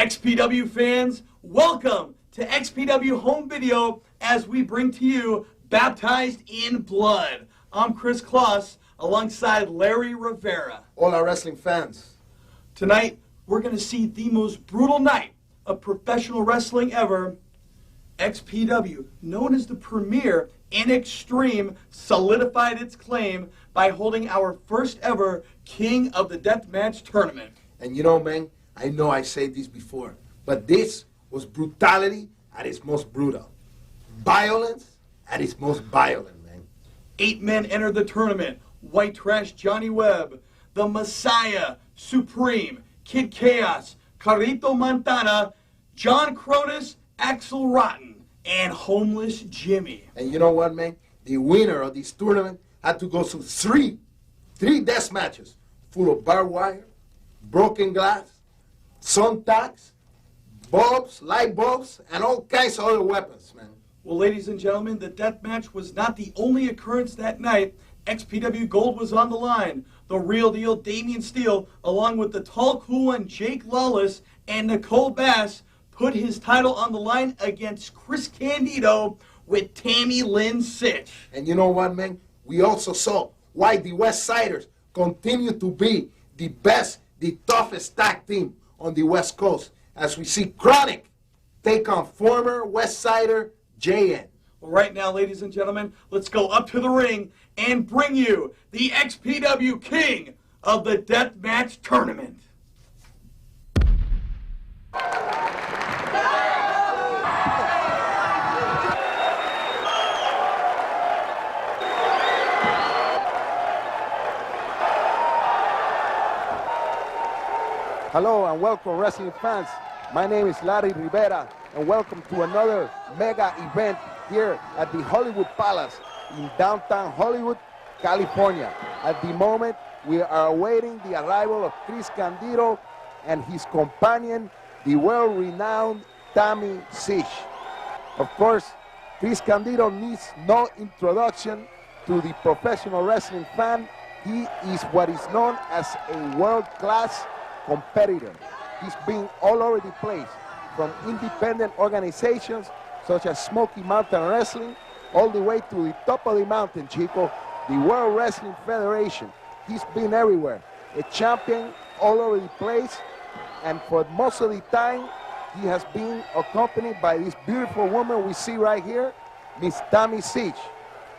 XPW fans, welcome to XPW Home Video as we bring to you Baptized in Blood. I'm Chris Kloss alongside Larry Rivera. All our wrestling fans. Tonight, we're going to see the most brutal night of professional wrestling ever. XPW, known as the premier in Extreme, solidified its claim by holding our first ever King of the Deathmatch tournament. And you know, man, I know I said this before, but this was brutality at its most brutal. Violence at its most violent, man. 8 men entered the tournament. White Trash Johnny Webb, The Messiah, Supreme, Kid Chaos, Carlito Montana, John Cronus, Axel Rotten, and Homeless Jimmy. And you know what, man? The winner of this tournament had to go through three death matches full of barbed wire, broken glass, thumbtacks, bulbs, light bulbs, and all kinds of other weapons, man. Well, ladies and gentlemen, the death match was not the only occurrence that night. XPW Gold was on the line. The real deal Damian Steele, along with the tall, cool one Jake Lawless and Nicole Bass, put his title on the line against Chris Candido with Tammy Lynn Sitch. And you know what, man? We also saw why the West Siders continue to be the best, the toughest tag team on the West Coast, as we see Chronic take on former West Sider JN. Well, right now, ladies and gentlemen, let's go up to the ring and bring you the XPW King of the Deathmatch Tournament. Hello and welcome, wrestling fans. My name is Larry Rivera, and welcome to another mega event here at the Hollywood Palace in downtown Hollywood, California. At the moment, we are awaiting the arrival of Chris Candido and his companion, the world-renowned Tammy Sitch. Of course, Chris Candido needs no introduction to the professional wrestling fan. He is what is known as a world-class competitor. He's been all over the place, from independent organizations such as Smoky Mountain Wrestling, all the way to the top of the mountain, Chico, the World Wrestling Federation. He's been everywhere, a champion all over the place, and for most of the time, he has been accompanied by this beautiful woman we see right here, Miss Tammy Sitch.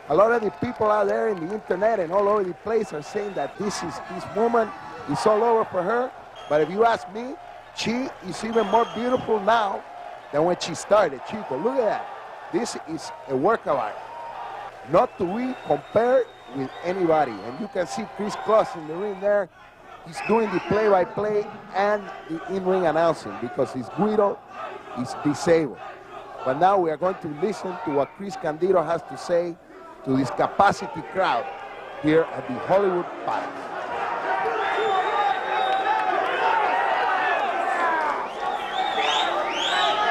A lot of the people out there in the internet and all over the place are saying that this woman is all over for her. But if you ask me, she is even more beautiful now than when she started. Chico, look at that. This is a work of art. Not to be compared with anybody. And you can see Chris Kloss in the ring there. He's doing the play-by-play and the in-ring announcing because his Guido is disabled. But now we are going to listen to what Chris Candido has to say to this capacity crowd here at the Hollywood Palace.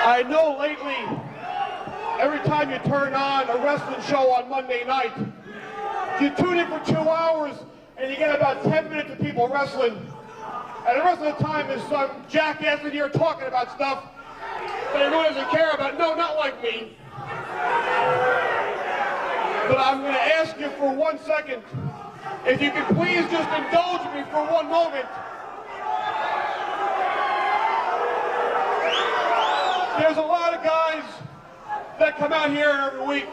I know lately, every time you turn on a wrestling show on Monday night, you tune in for 2 hours and you get about 10 minutes of people wrestling. And the rest of the time is some jackass in here talking about stuff that everyone doesn't care about. No, not like me. But I'm going to ask you for 1 second, if you could please just indulge me for 1 moment. There's a lot of guys that come out here every week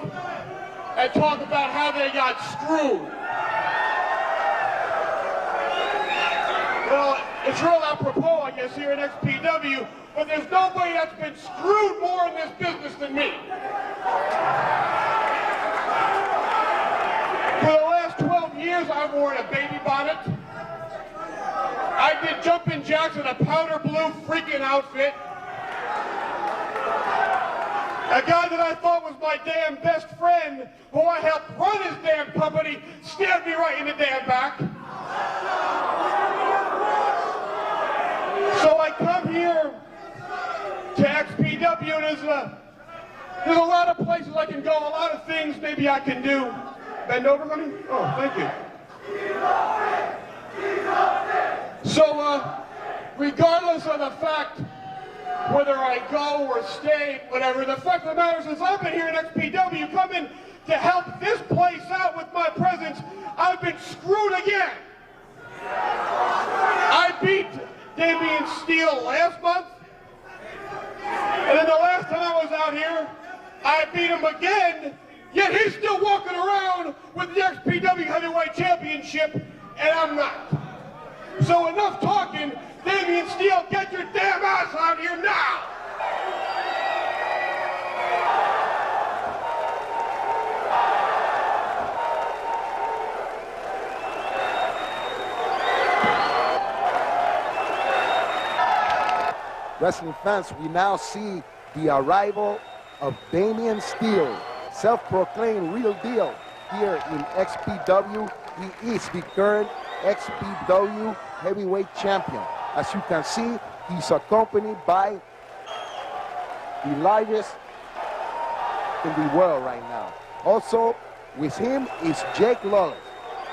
and talk about how they got screwed. Well, it's real apropos, I guess, here at XPW, but there's nobody that's been screwed more in this business than me. For the last 12 years, I've worn a baby bonnet. I did jumping jacks in a powder blue freaking outfit. A guy that I thought was my damn best friend, who I helped run his damn company, stabbed me right in the damn back. So I come here to XPW, and there's a lot of places I can go, a lot of things maybe I can do. Bend over, honey? Oh, thank you. So, regardless of the fact whether I go or stay, whatever. The fact of the matter is, I've been here in XPW, coming to help this place out with my presence. I've been screwed again. I beat Damian Steele last month, and then the last time I was out here, I beat him again, yet he's still walking around with the XPW Heavyweight Championship, and I'm not. So enough talking. Damian Steele, get your damn ass out here now! Wrestling fans, we now see the arrival of Damian Steele, self-proclaimed real deal here in XPW. He is the current XPW heavyweight champion. As you can see, he's accompanied by the largest in the world right now. Also with him is Jake Lawless,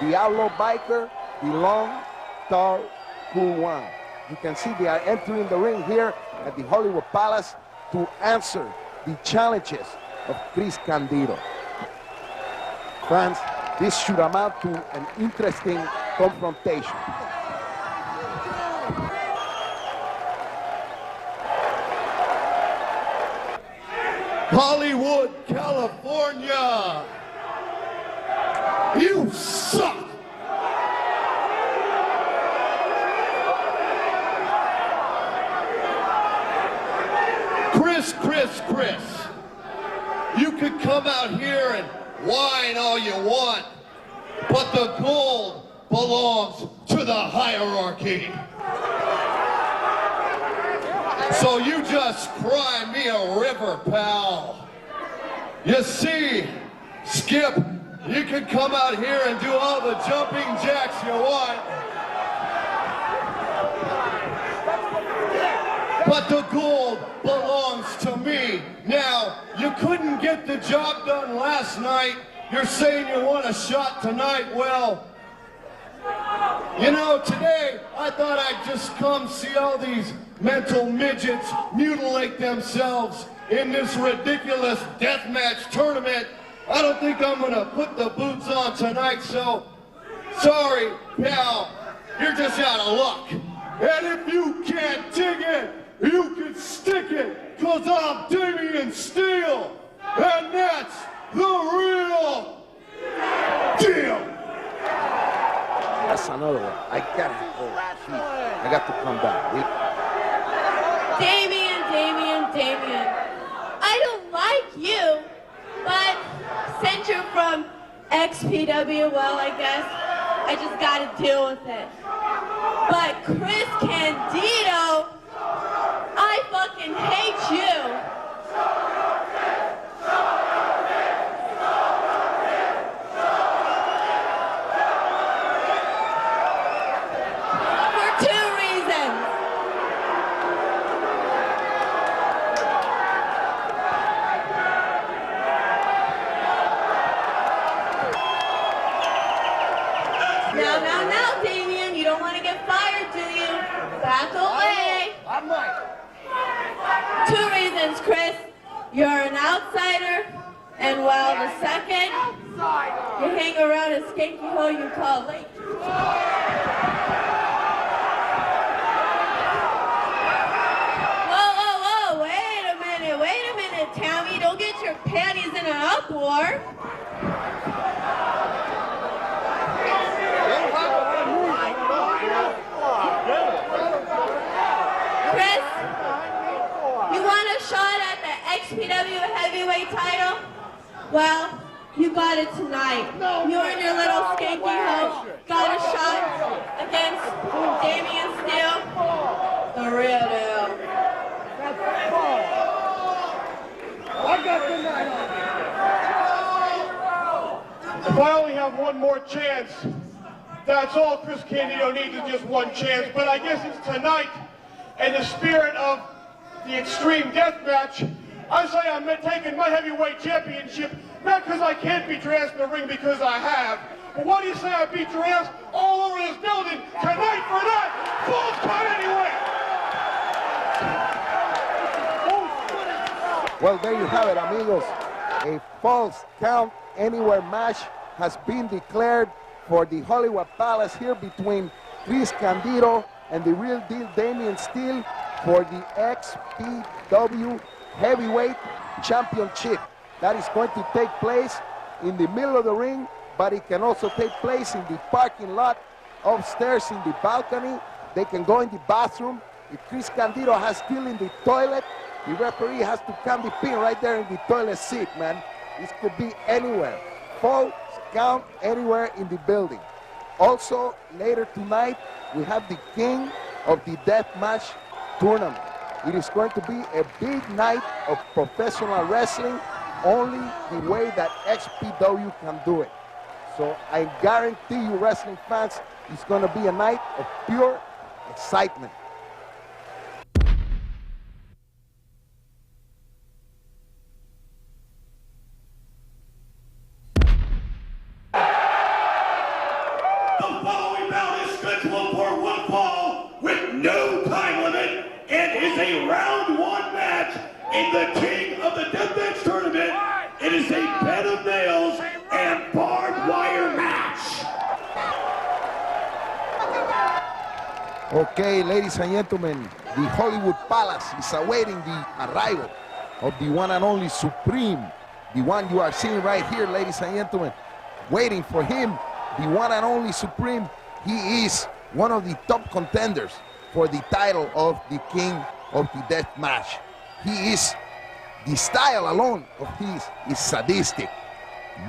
the outlaw biker, the long, tall, cool one. You can see they are entering the ring here at the Hollywood Palace to answer the challenges of Chris Candido. Fans, this should amount to an interesting confrontation. Hollywood, California. You suck. Chris. You could come out here and whine all you want, but the gold belongs to the hierarchy. So you just cry me a river, pal. You see, Skip, you can come out here and do all the jumping jacks you want, but the gold belongs to me. Now, you couldn't get the job done last night. You're saying you want a shot tonight. Well, you know, today I thought I'd just come see all these mental midgets mutilate themselves in this ridiculous deathmatch tournament. I don't think I'm gonna put the boots on tonight, so sorry, pal, you're just out of luck. And if you can't dig it, you can stick it, 'cause I'm Damian Steele, and that's the real deal. That's another one. I got to come back. Damian. I don't like you, but since you're from XPW, well, I guess I just gotta deal with it. But Chris Candido, I fucking hate you. For 2 reasons. Now, Damian, you don't want to get fired, do you? Back away. I might. 2 reasons, Chris. You're an outsider, and well, the second, you hang around a skanky hole you call late. Whoa, wait a minute, Tammy. Don't get your panties in an uproar. Chris, you want a shot at the XPW heavyweight title? Well, you got it tonight. You and your little skanky hoe got a shot against Damian Steele, the real deal. If I only have one more chance, that's all Chris Candido needs is just one chance. But I guess it's tonight, in the spirit of the extreme death match, I say I'm taking my heavyweight championship, not because I can't beat your ass in the ring, because I have. But why do you say I beat your ass all over this building tonight for that? Full cut anyway! Well, there you have it, amigos. A false count anywhere match has been declared for the Hollywood Palace here between Chris Candido and the real deal Damien Steele for the XPW Heavyweight Championship. That is going to take place in the middle of the ring, but it can also take place in the parking lot, upstairs in the balcony. They can go in the bathroom. If Chris Candido has Steele in the toilet, the referee has to count the pin right there in the toilet seat, man. This could be anywhere. False count anywhere in the building. Also, later tonight, we have the King of the Deathmatch tournament. It is going to be a big night of professional wrestling, only the way that XPW can do it. So I guarantee you, wrestling fans, it's going to be a night of pure excitement. The following bout is scheduled for one fall with no time limit and is a round one match in the King of the Deathmatch tournament. It is a bed of nails and barbed wire match. Okay, ladies and gentlemen, the Hollywood Palace is awaiting the arrival of the one and only Supreme, the one you are seeing right here, ladies and gentlemen. Waiting for him, the one and only Supreme. He is one of the top contenders for the title of the King of the Deathmatch. He is, the style alone of his is sadistic,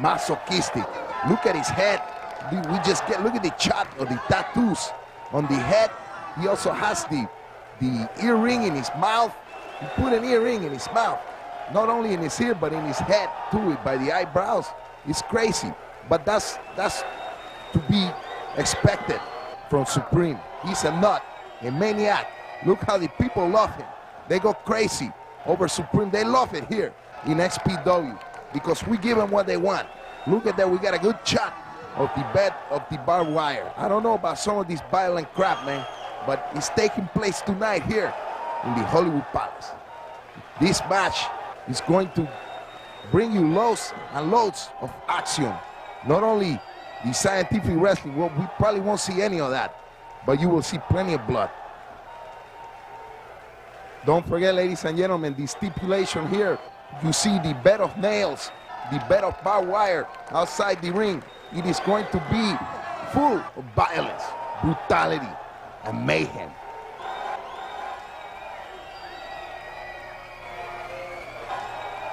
masochistic. Look at his head. Look at the chart of the tattoos on the head. He also has the earring in his mouth. He put an earring in his mouth, not only in his ear, but in his head too, by the eyebrows. It's crazy, but that's to be expected from Supreme. He's a nut, a maniac. Look how the people love him. They go crazy over Supreme. They love it here in XPW because we give them what they want. Look at that, we got a good shot of the bed of the barbed wire. I don't know about some of this violent crap, man, but it's taking place tonight here in the Hollywood Palace. This match is going to bring you loads and loads of action. Not only the scientific wrestling, well, we probably won't see any of that, but you will see plenty of blood. Don't forget, ladies and gentlemen, the stipulation here, you see the bed of nails, the bed of barbed wire outside the ring. It is going to be full of violence, brutality, and mayhem.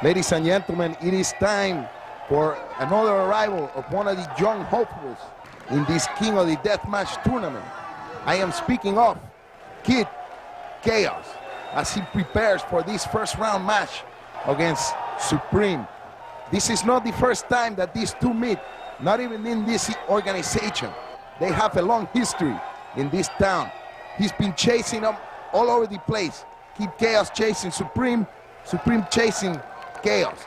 Ladies and gentlemen, it is time for another arrival of one of the young hopefuls in this King of the Deathmatch tournament. I am speaking of Kid Chaos as he prepares for this first round match against Supreme. This is not the first time that these two meet, not even in this organization. They have a long history in this town. He's been chasing them all over the place. Kid Chaos chasing Supreme, Supreme chasing Chaos.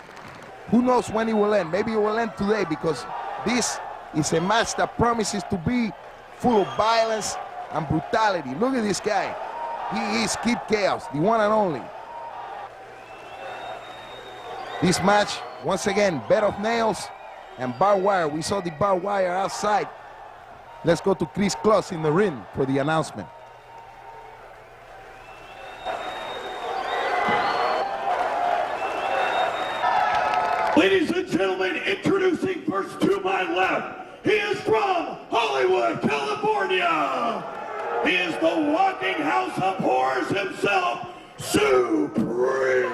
Who knows when it will end? Maybe it will end today, because this is a match that promises to be full of violence and brutality. Look at this guy. He is Kid Chaos, the one and only. This match, once again, bed of nails and barbed wire. We saw the barbed wire outside. Let's go to Chris Kloss in the ring for the announcement. Ladies and gentlemen, introducing first to my left, he is from Hollywood, California. He is the walking house of horrors himself, Supreme.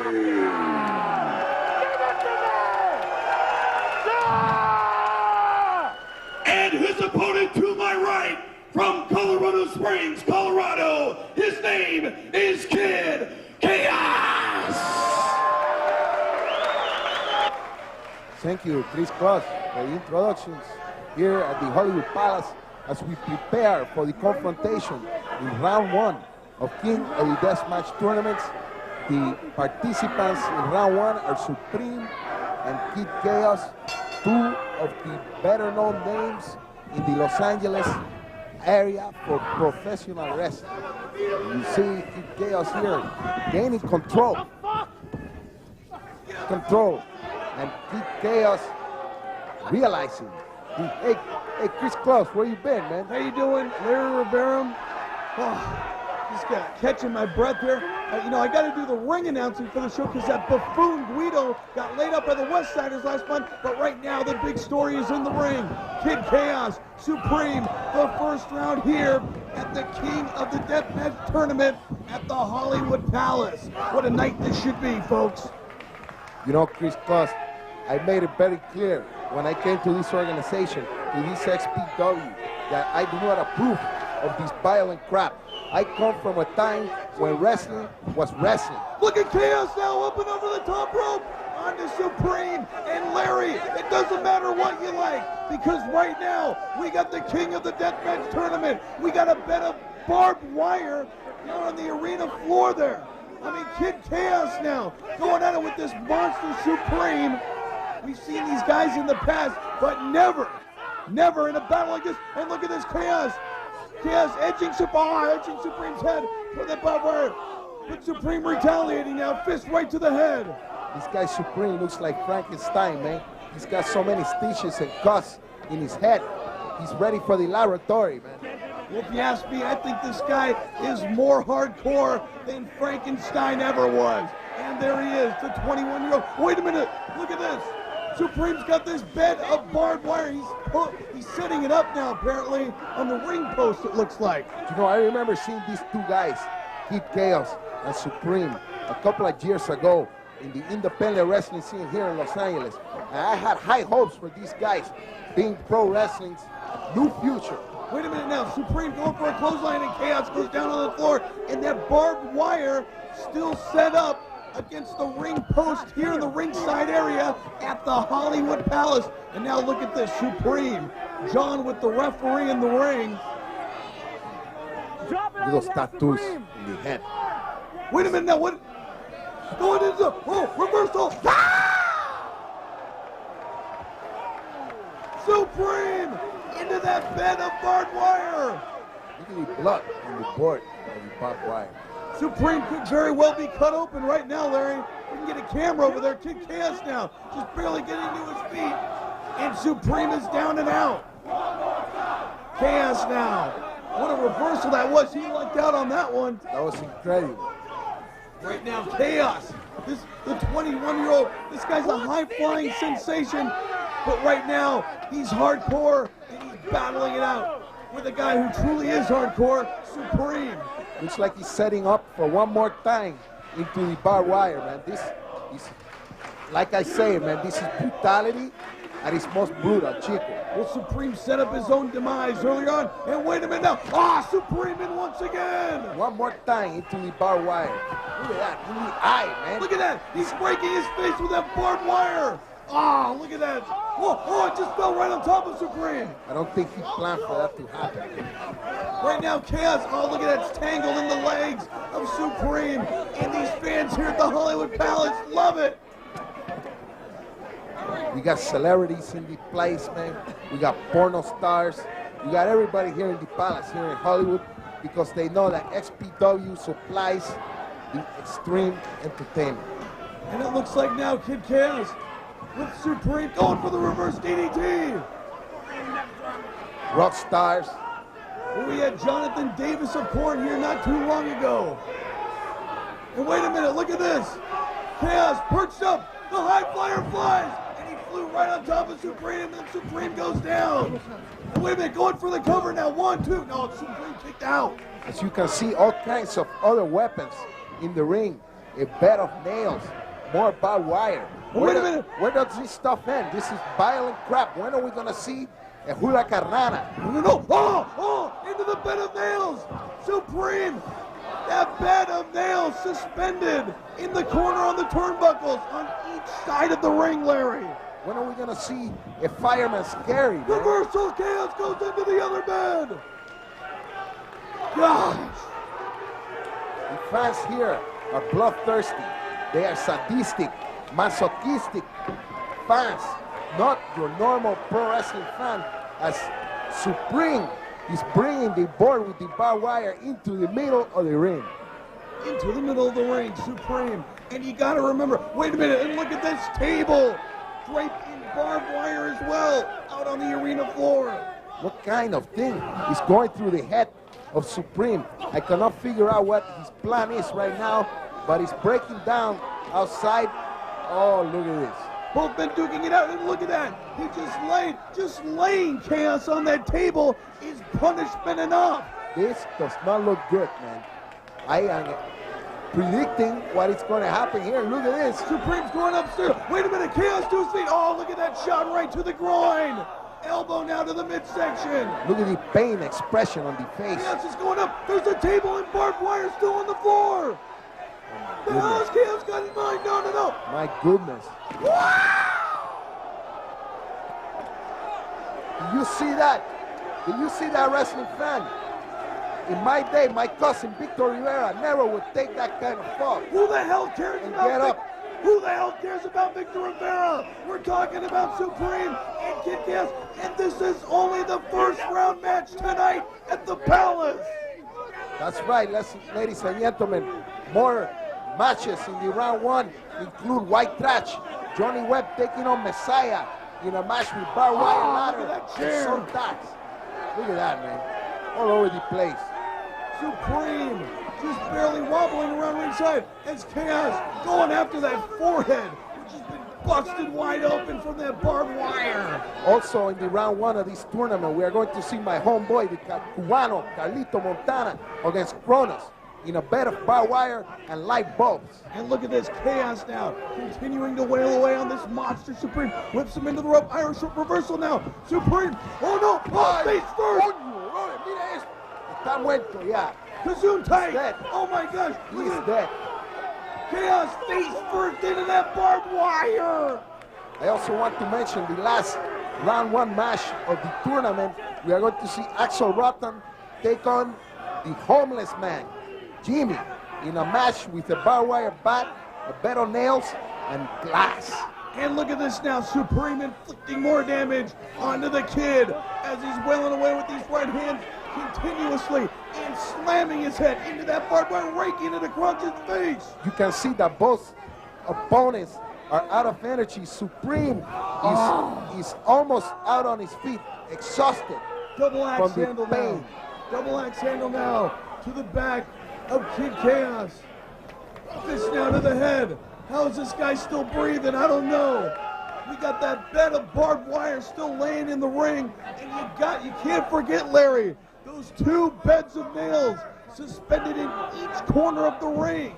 And his opponent to my right, from Colorado Springs, Colorado, his name is Kid Chaos. Thank you, Chris Kloss, for the introductions here at the Hollywood Palace as we prepare for the confrontation in round one of King of the Deathmatch tournaments. The participants in round one are Supreme and Kid Chaos, two of the better known names in the Los Angeles area for professional wrestling. You see Kid Chaos here gaining control. control. And Kid Chaos realizing, hey, Chris Close, where you been, man? How you doing, Larry Rivera? Oh, just catching my breath here. I got to do the ring announcing for the show because that buffoon Guido got laid up by the West Siders last month. But right now, the big story is in the ring. Kid Chaos, Supreme, the first round here at the King of the Deathmatch Tournament at the Hollywood Palace. What a night this should be, folks. You know, Chris Close, I made it very clear when I came to this organization, to this XPW, that I do not approve of this violent crap. I come from a time when wrestling was wrestling. Look at Chaos now up and over the top rope onto Supreme and Larry. It doesn't matter what you like because right now we got the King of the Deathmatch Tournament. We got a bed of barbed wire here on the arena floor there. I mean, Kid Chaos now going at it with this monster Supreme. We've seen these guys in the past, but never in a battle like this. And look at this Chaos. Chaos edging Supreme's head for the barbed wire. But Supreme retaliating now, fist right to the head. This guy Supreme looks like Frankenstein, man. He's got so many stitches and cuts in his head. He's ready for the laboratory, man. Well, if you ask me, I think this guy is more hardcore than Frankenstein ever was. And there he is, the 21-year-old. Wait a minute, look at this. Supreme's got this bed of barbed wire. He's setting it up now, apparently, on the ring post, it looks like. You know, I remember seeing these two guys, Kid Chaos and Supreme, a couple of years ago in the independent wrestling scene here in Los Angeles. And I had high hopes for these guys being pro wrestling's new future. Wait a minute now, Supreme going for a clothesline and Chaos goes down on the floor, and that barbed wire still set up against the ring post here in the ringside area at the Hollywood Palace. And now look at this, Supreme, John with the referee in the ring. Little tattoos in the head. Wait a minute now, what? Going into, reversal. Ah! Supreme into that bed of barbed wire. Look at the blood on the board of the barbed wire. Supreme could very well be cut open right now, Larry. We can get a camera over there. Kid Chaos now, just barely getting to his feet. And Supreme is down and out. Chaos now. What a reversal that was. He lucked out on that one. That was incredible. Right now, Chaos. The 21-year-old, this guy's a high-flying sensation. But right now, he's hardcore, and he's battling it out with a guy who truly is hardcore, Supreme. Looks like he's setting up for one more time into the barbed wire, man. This is, like I say, man, this is brutality at its most brutal, Chico. Well, Supreme set up his own demise earlier on, and wait a minute now. Supreme in once again. One more time into the barbed wire. Look at that, in the eye, man. Look at that. He's breaking his face with that barbed wire. Look at that. It just fell right on top of Supreme. I don't think he planned for that to happen. Right now, Chaos, look at that, it's tangled in the legs of Supreme. And these fans here at the Hollywood Palace love it. We got celebrities in the place, man. We got porno stars. We got everybody here in the palace, here in Hollywood, because they know that XPW supplies the extreme entertainment. And it looks like now Kid Chaos with Supreme going for the reverse DDT. Rock stars. We had Jonathan Davis of Korn here not too long ago. And wait a minute, look at this. Chaos perched up, the high flyer flies, and he flew right on top of Supreme, and Supreme goes down. And wait a minute, going for the cover now, 1, 2, no, Supreme kicked out. As you can see, all kinds of other weapons in the ring. A bed of nails, more barbed wire. Wait a minute. Where does this stuff end? This is violent crap. When are we gonna see a hula carrana? No, into the bed of nails. Supreme, that bed of nails suspended in the corner on the turnbuckles on each side of the ring, Larry. When are we gonna see a fireman scary, man? Reversal, Chaos goes into the other bed. Gosh. The fans here are bloodthirsty. They are sadistic, masochistic fans, not your normal pro wrestling fan, as Supreme is bringing the board with the barbed wire into the middle of the ring. Into the middle of the ring, Supreme. And you got to remember, wait a minute, and look at this table. Draped in barbed wire as well, out on the arena floor. What kind of thing is going through the head of Supreme? I cannot figure out what his plan is right now, but he's breaking down outside. Oh, look at this. Both men duking it out, and look at that. He just laying chaos on that table is punishment enough. This does not look good, man. I am predicting what is going to happen here. Look at this. Supreme's going upstairs. Wait a minute, chaos to his feet. Oh, look at that shot right to the groin. Elbow now to the midsection. Look at the pain expression on the face. Chaos is going up. There's a table and barbed wire still on the floor. The hell has Chaos got in mind? No, no, no. My goodness. Did you see that? Did you see that, wrestling fan? In my day, my cousin Victor Rivera never would take that kind of fall. Who the hell cares and about get up? Who the hell cares about Victor Rivera? We're talking about Supreme and Kid Chaos, and this is only the first round match tonight at the Palace. That's right, ladies and gentlemen. More matches in the round one include White Trash, Johnny Webb taking on Messiah in a match with barbed wire ladder look at that chair. and some tacks. Look at that, man. All over the place. Supreme just barely wobbling around ringside as Chaos going after that forehead, which has been busted wide open from that barbed wire. Also in the round one of this tournament, we are going to see my homeboy, the Cubano, Carlito Montana, against Kronos in a bed of barbed wire and light bulbs. And look at this, Chaos now continuing to wail away on this monster. Supreme whips him into the rope. Irish Whip reversal now. Supreme, oh no, oh, face first. Mira esto. Está muerto ya. Kazoon tight. Dead. Oh my gosh. He's dead. Chaos face first into that barbed wire. I also want to mention the last round one match of the tournament. We are going to see Axel Rotten take on the homeless man, Jimmy, in a match with a barbed wire bat, a bed of nails, and glass. And look at this now, Supreme inflicting more damage onto the Kid as he's wailing away with these right hands continuously and slamming his head into that barbed wire, raking it across his face. You can see that both opponents are out of energy. Supreme is almost out on his feet, exhausted Double axe from the handle pain. now. Double axe handle now to the back of Kid Chaos. Fist now to the head. How is this guy still breathing? I don't know. We got that bed of barbed wire still laying in the ring. And you can't forget, Larry, those two beds of nails suspended in each corner of the ring.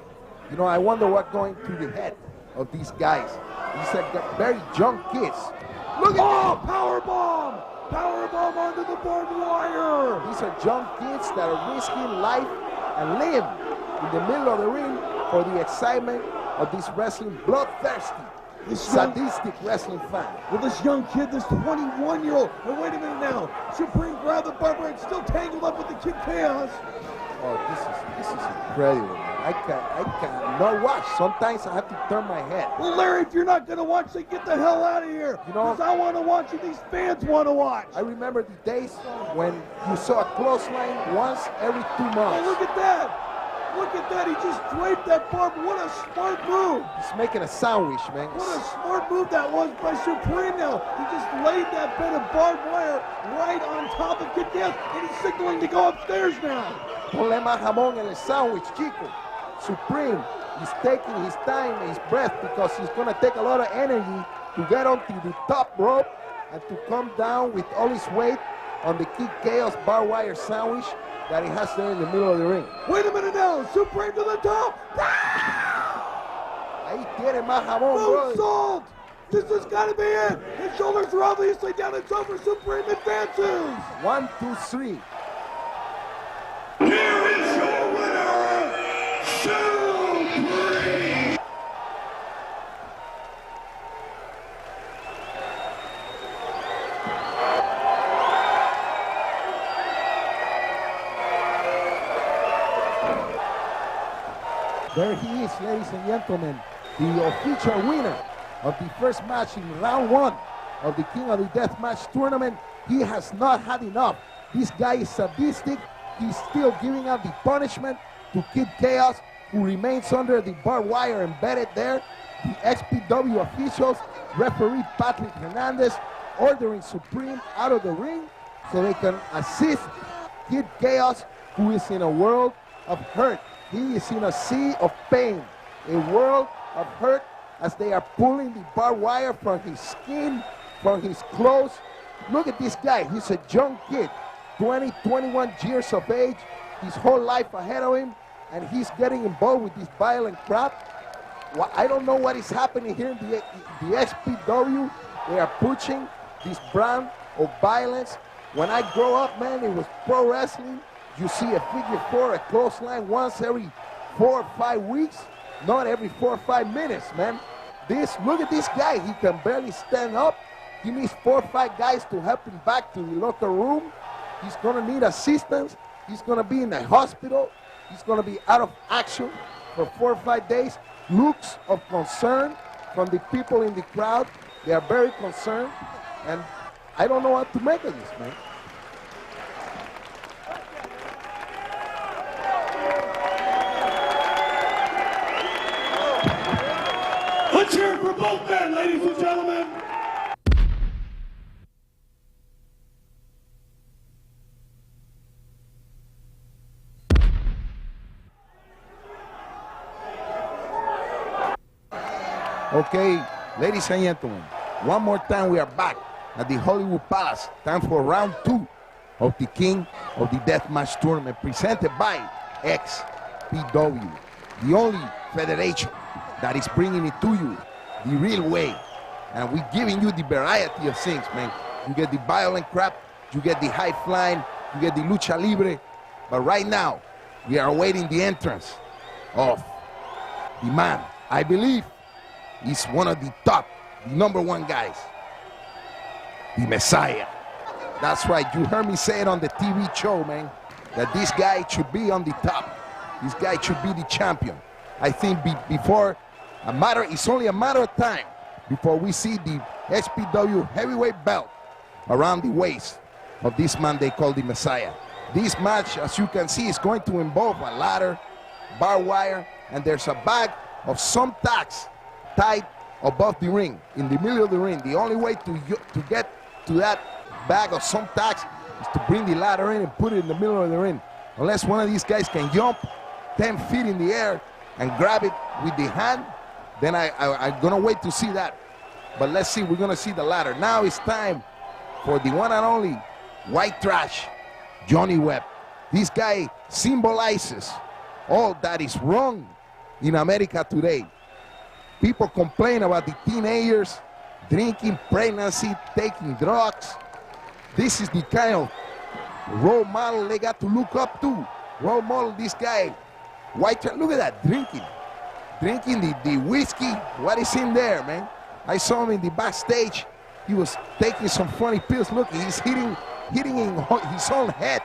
You know, I wonder what's going through the head of these guys. These are very young kids. Look at powerbomb! Powerbomb onto the barbed wire. These are young kids that are risking life and limb in the middle of the ring for the excitement of this wrestling bloodthirsty, sadistic wrestling fan. Well, this young kid, this 21-year-old, and wait a minute now, Supreme grabbed the barbed wire and still tangled up with the Kid Chaos. Oh, this is incredible, man. I cannot watch. Sometimes I have to turn my head. Well, Larry, if you're not going to watch, then get the hell out of here. You know, because I want to watch and these fans want to watch. I remember the days when you saw a clothesline once every 2 months. Oh, look at that. Look at that. He just draped that barb. What a smart move. He's making a sandwich, man. What a smart move that was by Supreme now. He just laid that bed of barbed wire right on top of Kid Chaos, and he's signaling to go upstairs now. Ponle más jamón en el sandwich, chico. Supreme is taking his time and his breath because he's going to take a lot of energy to get onto the top rope and to come down with all his weight on the Kid Chaos barbed wire sandwich that he has there in the middle of the ring. Wait a minute now, Supreme to the top. Ahí tiene más jamón, no salt. This has got to be it. His shoulders are obviously down. It's over. Supreme advances. 1, 2, 3. Here is your winner, Supreme. There he is, ladies and gentlemen, the official winner of the first match in round one of the King of the Death Match tournament. He has not had enough. This guy is sadistic. He's still giving out the punishment to Kid Chaos. who remains under the barbed wire embedded there. The XPW officials, referee Patrick Hernandez, ordering Supreme out of the ring so they can assist Kid Chaos, who is in a world of hurt. He is in a sea of pain, a world of hurt, as they are pulling the barbed wire from his skin, from his clothes. Look at this guy. He's a young kid, 20, 21 years of age, his whole life ahead of him, and he's getting involved with this violent crap. Well, I don't know what is happening here in the XPW. They are pushing this brand of violence. When I grow up, man, it was pro wrestling. You see a figure four, a clothesline once every 4 or 5 weeks, not every 4 or 5 minutes, man. Look at this guy. He can barely stand up. He needs 4 or 5 guys to help him back to the locker room. He's gonna need assistance. He's gonna be in the hospital. He's gonna be out of action for 4 or 5 days. Looks of concern from the people in the crowd. They are very concerned, and I don't know what to make of this, man. Let's hear it for both men, ladies and gentlemen. Okay, ladies and gentlemen, one more time we are back at the Hollywood Palace. Time for round 2 of the King of the Deathmatch Tournament, presented by XPW, the only federation that is bringing it to you the real way. And we're giving you the variety of things, man. You get the violent crap, you get the high flying, you get the lucha libre. But right now, we are awaiting the entrance of the man, I believe, he's one of the top, the #1 guys, the Messiah. That's right, you heard me say it on the TV show, man, that this guy should be on the top. This guy should be the champion. I think it's only a matter of time before we see the XPW heavyweight belt around the waist of this man they call the Messiah. This match, as you can see, is going to involve a ladder, barbed wire, and there's a bag of some tacks tied above the ring, in the middle of the ring. The only way to get to that bag of some tacks is to bring the ladder in and put it in the middle of the ring. Unless one of these guys can jump 10 feet in the air and grab it with the hand, then I'm gonna wait to see that. But let's see, we're gonna see the ladder. Now it's time for the one and only white trash, Johnny Webb. This guy symbolizes all that is wrong in America today. People complain about the teenagers drinking, pregnancy, taking drugs. This is the kind of role model they got to look up to. Role model, this guy, white trash, look at that, drinking the whiskey. What is in there, man? I saw him in the backstage. He was taking some funny pills. Look, he's hitting in his own head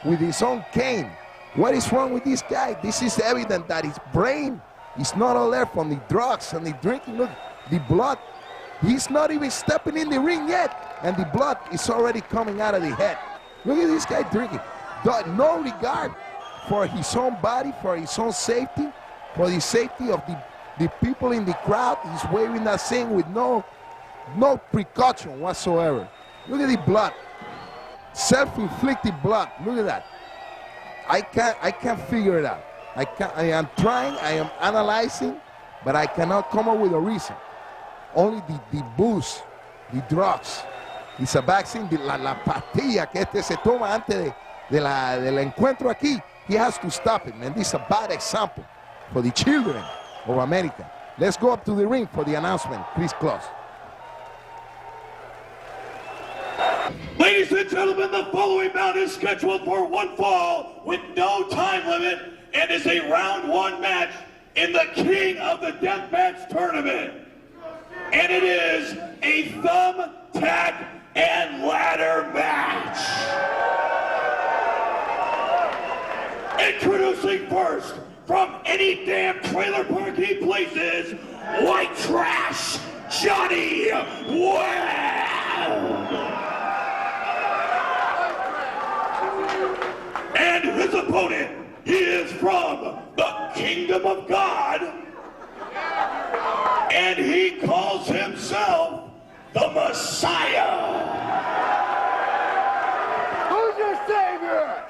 with his own cane. What is wrong with this guy? This is evident that his brain is not all there from the drugs and the drinking. Look, the blood. He's not even stepping in the ring yet, and the blood is already coming out of the head. Look at this guy drinking. No regard for his own body, for his own safety, for the safety of the people in the crowd. He's waving that thing with no precaution whatsoever. Look at the blood. Self-inflicted blood. Look at that. I can't figure it out. I am trying, I am analyzing, but I cannot come up with a reason. Only the booze, the drugs. It's a vaccine, la pastilla que se toma antes del encuentro aquí. He has to stop it, man. This is a bad example for the children of America. Let's go up to the ring for the announcement. Please close. Ladies and gentlemen, the following bout is scheduled for one fall with no time limit and is a round 1 match in the King of the Deathmatch Tournament. And it is a thumb, tack, and ladder match. Introducing first, from any damn trailer park he places, white trash, Johnny Webb. And his opponent, He is from the kingdom of God, and he calls himself the Messiah. Who's your savior?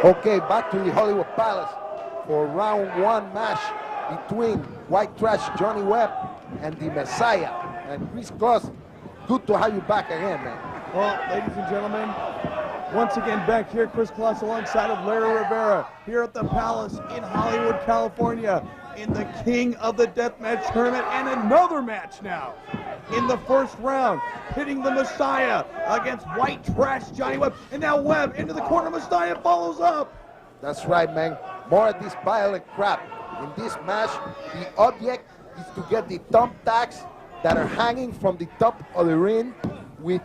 Okay, back to the Hollywood Palace for round one match between White Trash Johnny Webb and the Messiah. And Chris Claus, good to have you back again, man. Well, ladies and gentlemen, once again back here, Chris Claus alongside of Larry Rivera here at the Palace in Hollywood, California, in the King of the Deathmatch tournament, and another match now in the first round, pitting the Messiah against White Trash Johnny Webb. And now Webb into the corner, Messiah follows up. That's right, man. More of this violent crap. In this match, the object is to get the thumbtacks that are hanging from the top of the ring with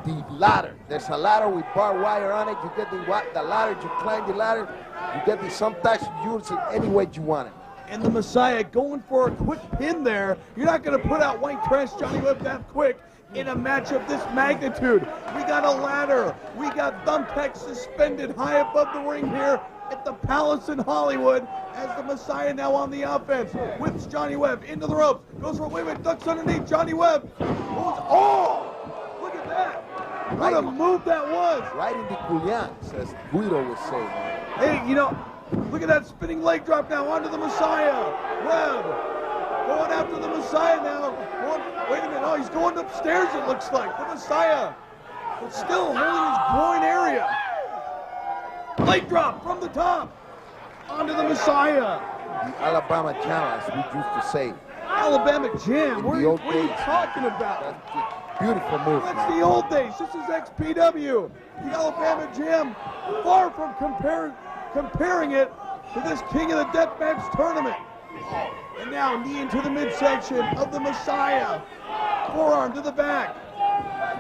the ladder. There's a ladder with barbed wire on it. You get the ladder, you climb the ladder, you get the thumbtacks, you use it any way you want it. And the Messiah going for a quick pin there. You're not going to put out White Trash Johnny Webb that quick in a match of this magnitude. We got a ladder. We got thumbtacks suspended high above the ring here at the Palace in Hollywood as the Messiah now on the offense. Whips Johnny Webb into the ropes. Goes for a wave, ducks underneath Johnny Webb. Oh! Look at that. What a move that was. Right in the Julian, as Guido would say, man. Hey, you know, look at that spinning leg drop now onto the Messiah. Webb going after the Messiah now. Wait a minute, oh, he's going upstairs it looks like. The Messiah, but still holding his groin area. Leg drop from the top onto the Messiah. The Alabama Jam, as we used to say. Alabama Jam, what are you talking about? That's a beautiful move. That's the old days. This is XPW. The Alabama Jam, far from comparing it to this King of the Deathmatch tournament. And now knee into the midsection of the Messiah. Forearm to the back.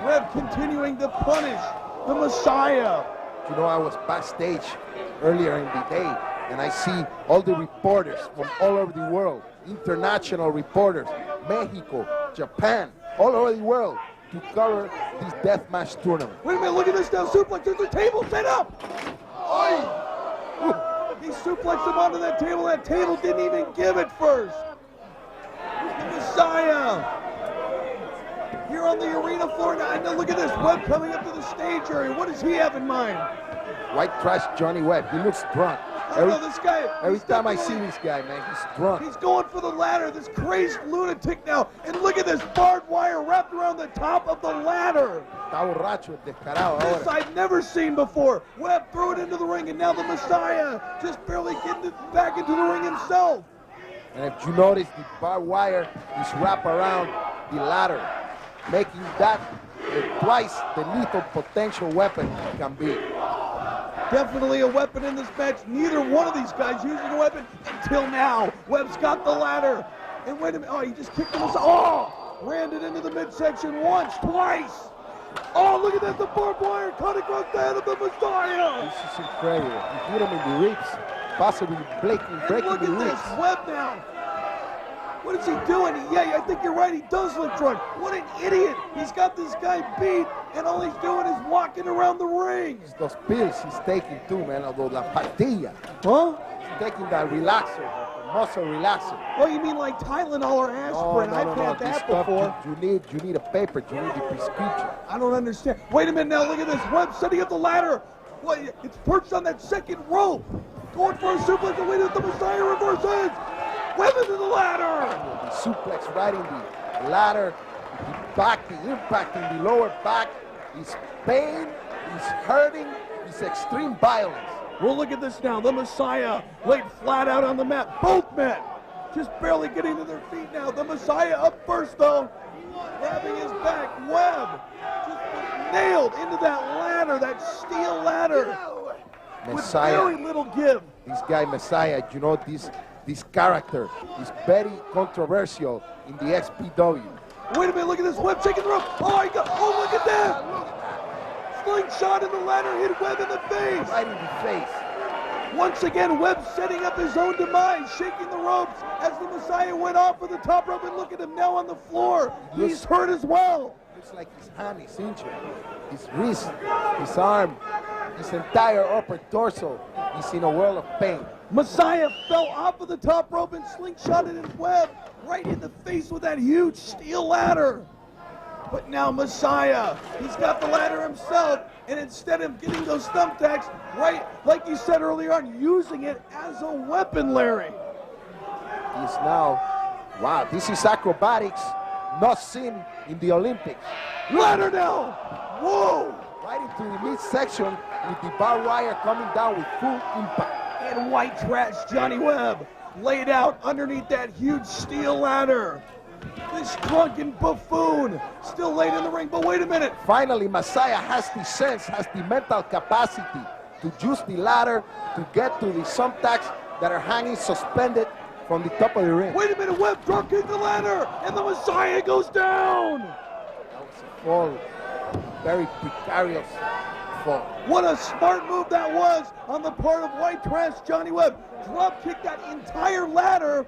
Webb continuing to punish the Messiah. You know, I was backstage earlier in the day, and I see all the reporters from all over the world, international reporters, Mexico, Japan, all over the world, to cover this deathmatch tournament. Wait a minute, look at this now, suplex, there's a table set up! He suplexed him onto that table didn't even give it first. The Messiah! Here on the arena floor now, and now look at this, Webb coming up to the stage area. What does he have in mind? White Trash Johnny Webb, he looks drunk. Every time I see this guy, man, he's drunk. He's going for the ladder, this crazed lunatic now. And look at this barbed wire wrapped around the top of the ladder. Está borracho, descarado This ahora. I've never seen before. Webb threw it into the ring, and now the Messiah just barely getting it back into the ring himself. And if you notice, the barbed wire is wrapped around the ladder, making that twice the lethal potential weapon it can be. Definitely a weapon in this match. Neither one of these guys using a weapon until now. Webb's got the ladder. And wait a minute. Oh, he just kicked him aside. Oh! Rammed it into the midsection once, twice. Oh, look at that. The barbed wire cut across the head of the Messiah. This is incredible. He hit him in the ribs, possibly breaking Look the at ribs. this. Webb now. What is he doing? Yeah, I think you're right. He does look drunk. What an idiot. He's got this guy beat, and all he's doing is walking around the ring. Those pills he's taking too, man, although la pastilla. Huh? He's taking that relaxer, the muscle relaxer. Oh, you mean like Tylenol or aspirin? I've had This that stuff before. you need a paper, you need a prescription. I don't understand. Wait a minute now, look at this. Webb setting up the ladder. What? It's perched on that second rope. Going for a suplex, and wait at the Messiah reverses. Webb into the ladder. The suplex right in the ladder, the back, the impact in the lower back. Is pain, is hurting, is extreme violence. Well, look at this now. The Messiah laid flat out on the mat. Both men just barely getting to their feet now. The Messiah up first, though, grabbing his back. Webb just nailed into that ladder, that steel ladder, Messiah, with very little give. this guy Messiah, you know, this character is very controversial in the XPW. Wait a minute, look at this. Webb taking the rope. Oh, look at that. Slingshot in the ladder, hit Webb in the face. Right in the face. Once again, Webb setting up his own demise, shaking the ropes as the Messiah went off for the top rope, and look at him now on the floor. He's hurt as well. Looks like his hand is injured. His wrist, his arm, his entire upper torso is in a world of pain. Messiah fell off of the top rope and slingshotted his Webb right in the face with that huge steel ladder. But now Messiah, he's got the ladder himself, and instead of getting those thumbtacks, right, like you said earlier on, using it as a weapon, Larry. He's now, wow, this is acrobatics not seen in the Olympics. Ladder now! Whoa! Right into the midsection with the barbed wire coming down with full impact. And white trash Johnny Webb laid out underneath that huge steel ladder. This drunken buffoon still laid in the ring, but wait a minute. Finally, Messiah has the sense, has the mental capacity to use the ladder to get to the thumbtacks that are hanging suspended from the top of the ring. Wait a minute, Webb drunk in the ladder, and the Messiah goes down. That was a fall, very precarious fall. What a smart move that was on the part of white trash Johnny Webb. Drop kicked that entire ladder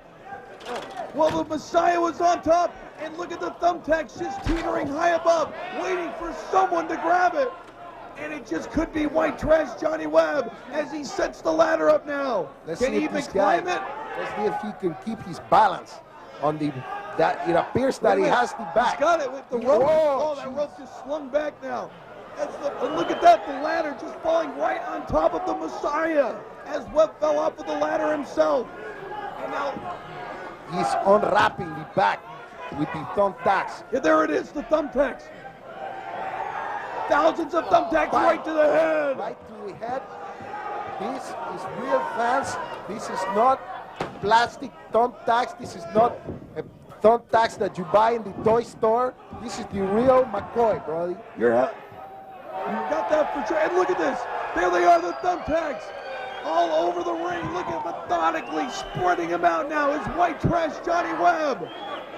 while the Messiah was on top, and look at the thumbtacks just teetering high above, waiting for someone to grab it. And it just could be white trash Johnny Webb as he sets the ladder up now. Can he even climb it? Let's see if he can keep his balance on the, that it appears that he has the back. He's got it with the rope. Whoa, that rope just slung back now. And look at that, the ladder just falling right on top of the Messiah as Webb fell off of the ladder himself. And now he's unwrapping the back with the thumbtacks. yeah, there it is, the thumbtacks. Thousands of thumbtacks right to the head. Right to the head. This is real fans. This is not plastic thumbtacks. This is not thumbtacks that you buy in the toy store. This is the real McCoy, brother. You got that for sure. And look at this. There they are, the thumbtacks. All over the ring. Look at methodically spreading them out now. Is white trash Johnny Webb.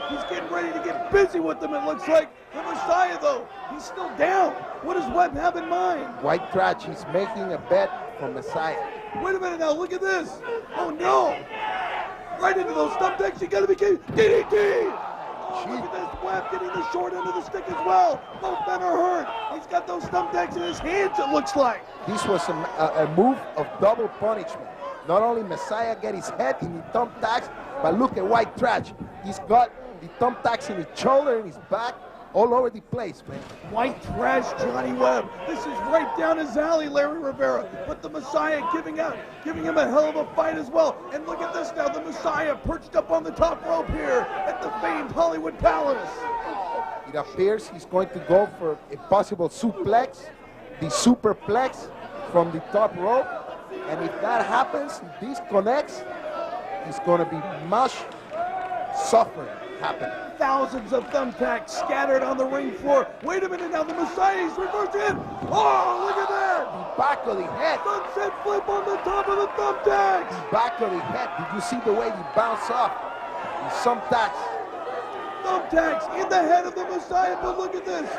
He's getting ready to get busy with them, it looks like. The Messiah, though, he's still down. What does Webb have in mind? White trash is making a bet for Messiah. Wait a minute now, look at this. Oh, no. Right into those thumbtacks, you gotta be kidding. DDT! Oh, look at this, Webb getting the short end of the stick as well. Both men are hurt. He's got those thumbtacks in his hands, it looks like. This was a move of double punishment. Not only Messiah get his head in the thumbtacks, but look at white trash. He's got the thumbtacks in his shoulder, in his back, all over the place, man. White trash Johnny Webb. This is right down his alley, Larry Rivera. But the Messiah giving him a hell of a fight as well. And look at this now, the Messiah perched up on the top rope here at the famed Hollywood Palace. It appears he's going to go for a possible suplex, the superplex from the top rope. And if that happens, if this connects, it's going to be much suffering happening. Thousands of thumbtacks scattered on the ring floor. Wait a minute now, the Messiah is reversed in. Oh, look at that. The back of the head. Sunset flip on the top of the thumbtacks. The back of the head. Did you see the way he bounced off? The thumbtacks. Thumbtacks in the head of the Messiah, but look at this.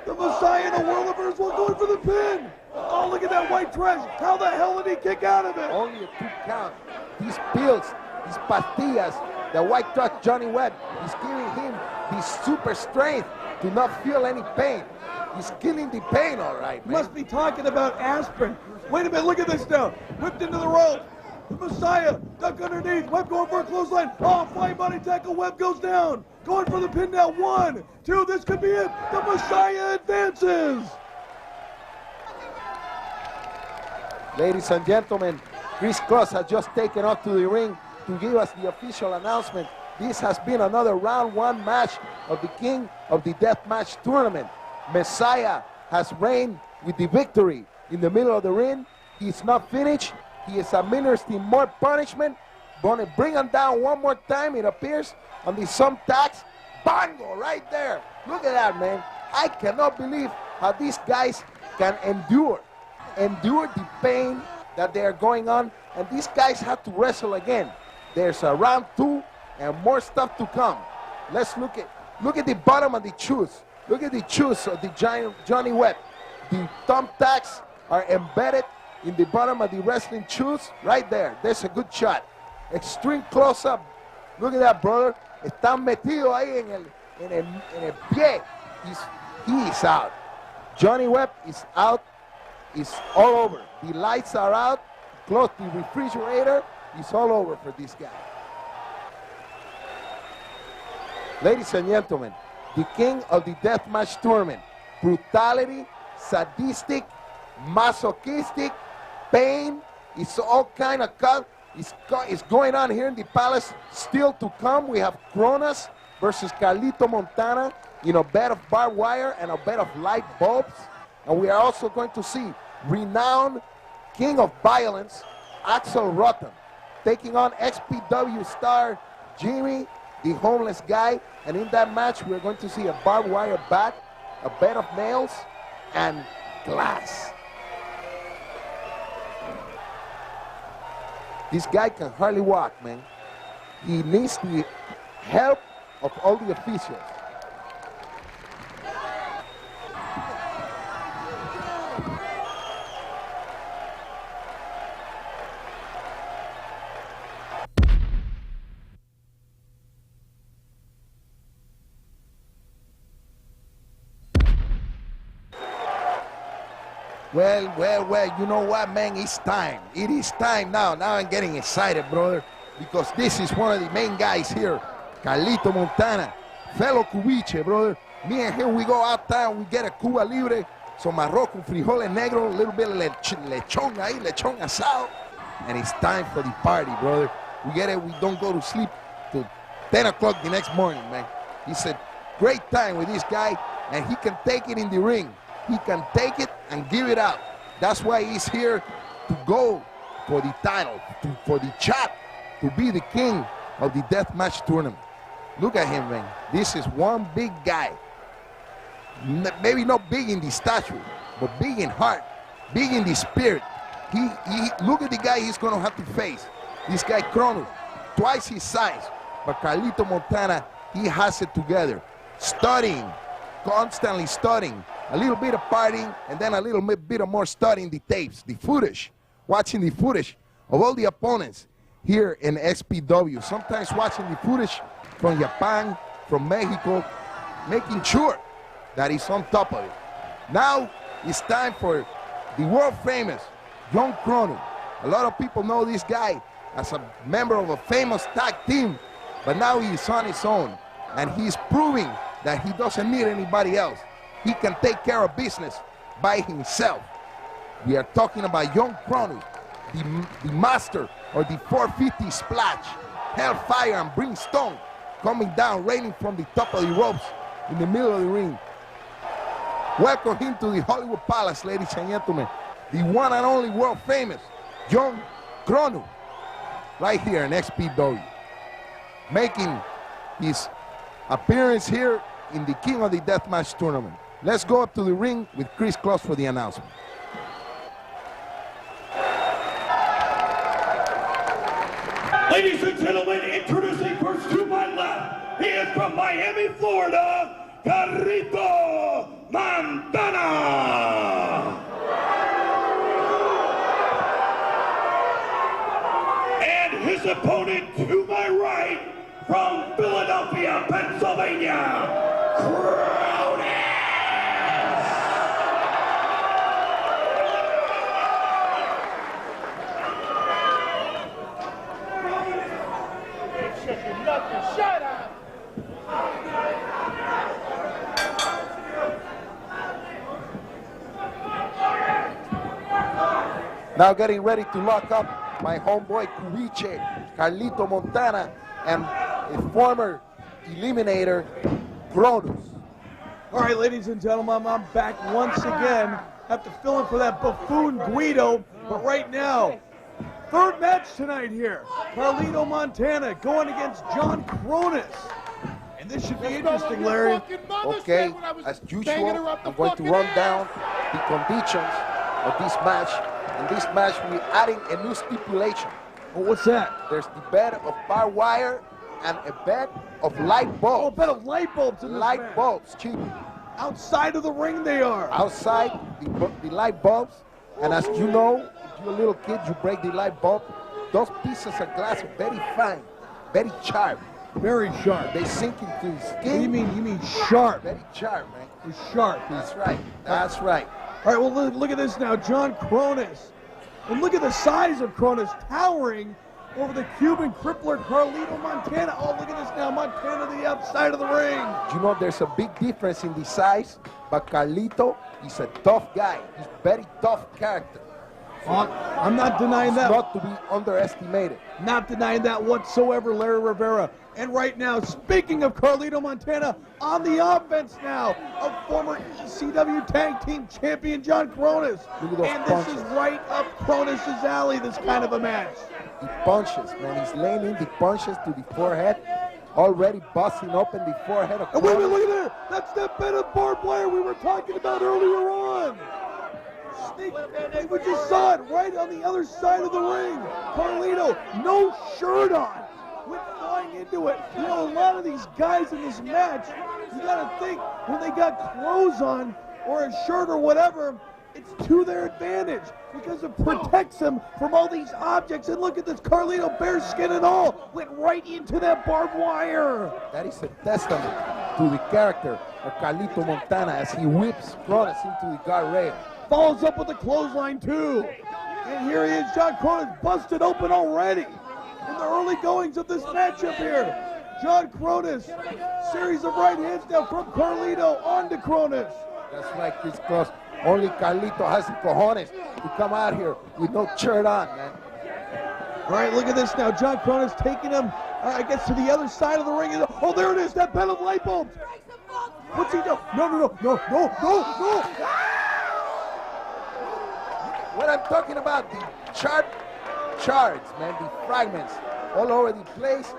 The Messiah in a whirl of hers going for the pin. Oh, look at that white trash. How the hell did he kick out of it? Only a 2 count. These pills, these pastillas, the white trash Johnny Webb is giving him the super strength to not feel any pain. He's killing the pain, all right, man. Must be talking about aspirin. Wait a minute, look at this now. Whipped into the rope. The Messiah, duck underneath. Webb going for a clothesline. Oh, flying body tackle. Webb goes down. Going for the pin now. 1, 2, this could be it. The Messiah advances. Ladies and gentlemen, Chris Cross has just taken up to the ring to give us the official announcement. This has been another round 1 match of the King of the Deathmatch tournament. Messiah has reigned with the victory in the middle of the ring. He's not finished. He is administering more punishment. Gonna bring him down one more time, it appears, on the thumbtacks. Bango, right there. Look at that, man. I cannot believe how these guys can endure the pain that they are going on. And these guys have to wrestle again. There's a round 2 and more stuff to come. Let's look at the bottom of the shoes. Look at the shoes of the giant Johnny Webb. The thumbtacks are embedded in the bottom of the wrestling shoes, right there. There's a good shot. Extreme close-up. Look at that, brother. Está metido ahí en el pie. He is out. Johnny Webb is out. It's all over. The lights are out. Close the refrigerator. It's all over for this guy. Ladies and gentlemen, the king of the deathmatch tournament. Brutality, sadistic, masochistic, pain. It's all kind of cut. It's going on here in the palace. Still to come, we have Kronos versus Carlito Montana in a bed of barbed wire and a bed of light bulbs. And we are also going to see renowned king of violence, Axel Rotten, taking on XPW star Jimmy, the homeless guy. And in that match, we're going to see a barbed wire bat, a bed of nails, and glass. This guy can hardly walk, man. He needs the help of all the officials. Well, you know what, man? It's time. It is time now. Now I'm getting excited, brother, because this is one of the main guys here, Carlito Montana, fellow Cubiche, brother. Me and him, we go out there, we get a Cuba Libre, some arroz con frijoles negros, a little bit of lechon ahí, lechon asado, and it's time for the party, brother. We get it, we don't go to sleep till 10 o'clock the next morning, man. It's a great time with this guy, and he can take it in the ring. He can take it and give it out. That's why he's here to go for the title, for the shot, to be the king of the deathmatch tournament. Look at him, man. This is one big guy. Maybe not big in the stature, but big in heart, big in the spirit. Look at the guy he's going to have to face. This guy, Kronos, twice his size. But Carlito Montana, he has it together. Studying, constantly studying. A little bit of partying, and then a little bit of more studying the tapes, the footage, watching the footage of all the opponents here in XPW. Sometimes watching the footage from Japan, from Mexico, making sure that he's on top of it. Now it's time for the world famous John Kronos. A lot of people know this guy as a member of a famous tag team, but now he's on his own, and he's proving that he doesn't need anybody else. He can take care of business by himself. We are talking about John Kronos, the master of the 450 splash, hellfire and brimstone, coming down, raining from the top of the ropes in the middle of the ring. Welcome him to the Hollywood Palace, ladies and gentlemen. The one and only world famous John Kronos, right here in XPW, making his appearance here in the King of the Deathmatch tournament. Let's go up to the ring with Chris Close for the announcement. Ladies and gentlemen, introducing first to my left, he is from Miami, Florida, Carlito Montana. And his opponent to my right, from Philadelphia, Pennsylvania, Kronos. Shut up! Now getting ready to lock up my homeboy Cubiche, Carlito Montana, and a former eliminator, Kronos. All right, ladies and gentlemen, I'm back once again. Have to fill in for that buffoon Guido, but right now, third match tonight here. Carlito Montana going against John Kronos. And this should be interesting, Larry. Okay, as usual, I'm going to run down the conditions of this match. In this match, we're adding a new stipulation. Oh, what's that? There's the bed of barbed wire and a bed of light Oh, a bulbs. bed of light bulbs in this Light match. bulbs, cheap. Outside of the ring they are. Outside, the light bulbs. And as you know, you little kid, you break the light bulb. Those pieces of glass are very fine, very sharp. Very sharp. They sink into the skin. You mean sharp? Very sharp, man. It's sharp. That's right. That's right. All right, well, look at this now. John Cronus. And look at the size of Cronus, towering over the Cuban crippler Carlito Montana. Oh, look at this now. Montana to the outside of the ring. You know, there's a big difference in the size, but Carlito is a tough guy. He's very tough character. I'm not denying that. Not to be underestimated. Not denying that whatsoever, Larry Rivera. And right now, speaking of Carlito Montana, on the offense now of former ECW Tag Team Champion John Cronus. Look at those and punches. This is right up Cronus' alley, this kind of a match. The punches, man. He's laying in the punches to the forehead, already busting open the forehead of And wait a minute, Cronus. look at there. That's that bit of barbed wire we were talking about earlier on. We just saw it right on the other side of the ring. Carlito, no shirt on, went flying into it. You know, a lot of these guys in this match, you gotta think, when they got clothes on or a shirt or whatever, it's to their advantage because it protects them from all these objects. And look at this, Carlito, bare skin and all, went right into that barbed wire. That is a testament to the character of Carlito Montana as he whips Cronus into the guardrail. Follows up with a clothesline too. And here he is, John Cronus, busted open already in the early goings of this matchup here. John Cronus, series of right hands now from Carlito on to Cronus. That's right, Chris Cross. Only Carlito has the cojones to come out here with no shirt on, man. All right, look at this now. John Cronus taking him, I guess, to the other side of the ring. Oh, there it is, that bed of light bulbs. What's he doing? No. What I'm talking about, the shards, man, the fragments all over the place.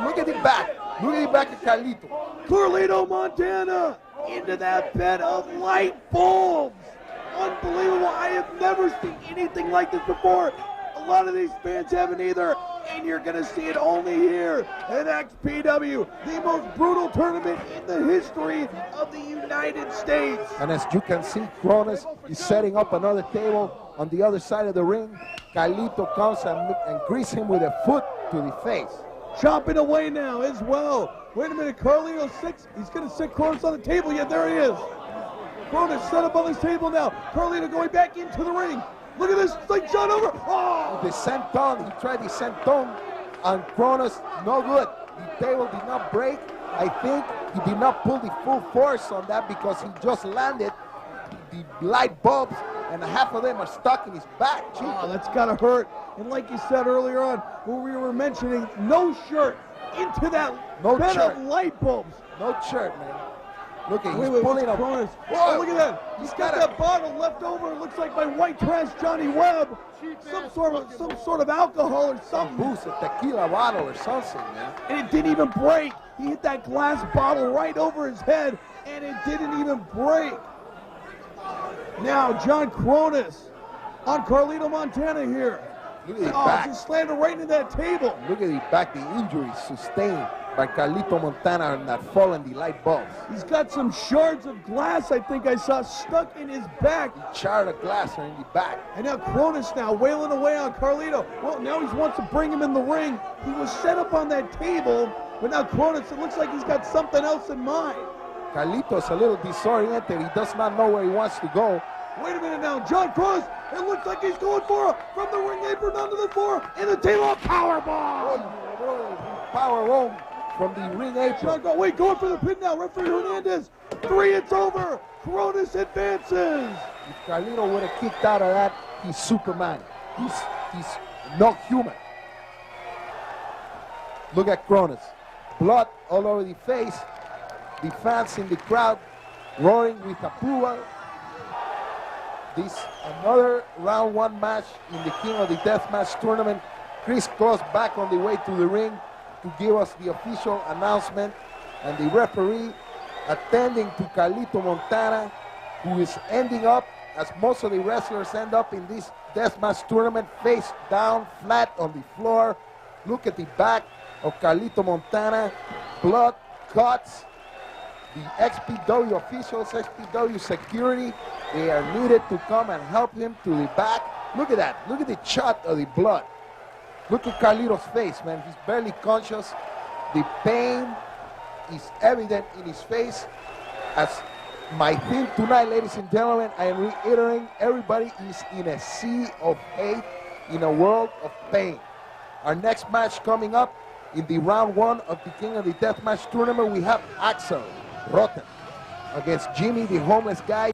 Look at the back. Look at the back of Carlito. Carlito Montana into that bed of light bulbs. Unbelievable. I have never seen anything like this before. A lot of these fans haven't either. And you're going to see it only here at XPW, the most brutal tournament in the history of the United States. And as you can see, Cronus is setting up another table on the other side of the ring. Carlito comes and greases him with a foot to the face. Chopping away now as well. Wait a minute, Carlito six. He's going to sit Cronus on the table. Yeah, there he is. Cronus set up on this table now. Carlito going back into the ring. Look at this, like shot over. Oh! The senton, he tried the senton on Cronus, no good. The table did not break. I think he did not pull the full force on that because he just landed the light bulbs and half of them are stuck in his back. Oh, that's gotta hurt. And like you said earlier on, when we were mentioning no shirt into that bed of light bulbs. No shirt, man. Look at, he's Wait, pulling up. Cronus. Oh, look at that. He's got that bottle left over. It looks like my white trash Johnny Webb. Some sort of alcohol or something. Booze, a tequila bottle or something, man. And it didn't even break. He hit that glass bottle right over his head, and it didn't even break. Now, John Cronus on Carlito Montana here. Look at his back. Just slammed right into that table. Look at his back, the injuries sustained by Carlito Montana and that fall in the light bulbs. He's got some shards of glass, I think I saw, stuck in his back. Shard of glass are in the back. And now Cronus now wailing away on Carlito. Well, now he wants to bring him in the ring. He was set up on that table, but now Cronus, it looks like he's got something else in mind. Carlito's a little disoriented. He does not know where he wants to go. Wait a minute now, John Cronus, it looks like he's going for it from the ring apron onto the floor, in the table, powerbomb. Power roll from the ring apron. Going for the pin now, referee Hernandez. 3, it's over. Cronus advances. If Carlito would have kicked out of that, he's Superman. He's not human. Look at Cronus. Blood all over the face. The fans in the crowd roaring with approval. This another round 1 match in the King of the Deathmatch tournament. Chris Cross back on the way to the ring to give us the official announcement, and the referee attending to Carlito Montana, who is ending up, as most of the wrestlers end up in this deathmatch tournament, face down, flat on the floor. Look at the back of Carlito Montana, blood, cuts. the XPW officials, XPW security, they are needed to come and help him to the back. Look at that. Look at the shot of the blood. Look at Carlito's face, man. He's barely conscious. The pain is evident in his face. As my theme tonight, ladies and gentlemen, I am reiterating, everybody is in a sea of hate, in a world of pain. Our next match coming up in the round 1 of the King of the Deathmatch tournament, we have Axel Rotten against Jimmy, the homeless guy.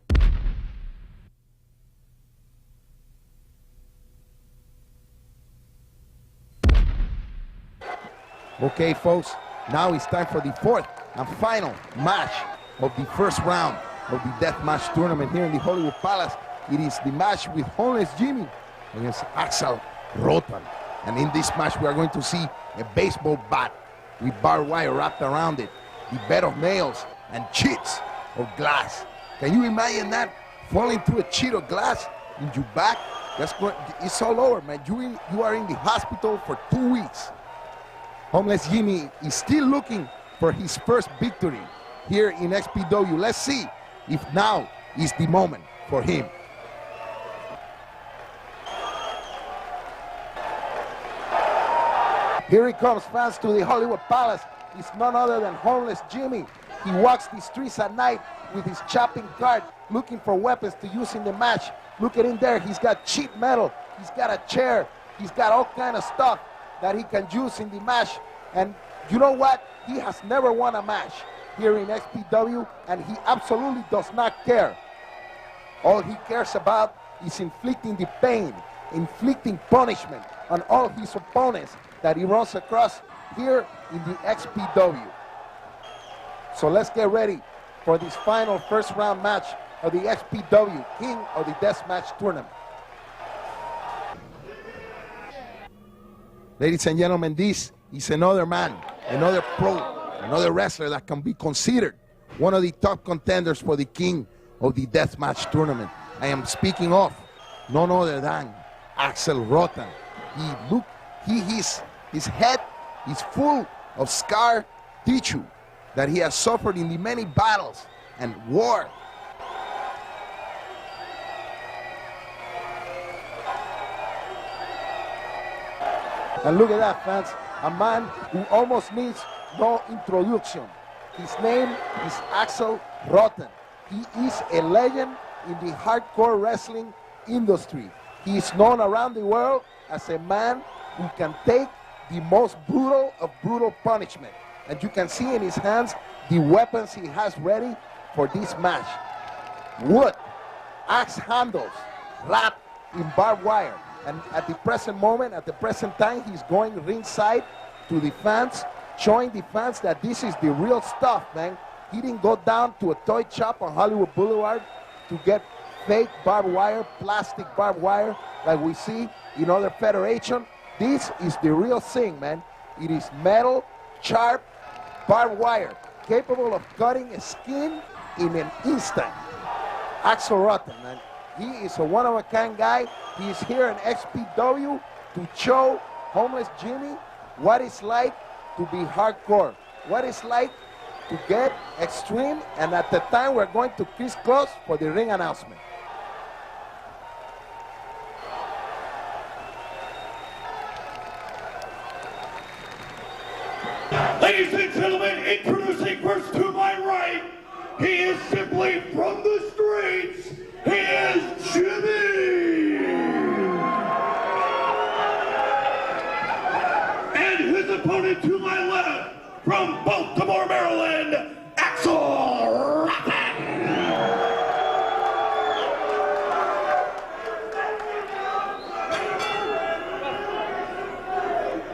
Okay, folks, now it's time for the 4th and final match of the first round of the Deathmatch tournament here in the Hollywood Palace. It is the match with homeless Jimmy against Axel Rotten. And in this match, we are going to see a baseball bat with barbed wire wrapped around it, the bed of nails and sheets of glass. Can you imagine that? Falling through a sheet of glass in your back? It's all over, man. You are in the hospital for 2 weeks. Homeless Jimmy is still looking for his first victory here in XPW. Let's see if now is the moment for him. Here he comes, fans, to the Hollywood Palace. He's none other than homeless Jimmy. He walks the streets at night with his chopping cart, looking for weapons to use in the match. Look at him there. He's got cheap metal. He's got a chair. He's got all kind of stuff that he can use in the match. And you know what? He has never won a match here in XPW, and he absolutely does not care. All he cares about is inflicting the pain, inflicting punishment on all his opponents that he runs across here in the XPW. So let's get ready for this final first round match of the XPW King of the Deathmatch tournament. Ladies and gentlemen, this is another man, another pro, another wrestler that can be considered one of the top contenders for the King of the Deathmatch tournament. I am speaking of none other than Axel Rotten. His head is full of scar tissue that he has suffered in the many battles and war. And look at that, fans, a man who almost needs no introduction. His name is Axel Rotten. He is a legend in the hardcore wrestling industry. He is known around the world as a man who can take the most brutal of brutal punishment. And you can see in his hands the weapons he has ready for this match. Wood, axe handles, wrapped in barbed wire. And at the present moment, at the present time, he's going ringside to the fans, showing the fans that this is the real stuff, man. He didn't go down to a toy shop on Hollywood Boulevard to get fake barbed wire, plastic barbed wire, like we see in other federations. This is the real thing, man. It is metal, sharp, barbed wire, capable of cutting a skin in an instant. Axel Rotten, man. He is a one-of-a-kind guy. He is here in XPW to show homeless Jimmy what it's like to be hardcore, what it's like to get extreme, and at the time we're going to crisscross for the ring announcement. Ladies and gentlemen, introducing first to my right, he is simply from the streets, he is Jimmy! And his opponent to my left, from Baltimore, Maryland, Axel Rotten!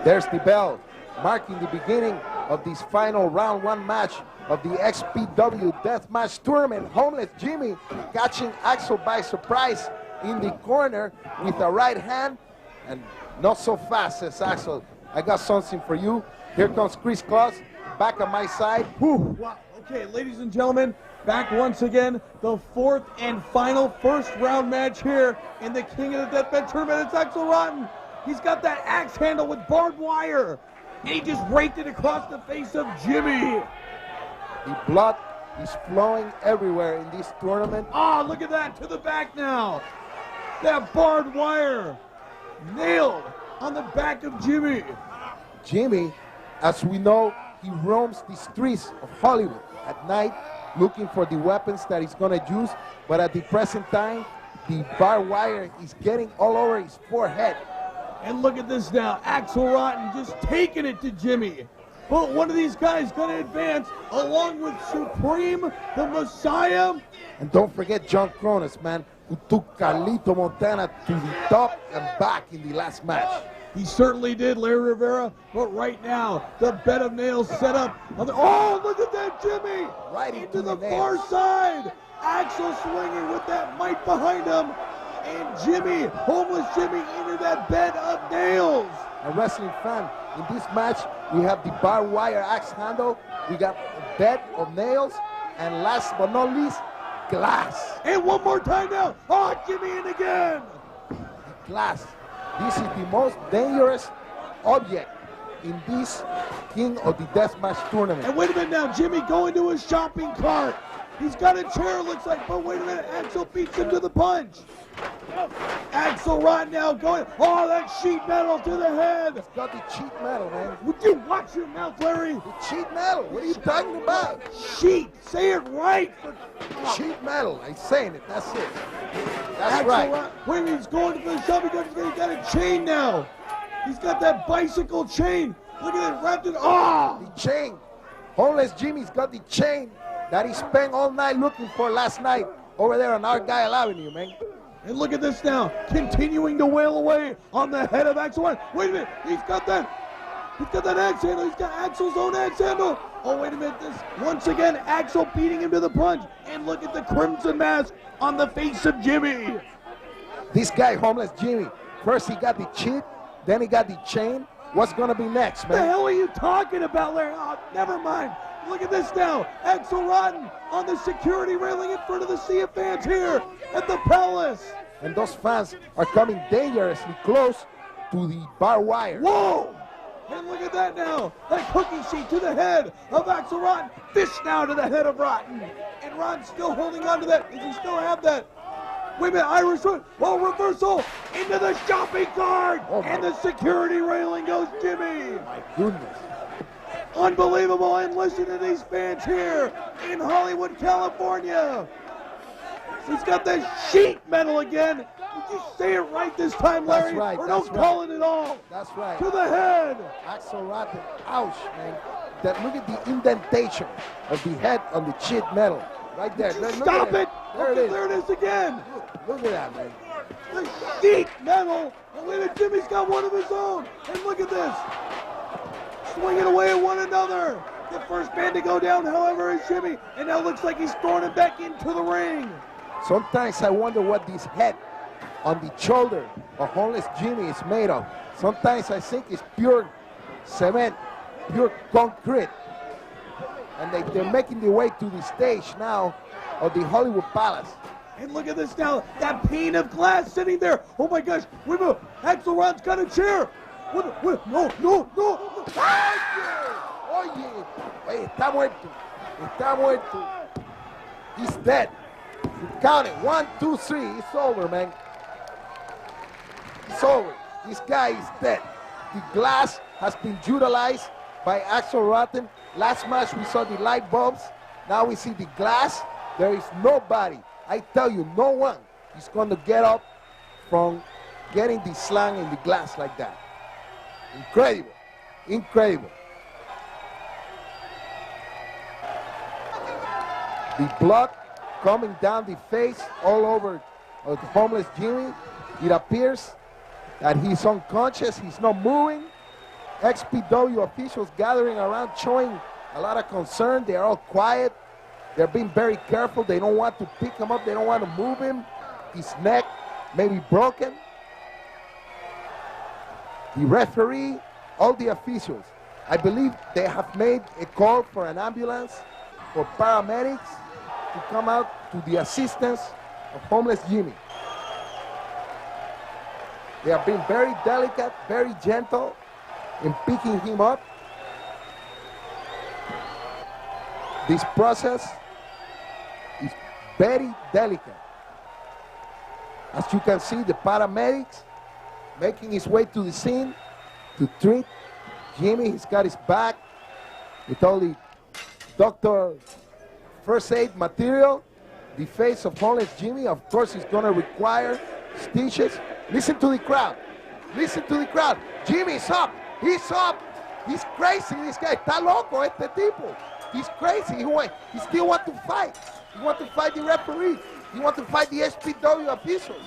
There's the bell, marking the beginning of this final round 1 match of the XPW Deathmatch tournament. Homeless Jimmy catching Axel by surprise in the corner with a right hand, and not so fast, says Axel. I got something for you. Here comes Chris Claus back on my side. Whew. Wow. Okay, ladies and gentlemen, back once again, the 4th and final first round match here in the King of the Deathmatch tournament. It's Axel Rotten. He's got that axe handle with barbed wire, and he just raked it across the face of Jimmy. The blood is flowing everywhere in this tournament. Oh, look at that, to the back now. That barbed wire nailed on the back of Jimmy. Jimmy, as we know, he roams the streets of Hollywood at night looking for the weapons that he's going to use, but at the present time, the barbed wire is getting all over his forehead. And look at this now, Axel Rotten just taking it to Jimmy. But one of these guys going to advance along with Supreme, the Messiah. And don't forget John Cronus, man, who took Carlito Montana to the top and back in the last match. He certainly did, Larry Rivera. But right now, the bed of nails set up. Oh, look at that, Jimmy! Right into the far side. Axel swinging with that might behind him. And Jimmy, homeless Jimmy, into that bed of nails. A wrestling fan, in this match, we have the barbed wire axe handle. We got a bed of nails. And last but not least, glass. And one more time now. Oh, Jimmy in again. The glass. This is the most dangerous object in this King of the Deathmatch tournament. And wait a minute now, Jimmy going to his shopping cart. He's got a chair, looks like, but wait a minute, Axel beats him to the punch. Axel Rotten now going, oh, that sheet metal to the head. He's got the cheat metal, man. Would you watch your mouth, Larry? The cheat metal, what are you talking about? Sheet, say it right. Cheat metal, I'm saying it, that's it. That's Axel right. Wait a minute, he's going to the shopping cart, he's got a chain now. He's got that bicycle chain. Look at it, wrapped in, oh! The chain. Homeless Jimmy's got the chain that he spent all night looking for last night over there on Argyle Avenue, man. And look at this now, continuing to wail away on the head of Axel Rotten. Wait a minute, he's got that axe handle. He's got Axel's own axe handle. Oh, wait a minute, this once again, Axel beating him to the punch. And look at the crimson mask on the face of Jimmy. This guy, Homeless Jimmy, first he got the cheat, then he got the chain. What's gonna be next, man? What the hell are you talking about, Larry? Oh, never mind. Look at this now. Axel Rotten on the security railing in front of the sea of fans here at the Palace. And those fans are coming dangerously close to the barbed wire. Whoa! And look at that now. That cookie sheet to the head of Axel Rotten. Fish now to the head of Rotten. And Rotten's still holding on to that. Does he still have that? Wait a minute, Irish Whip. Oh, reversal into the shopping cart. Oh, and the security railing goes Jimmy. My goodness. Unbelievable, and listen to these fans here in Hollywood, California. He's got that sheet metal again. Did you say it right this time, Larry? That's right, or that's don't call it at all. That's right. To the head. Axel Rotten, ouch, man. Look at the indentation of the head on the sheet metal. Right there. Stop it. There it is. There it is again. Look at that, man. The sheet metal. And wait a minute, Jimmy's got one of his own. And look at this. Swinging away at one another. The first man to go down, however, is Jimmy. And now looks like he's throwing him back into the ring. Sometimes I wonder what this head on the shoulder of Homeless Jimmy is made of. Sometimes I think it's pure cement, pure concrete. And they're making their way to the stage now of the Hollywood Palace. And look at this now, that pane of glass sitting there. Oh my gosh, wait a minute, Axel Rotten's got a chair. No. Oye, está muerto. Está muerto. He's dead. You count it. 1, 2, 3. It's over, man. It's over. This guy is dead. The glass has been utilized by Axel Rotten. Last match we saw the light bulbs. Now we see the glass. There is nobody. I tell you, no one is going to get up from getting the slang in the glass like that. Incredible. Incredible. The blood coming down the face all over of the Homeless Jimmy. It appears that he's unconscious. He's not moving. XPW officials gathering around showing a lot of concern. They're all quiet. They're being very careful. They don't want to pick him up. They don't want to move him. His neck may be broken. The referee, all the officials, I believe they have made a call for an ambulance, for paramedics to come out to the assistance of Homeless Jimmy. They have been very delicate, very gentle in picking him up. This process very delicate. As you can see, the paramedics making his way to the scene to treat Jimmy. He's got his back with all the doctor first aid material. The face of homeless Jimmy, of course, is going to require stitches. Listen to the crowd. Listen to the crowd. Jimmy's up. He's up. He's crazy. This guy está loco, este tipo. He's crazy. He still wants to fight. He wants to fight the referee. He wants to fight the XPW officials.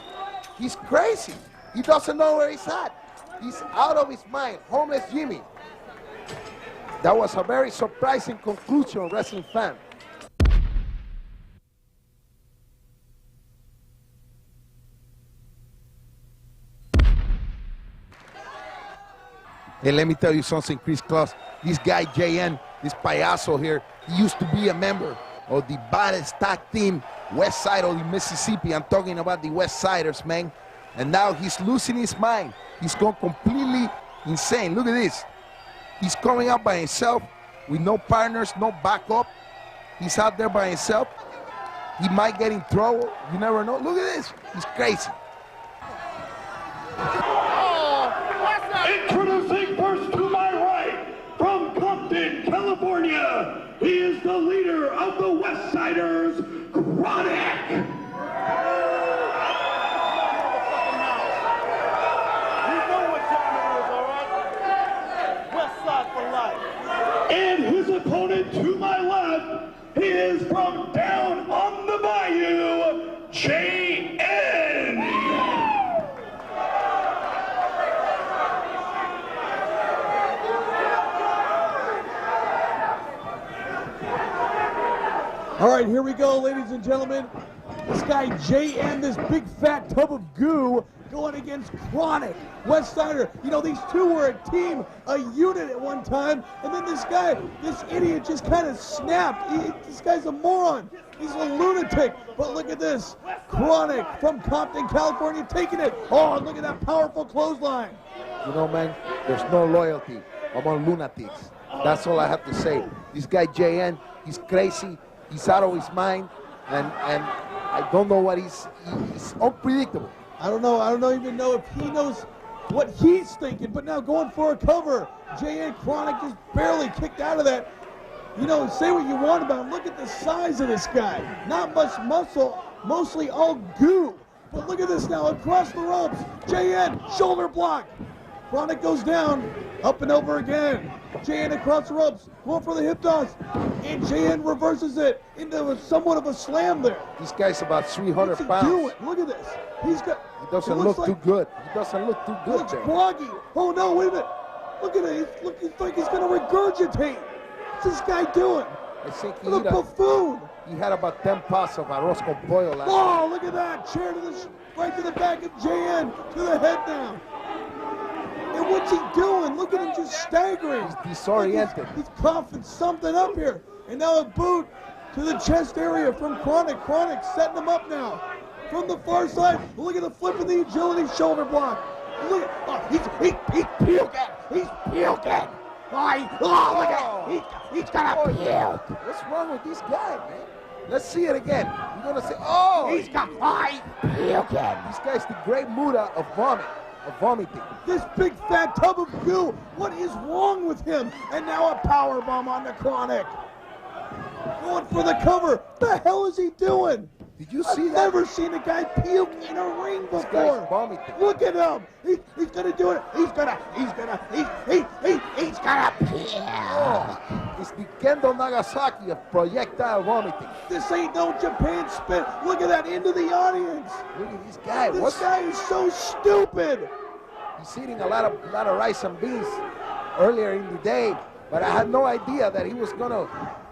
He's crazy. He doesn't know where he's at. He's out of his mind. Homeless Jimmy. That was a very surprising conclusion, wrestling fan. Hey, let me tell you something, Chris Claus. This guy, JN, this payaso here, he used to be a member of the baddest tag team, West Side of the Mississippi. I'm talking about the West Siders, man. And now he's losing his mind. He's gone completely insane. Look at this. He's coming out by himself with no partners, no backup. He's out there by himself. He might get in trouble. You never know. Look at this. He's crazy. Introducing first to my right, from Compton, California, he is the leader of the West Siders, Chronic. And his opponent to my left, he is from down on the bayou, J.N. All right, here we go, ladies and gentlemen. This guy, JN, this big fat tub of goo, going against Chronic, West Sider. You know, these two were a team, a unit at one time, and then this guy, this idiot just kind of snapped. This guy's a moron. He's a lunatic. But look at this. Chronic from Compton, California, taking it. Oh, look at that powerful clothesline. You know, man, there's no loyalty among lunatics. That's all I have to say. This guy, JN, he's crazy. He's out of his mind, and I don't know what he's unpredictable. I don't even know if he knows what he's thinking, but now going for a cover. JN Chronic just barely kicked out of that. You know, say what you want about him. Look at the size of this guy. Not much muscle, mostly all goo. But look at this now, across the ropes. JN, shoulder block. Chronic goes down, up and over again. JN across the ropes, going for the hip toss. And JN reverses it into somewhat of a slam there. This guy's about 300 What's he pounds. doing? Look at this. He doesn't look too good. He doesn't look too good looks there. groggy. Oh no, wait a minute. Look at it. He's looking like he's going to regurgitate. What's this guy doing? I think What a buffoon. he had about 10 pots of arroz con pollo last Oh, look at that. Chair to the right to the back of JN, to the head now. And what's he doing? Look at him just staggering. He's disoriented. He's coughing something up here. And now a boot to the chest area from Chronic. Chronic setting him up now. From the far side, look at the flip of the agility shoulder block. Look at, he's puking. He's puking. Look at, he's gonna puke. What's wrong with this guy, man? Let's see it again. You're gonna say, oh, He's puking. this guy's the great Muda of vomiting. This big fat tub of goo. What is wrong with him? And now a power bomb on the Chronic. Going for the cover. What the hell is he doing? Did you see I've that? never seen a guy puke in a ring This before. guy's vomiting. Look at him. He's gonna do it. He's gonna puke. It's the Kendo Nagasaki of projectile vomiting. This ain't no Japan spit. Look at that into the audience. Look at this guy. This guy is so stupid. He's eating a lot of rice and beans earlier in the day, but I had no idea that he was gonna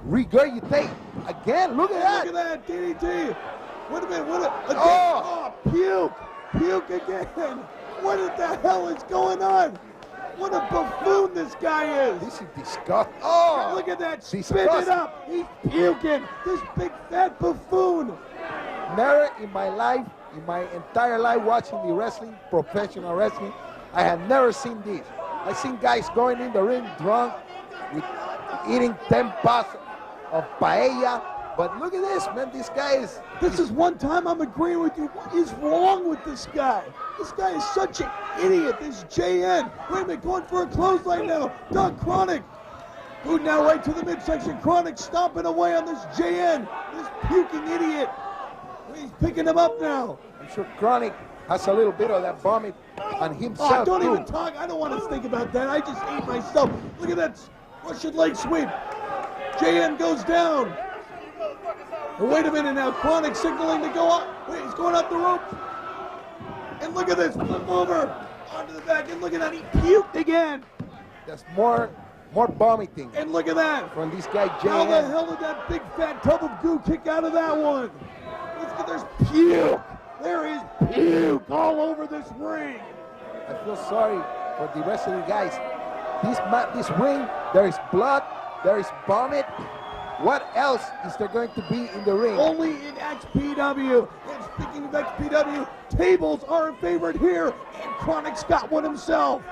regurgitate again. Look at that. Look at that DDT. Wait a minute. Again. Oh. Oh, puke again. What the hell is going on? What a buffoon this guy is. This is disgusting. Oh, Look at that. Spit disgusting. it up. He's puking. This big fat buffoon. Never in my life, in my entire life watching the wrestling, professional wrestling, I have never seen this. I've seen guys going in the ring drunk, with eating 10 pots of paella, But look at this, man. This guy is... This is one time I'm agreeing with you. What is wrong with this guy? This guy is such an idiot. This JN. Wait a minute, going for a clothesline now. Doug Chronic. Who now right to the midsection. Chronic stomping away on this JN. This puking idiot. He's picking him up now. I'm sure Chronic has a little bit of that vomit on himself. Oh, don't even talk. I don't want to think about that. I just ate myself. Look at that Russian leg sweep. JN goes down. And wait a minute now. Chronic signaling to go up. Wait, he's going up the rope. And look at this. Flip over onto the back. And look at that. He puked again. There's more vomiting. And look at that. From this guy, JN. How the hell did that big fat tub of goo kick out of that one? There's puke. There is puke all over this ring. I feel sorry for the rest of the guys. This ring, there is blood, there is vomit. What else is there going to be in the ring? Only in XPW. And speaking of XPW, tables are a favorite here. And Chronic's got one himself.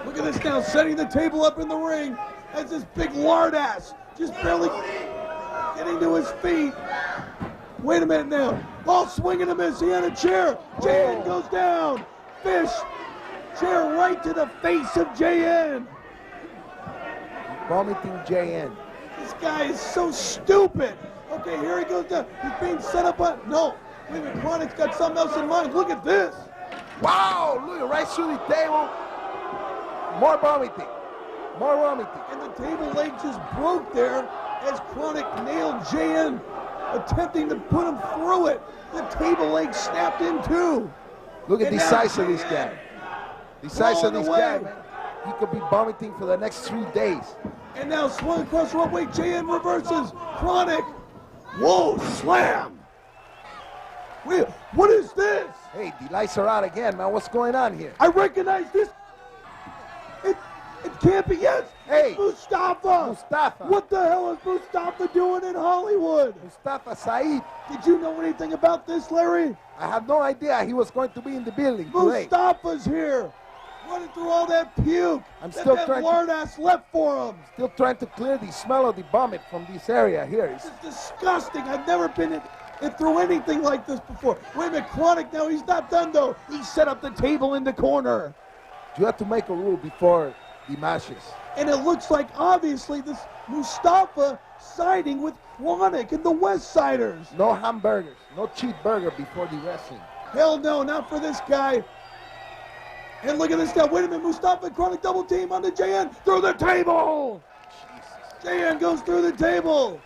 Look at this now, setting the table up in the ring as this big lard ass just barely getting to his feet. Wait a minute now. Ball swinging a miss. He had a chair. JN goes down. Fish. Chair right to the face of JN. Vomiting JN. This guy is so stupid. Okay, here he goes down. He's being set up on... No. Wait a minute. Chronic's got something else in mind. Look at this. Wow. Look, right through the table. More vomiting. More vomiting. And the table leg just broke there as Chronic nailed JN, attempting to put him through it. The table leg snapped in too. Look at the size of this guy. The size of this guy, man. He could be vomiting for the next 3 days. And now swung across the rope. JN reverses. Chronic. Whoa, slam. Wait, what is this? Hey, the lights are out again, man. What's going on here? I recognize this. It can't be, yes. Hey, Mustafa. Mustafa. What the hell is Mustafa doing in Hollywood? Mustafa Said. Did you know anything about this, Larry? I had no idea he was going to be in the building today. Mustafa's here. Running through all that puke. I'm still that trying lard ass left for him. Still trying to clear the smell of the vomit from this area here. This is disgusting. I've never been through anything like this before. Wait a minute, Chronic now. He's not done though. He set up the table in the corner. You have to make a rule before the matches. And it looks like obviously this Mustafa siding with Chronic and the West Siders. No hamburgers, no cheeseburger before the wrestling. Hell no, not for this guy. And look at this guy. Wait a minute, Mustafa and Chronic double team on the JN through the table. Jesus. JN goes through the table.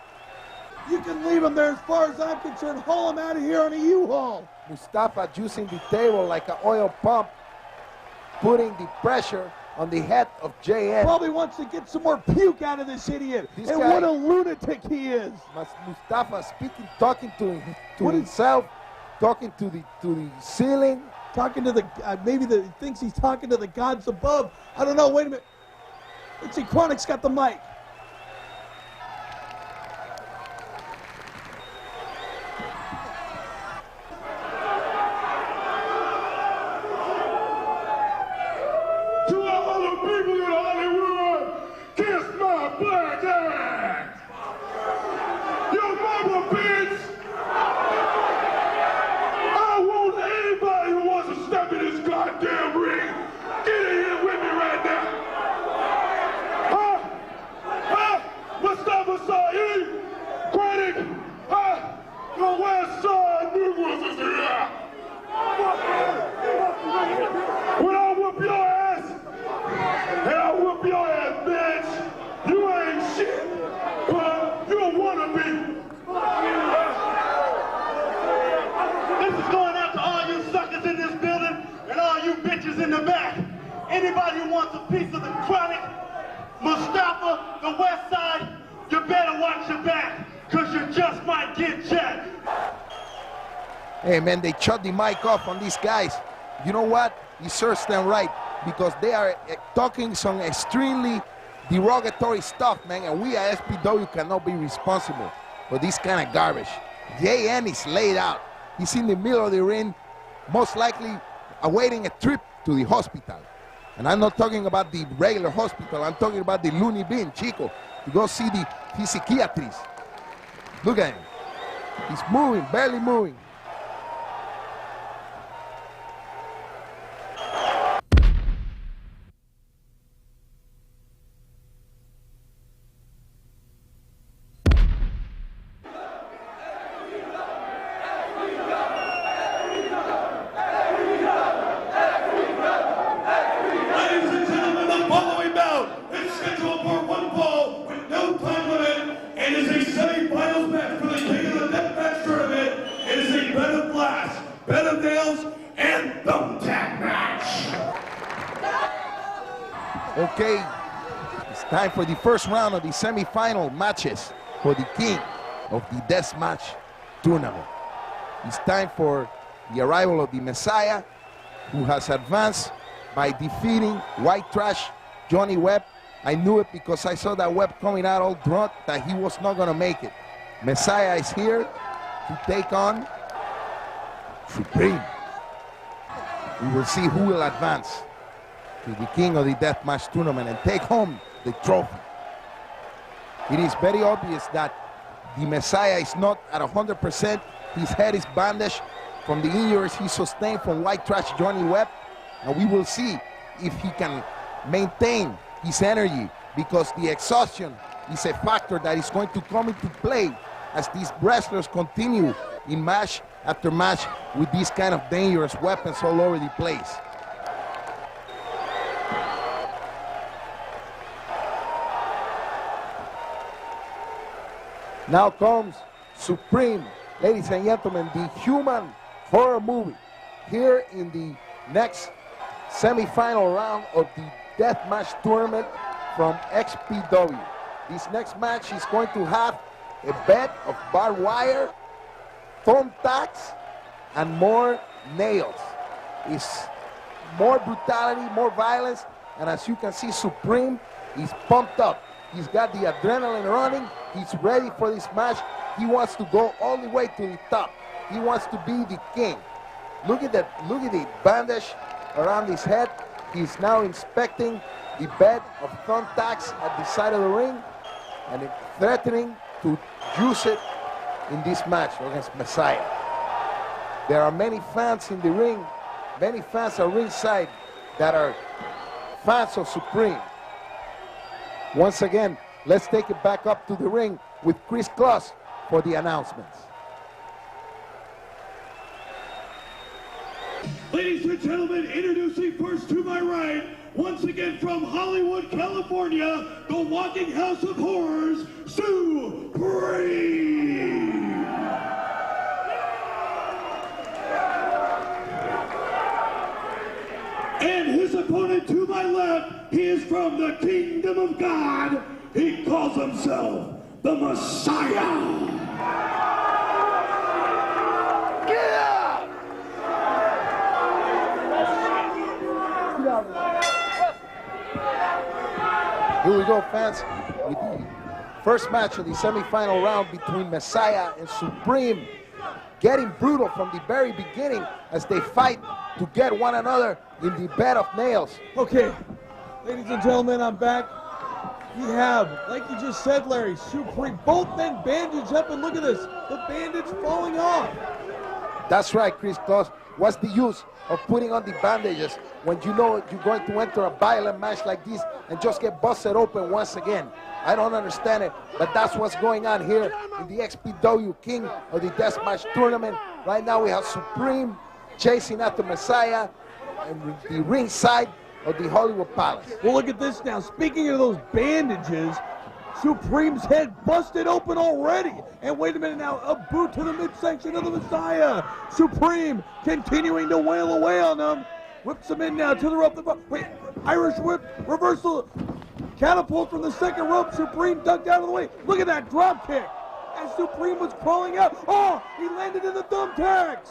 You can leave him there as far as I'm concerned. Haul him out of here on a U-Haul. Mustafa using the table like an oil pump, putting the pressure on the head of JN. Probably wants to get some more puke out of this idiot. This and guy, what a lunatic he is. Mustafa speaking, talking to himself, talking to the ceiling. Talking to the, maybe he thinks he's talking to the gods above. I don't know, wait a minute. Let's see, Chronic's got the mic. To all the people in Hollywood, kiss my black ass! Yo, mama, bitch! I want anybody who wants to step in this goddamn ring, get in here with me right now! Mustafa Saeed, Chronic, the West Side Negroes is here! When I whoop your ass, and I whoop your ass, bitch, you ain't shit, but you wanna be. This is going out to all you suckers in this building and all you bitches in the back. Anybody who wants a piece of the Chronic, Mustafa, the West Side, you better watch your back, cause you just might get jacked. Hey man, they shut the mic off on these guys. You know what? It serves them right, because they are talking some extremely derogatory stuff, man, and we at XPW cannot be responsible for this kind of garbage. JN is laid out. He's in the middle of the ring, most likely awaiting a trip to the hospital. And I'm not talking about the regular hospital. I'm talking about the loony bin, chico. You go see the psychiatrist. Look at him. He's moving, barely moving. Okay, it's time for the first round of the semi-final matches for the king of the deathmatch tournament. It's time for the arrival of the Messiah, who has advanced by defeating White Trash Johnny Webb. I knew it because I saw that Webb coming out all drunk that he was not going to make it. Messiah is here to take on Supreme. We will see who will advance to the king of the deathmatch tournament and take home the trophy. It is very obvious that the Messiah is not at 100%. His head is bandaged from the injuries he sustained from White Trash Johnny Webb, and we will see if he can maintain his energy, because the exhaustion is a factor that is going to come into play as these wrestlers continue in match after match with these kind of dangerous weapons all over the place. Now comes Supreme, ladies and gentlemen, the human horror movie, here in the next semi-final round of the deathmatch tournament from XPW. This next match is going to have a bed of barbed wire, thumbtacks, and more nails. It's more brutality, more violence, and as you can see, Supreme is pumped up. He's got the adrenaline running. He's ready for this match. He wants to go all the way to the top. He wants to be the king. Look at that, look at the bandage around his head. He's now inspecting the bed of thumbtacks at the side of the ring and threatening to use it in this match against Messiah. There are many fans in the ring, many fans are ringside that are fans of Supreme. Once again, let's take it back up to the ring with Chris Kloss for the announcements. Ladies and gentlemen, introducing first to my right, once again from Hollywood, California, the Walking House of Horrors, Supreme! And his opponent to my left, he is from the Kingdom of God. He calls himself the Messiah. Here we go, fans, with the first match of the semi-final round between Messiah and Supreme, getting brutal from the very beginning as they fight to get one another in the bed of nails. Okay, ladies and gentlemen, I'm back. We have, like you just said, Larry, Supreme, both men bandaged up, and look at this, the bandage falling off. That's right, Chris Kloss. What's the use of putting on the bandages when you know you're going to enter a violent match like this and just get busted open once again? I don't understand it, but that's what's going on here in the XPW King of the Deathmatch Tournament. Right now we have Supreme chasing after Messiah and the ringside of the Hollywood Palace. Well, look at this now. Speaking of those bandages, Supreme's head busted open already. And wait a minute now, a boot to the midsection of the Messiah. Supreme continuing to wail away on him. Whips him in now to the rope. Wait, Irish whip, reversal, catapult from the second rope. Supreme ducked out of the way. Look at that drop kick. As Supreme was crawling out. Oh, he landed in the thumbtacks.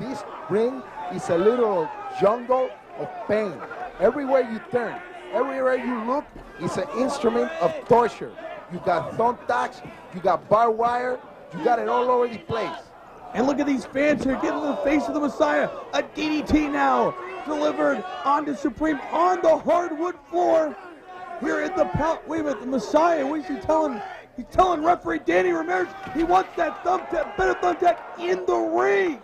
This ring is a little jungle of pain. Everywhere you turn, everywhere you look, it's an instrument of torture. You got thumbtacks, you got barbed wire, you got it all over the place. And look at these fans here getting in the face of the Messiah. A DDT now delivered onto Supreme on the hardwood floor here in the wait a minute, the Messiah, what is he telling? He's telling referee Danny Ramirez he wants that thumbtack, better thumbtack in the ring.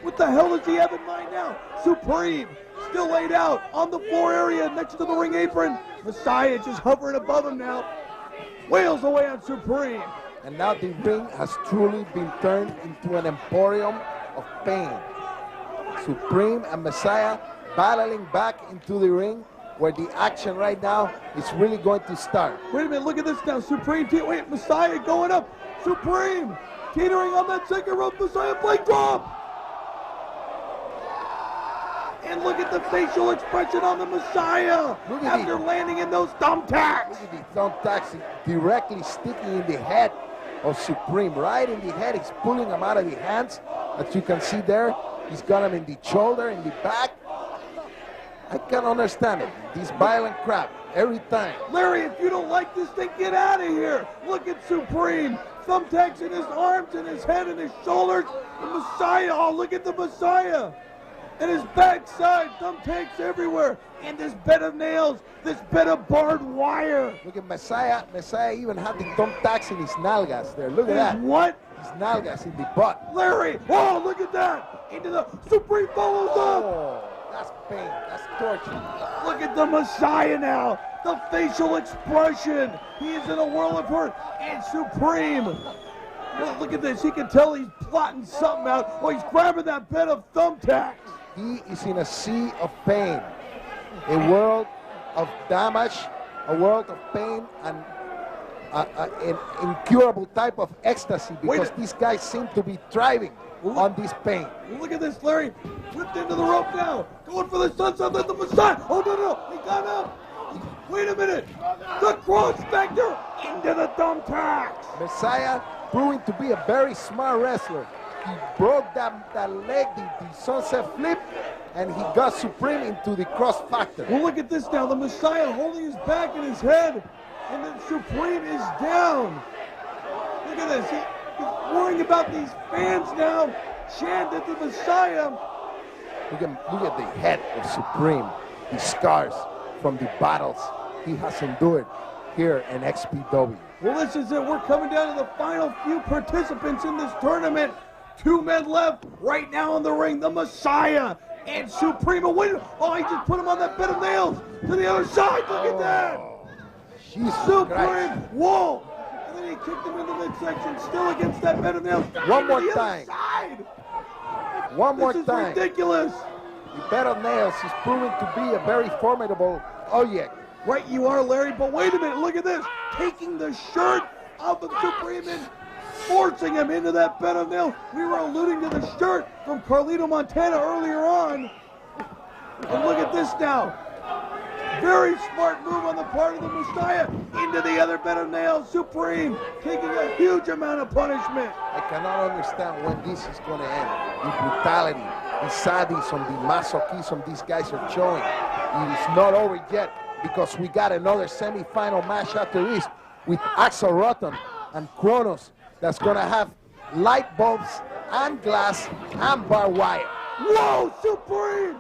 What the hell does he have in mind now? Supreme still laid out on the floor area next to the ring apron. Messiah just hovering above him now. Wails away on Supreme. And now the ring has truly been turned into an emporium of pain. Supreme and Messiah battling back into the ring where the action right now is really going to start. Wait a minute, look at this now. Supreme, wait, Messiah going up. Supreme teetering on that second rope. Messiah flag drop. And look at the facial expression on the Messiah after landing in those thumbtacks. Look at the thumbtacks directly sticking in the head of Supreme, right in the head. He's pulling him out of the hands, as you can see there. He's got him in the shoulder, in the back. I can't understand it. This violent crap every time. Larry, if you don't like this thing, get out of here. Look at Supreme. Thumbtacks in his arms, in his head, and his shoulders. The Messiah, oh, look at the Messiah. And his backside, thumbtacks everywhere. And this bed of nails, this bed of barbed wire. Look at Messiah. Messiah even had the thumbtacks in his nalgas there. Look at that. What? His nalgas in the butt. Larry, oh, look at that. Into the Supreme follows up. Oh, that's pain. That's torture. Look at the Messiah now. The facial expression. He is in a whirl of hurt. And Supreme. Well, look at this. He can tell he's plotting something out. Oh, he's grabbing that bed of thumbtacks. He is in a sea of pain, a world of damage, a world of pain, and an incurable type of ecstasy because these guys seem to be thriving on this pain. Look at this, Larry. Whipped into the rope now. Going for the sunset. Let the Messiah. Oh, no. He got up. Wait a minute. The cross factor into the thumbtacks. Messiah proving to be a very smart wrestler. He broke that leg, the sunset flip, and he got Supreme into the cross factor. Well, look at this now. The Messiah holding his back and his head, and then Supreme is down. Look at this. He's worrying about these fans now. Chant at the Messiah. Look at the head of Supreme. The scars from the battles he has endured here in XPW. Well, this is it. We're coming down to the final few participants in this tournament. 2 men left right now in the ring. The Messiah and Supreme. Oh, he just put him on that bed of nails to the other side. Look at that. Jesus Supreme. Christ. Whoa. And then he kicked him in the midsection, still against that bed of nails. One more time. One more time. This is ridiculous. The bed of nails is proven to be a very formidable object. Right you are, Larry, but wait a minute. Look at this. Taking the shirt off of Supreme and forcing him into that bed of nails. We were alluding to the shirt from Carlito Montana earlier on. And look at this now. Very smart move on the part of the Messiah into the other bed of nails. Supreme taking a huge amount of punishment. I cannot understand when this is going to end. The brutality, the sadism, the masochism these guys are showing. It is not over yet because we got another semi-final match after this with Axel Rotten and Kronos that's going to have light bulbs and glass and barbed wire. Whoa, Supreme!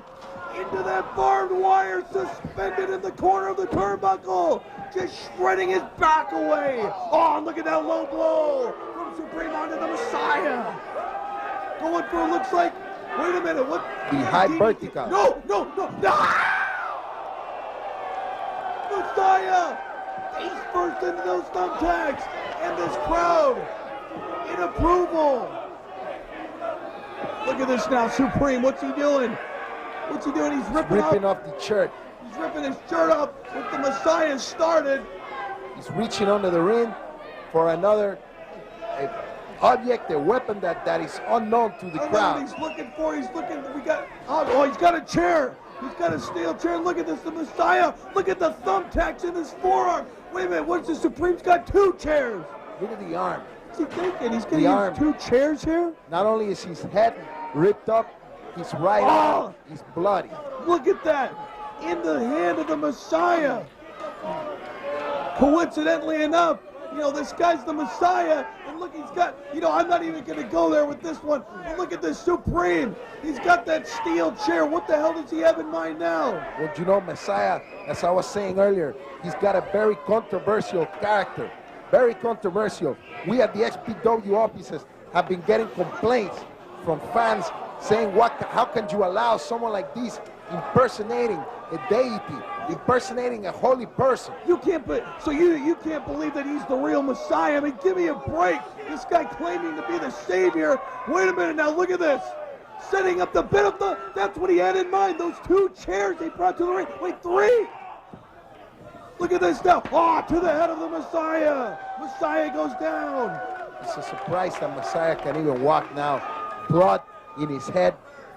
Into that barbed wire, suspended in the corner of the turnbuckle, just shredding his back away. Oh, look at that low blow from Supreme onto the Messiah. Going for, looks like, wait a minute, what? The high vertical. No. Ah! Messiah, face first into those thumbtacks, and this crowd in approval. Look at this now, Supreme, what's he doing? What's he doing? He's ripping off the shirt. He's ripping his shirt off with the Messiah started. He's reaching under the ring for another object, a weapon that is unknown to the crowd. He's looking, he's got a chair. He's got a steel chair. Look at this, the Messiah. Look at the thumbtacks in his forearm. Wait a minute, what's the Supreme's got 2 chairs. Look at the arm. What's he thinking? He's going to use 2 chairs here? Not only is his head ripped up, his right arm is bloody. Look at that. In the hand of the Messiah. Coincidentally enough, this guy's the Messiah. And look, he's got, I'm not even going to go there with this one, but look at this Supreme. He's got that steel chair. What the hell does he have in mind now? Well, Messiah, as I was saying earlier, he's got a very controversial character. Very controversial. We at the XPW offices have been getting complaints from fans saying, how can you allow someone like this impersonating a deity, impersonating a holy person? You can't believe that he's the real Messiah. I mean, give me a break. This guy claiming to be the savior. Wait a minute now, look at this. Setting up the bit of that's what he had in mind. Those 2 chairs they brought to the ring. Wait, 3. Look at this now. Oh, to the head of the Messiah. Messiah goes down. It's a surprise that Messiah can even walk now. Blood in his head,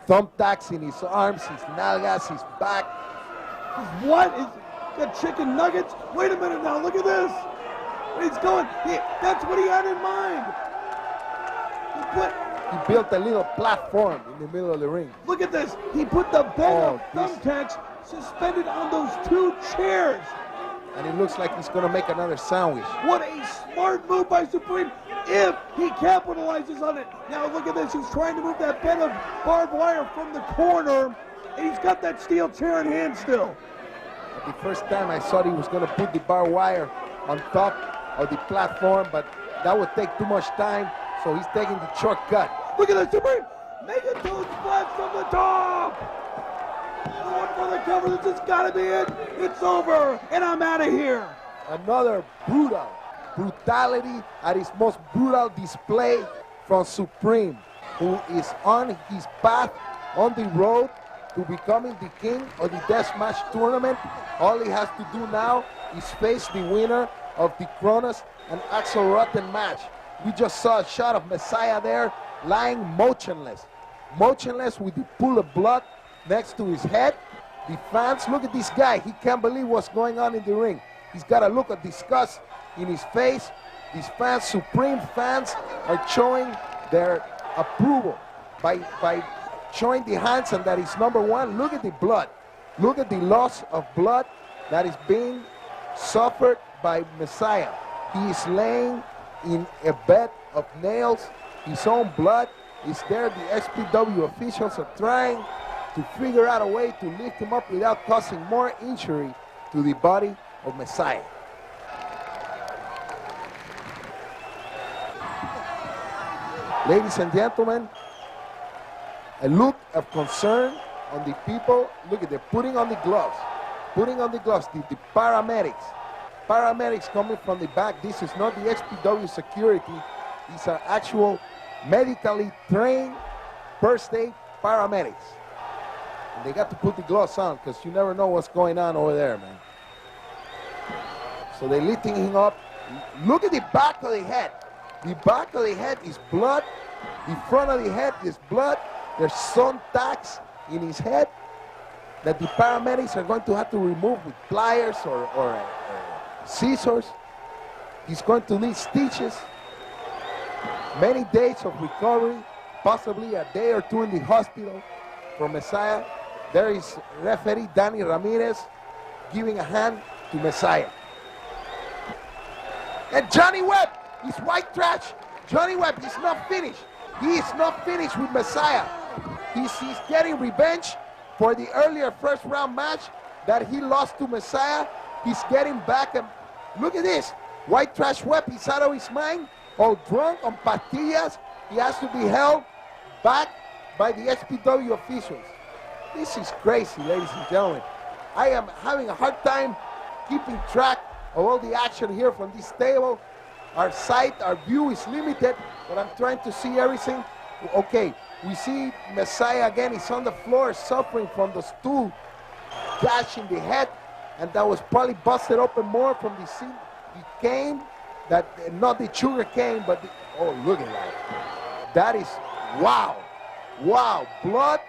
thumbtacks in his arms, his nalgas, his back. What? He's got chicken nuggets? Wait a minute now, look at this. He's going, that's what he had in mind. He built a little platform in the middle of the ring. Look at this. He put the bed of thumbtacks suspended on those 2 chairs. And it looks like he's going to make another sandwich. What a smart move by Supreme if he capitalizes on it. Now look at this. He's trying to move that bed of barbed wire from the corner. And he's got that steel chair in hand still. The first time I thought he was going to put the barbed wire on top of the platform, but that would take too much time, so he's taking the shortcut. Look at that, Supreme! Megaton splash from the top! Going for the cover, this has got to be it. It's over, and I'm out of here. Another brutality at its most brutal display from Supreme, who is on his path, on the road to becoming the king of the deathmatch tournament. All he has to do now is face the winner of the Kronos and Axel Rotten match. We just saw a shot of Messiah there lying motionless with the pool of blood next to his head. The fans, look at this guy. He can't believe what's going on in the ring. He's got a look of disgust in his face. These fans, Supreme fans, are showing their approval by showing the hands and that is number 1. Look at the blood. Look at the loss of blood that is being suffered by Messiah. He is laying in a bed of nails. His own blood is there. The XPW officials are trying to figure out a way to lift him up without causing more injury to the body of Messiah. Ladies and gentlemen, a look of concern on the people. Look at, they're putting on the gloves. The paramedics coming from the back. This is not the XPW security. These are actual medically trained first aid paramedics. And they got to put the gloves on because you never know what's going on over there, man. So they're lifting him up. Look at the back of the head. The back of the head is blood. The front of the head is blood. There's some tacks in his head that the paramedics are going to have to remove with pliers or scissors. He's going to need stitches. Many days of recovery, possibly a day or 2 in the hospital for Messiah. There is referee Danny Ramirez giving a hand to Messiah. And Johnny Webb is white trash. Johnny Webb is not finished. He is not finished with Messiah. He's getting revenge for the earlier first round match that he lost to Messiah. He's getting back and look at this. White trash Webb, he's out of his mind, all drunk on pastillas. He has to be held back by the XPW officials. This is crazy, ladies and gentlemen. I am having a hard time keeping track of all the action here from this table. Our sight, our view is limited, but I'm trying to see everything. Okay, we see Messiah again. He's on the floor suffering from the stool gash in the head, and that was probably busted open more from the cane, that not the sugar cane, but the, oh, look at that. That is, wow, blood,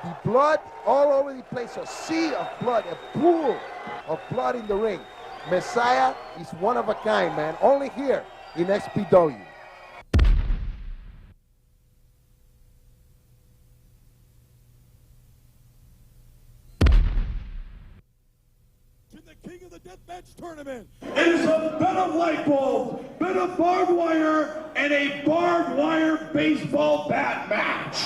the blood all over the place, a sea of blood, a pool of blood in the ring. Messiah is one of a kind, man, only here in XPW. To the king of the deathmatch tournament. It is a bed of light bulbs, bed of barbed wire, and a barbed wire baseball bat match.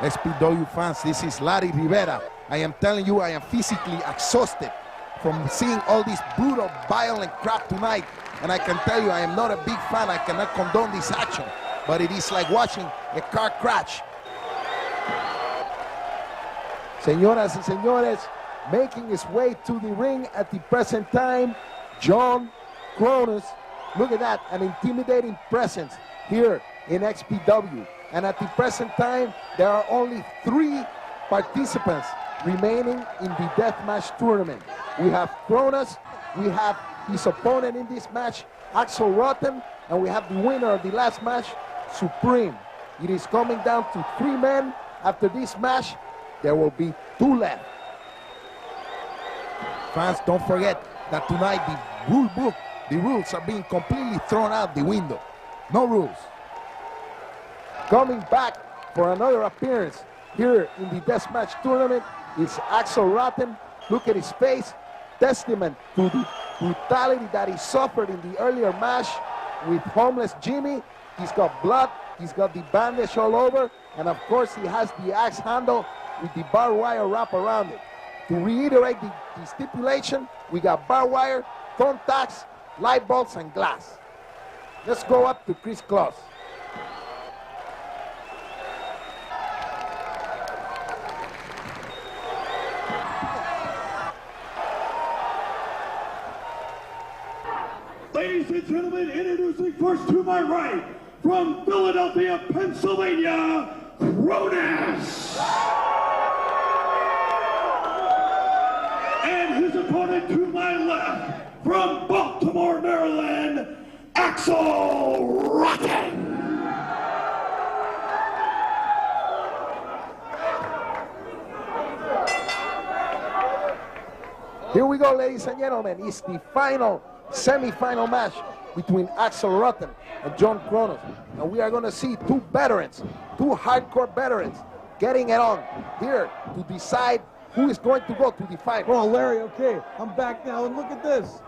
XPW fans, this is Larry Rivera. I am telling you, I am physically exhausted from seeing all this brutal, violent crap tonight. And I can tell you, I am not a big fan. I cannot condone this action. But it is like watching a car crash. Señoras y señores, making his way to the ring at the present time, John Cronus. Look at that, an intimidating presence here in XPW. And at the present time, there are only 3 participants remaining in the deathmatch tournament. We have Cronus, we have his opponent in this match, Axel Rotten, and we have the winner of the last match, Supreme. It is coming down to 3 men. After this match, there will be 2 left. Fans, don't forget that tonight the rule book, the rules are being completely thrown out the window. No rules. Coming back for another appearance here in the deathmatch tournament is Axel Rotten. Look at his face, testament to the brutality that he suffered in the earlier match with Homeless Jimmy. He's got blood, he's got the bandage all over, and of course he has the axe handle with the barbed wire wrap around it. To reiterate the stipulation, we got barbed wire, thumbtacks, light bulbs, and glass. Let's go up to Chris Claus. Ladies and gentlemen, introducing first to my right, from Philadelphia, Pennsylvania, Cronus. And his opponent to my left, from Baltimore, Maryland, Axel Rotten. Here we go, ladies and gentlemen. It's the final semi-final match between Axel Rotten and John Cronus. And we are going to see 2 veterans, 2 hardcore veterans getting it on here to decide who is going to go to the final. Oh, Larry, okay, I'm back now, and look at this.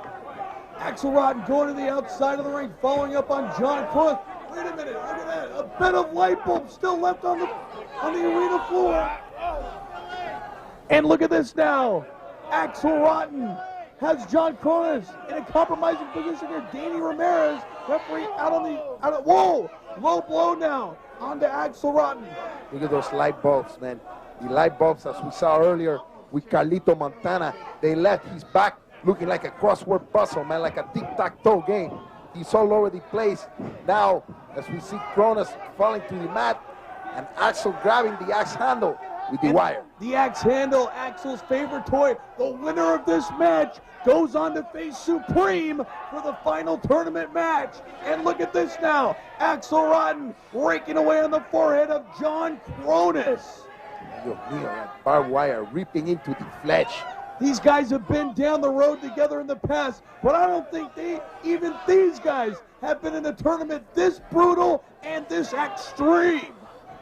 Axel Rotten going to the outside of the ring, following up on John Cronus. Wait a minute, look at that. A bed of light bulbs still left on the arena floor. And look at this now. Axel Rotten has John Cronus in a compromising position here. Danny Ramirez, referee, whoa, low blow now onto Axel Rotten. Look at those light bulbs, man. The light bulbs, as we saw earlier with Carlito Montana, they left his back looking like a crossword puzzle, man, like a tic-tac-toe game. He's all over the place. Now, as we see Cronus falling to the mat, and Axel grabbing the axe handle with the wire. The axe handle, Axel's favorite toy. The winner of this match goes on to face Supreme for the final tournament match. And look at this now. Axel Rotten raking away on the forehead of John Cronus. Dios mío, that barbed wire ripping into the flesh. These guys have been down the road together in the past, but I don't think even these guys have been in a tournament this brutal and this extreme.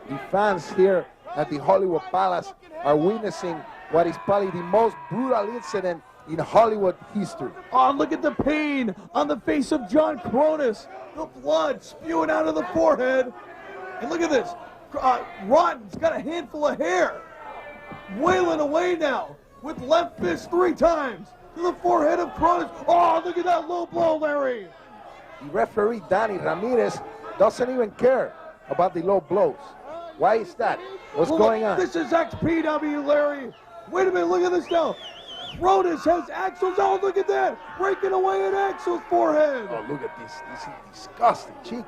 The fans here at the Hollywood Palace are witnessing what is probably the most brutal incident in Hollywood history. Oh, look at the pain on the face of John Cronus. The blood spewing out of the forehead. And look at this. Rotten's got a handful of hair. Wailing away now with left fist 3 times to the forehead of Cronus. Oh, look at that low blow, Larry. The referee, Danny Ramirez, doesn't even care about the low blows. Why is that? What's going on? This is XPW, Larry. Wait a minute, look at this now. Cronus has Axel's, oh, look at that. Breaking away at Axel's forehead. Oh, look at this. This is disgusting, Chico.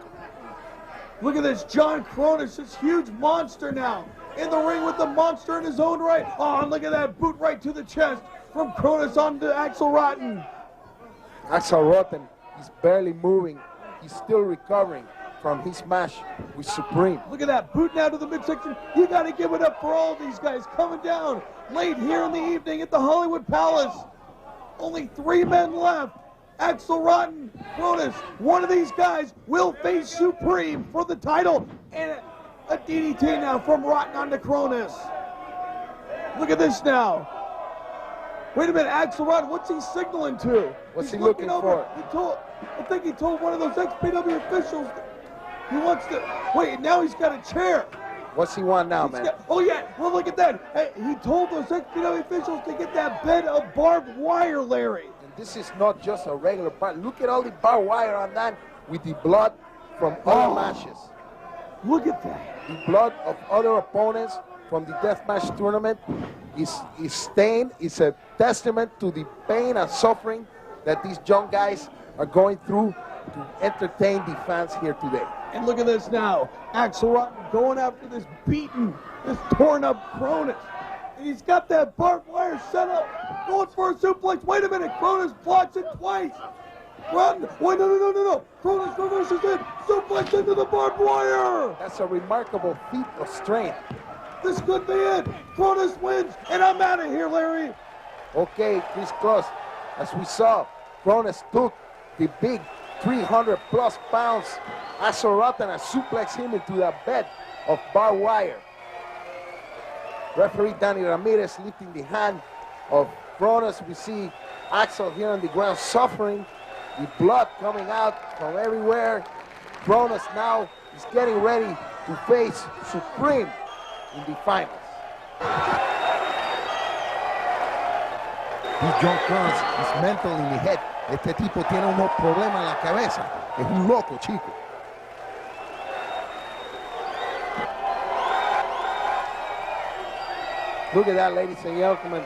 Look at this, John Cronus, this huge monster now. In the ring with the monster in his own right. Oh, and look at that boot right to the chest from Cronus onto Axel Rotten. Axel Rotten is barely moving. He's still recovering from his match with Supreme. Look at that, boot now to the midsection. You got to give it up for all these guys coming down late here in the evening at the Hollywood Palace. Only 3 men left. Axel Rotten, Cronus, one of these guys will face Supreme for the title. And a DDT now from Rotten onto Cronus. Look at this now. Wait a minute, Axelrod, what's he signaling to? What's He's he looking over. for? I think he told one of those XPW officials he wants to. Wait, now he's got a chair. What's he want now, man? Oh yeah, well look at that. Hey, he told those XPW officials to get that bed of barbed wire, Larry. And this is not just a regular part. Look at all the barbed wire on that with the blood from other matches. Look at that. The blood of other opponents from the deathmatch tournament is stained. It's a testament to the pain and suffering that these young guys are going through to entertain the fans here today. And look at this now. Axelrod going after this beaten, this torn up Cronus. And he's got that barbed wire set up, going for a suplex. Wait a minute, Cronus blocks it twice. Run! Wait, no. Cronus reverses it, suplex into the barbed wire. That's a remarkable feat of strength. This could be it. Cronus wins, and I'm out of here, Larry. Okay, Chris Cross, as we saw, Cronus took the big 300+ pounds Axelrod and suplex him into that bed of barbed wire. Referee Danny Ramirez lifting the hand of Cronus. We see Axel here on the ground suffering, the blood coming out from everywhere. Cronus now is getting ready to face Supreme in the finals. This John Cronus is mental in the head. Este tipo tiene unos problemas en la cabeza. Es un loco, chico. Look at that, ladies and gentlemen.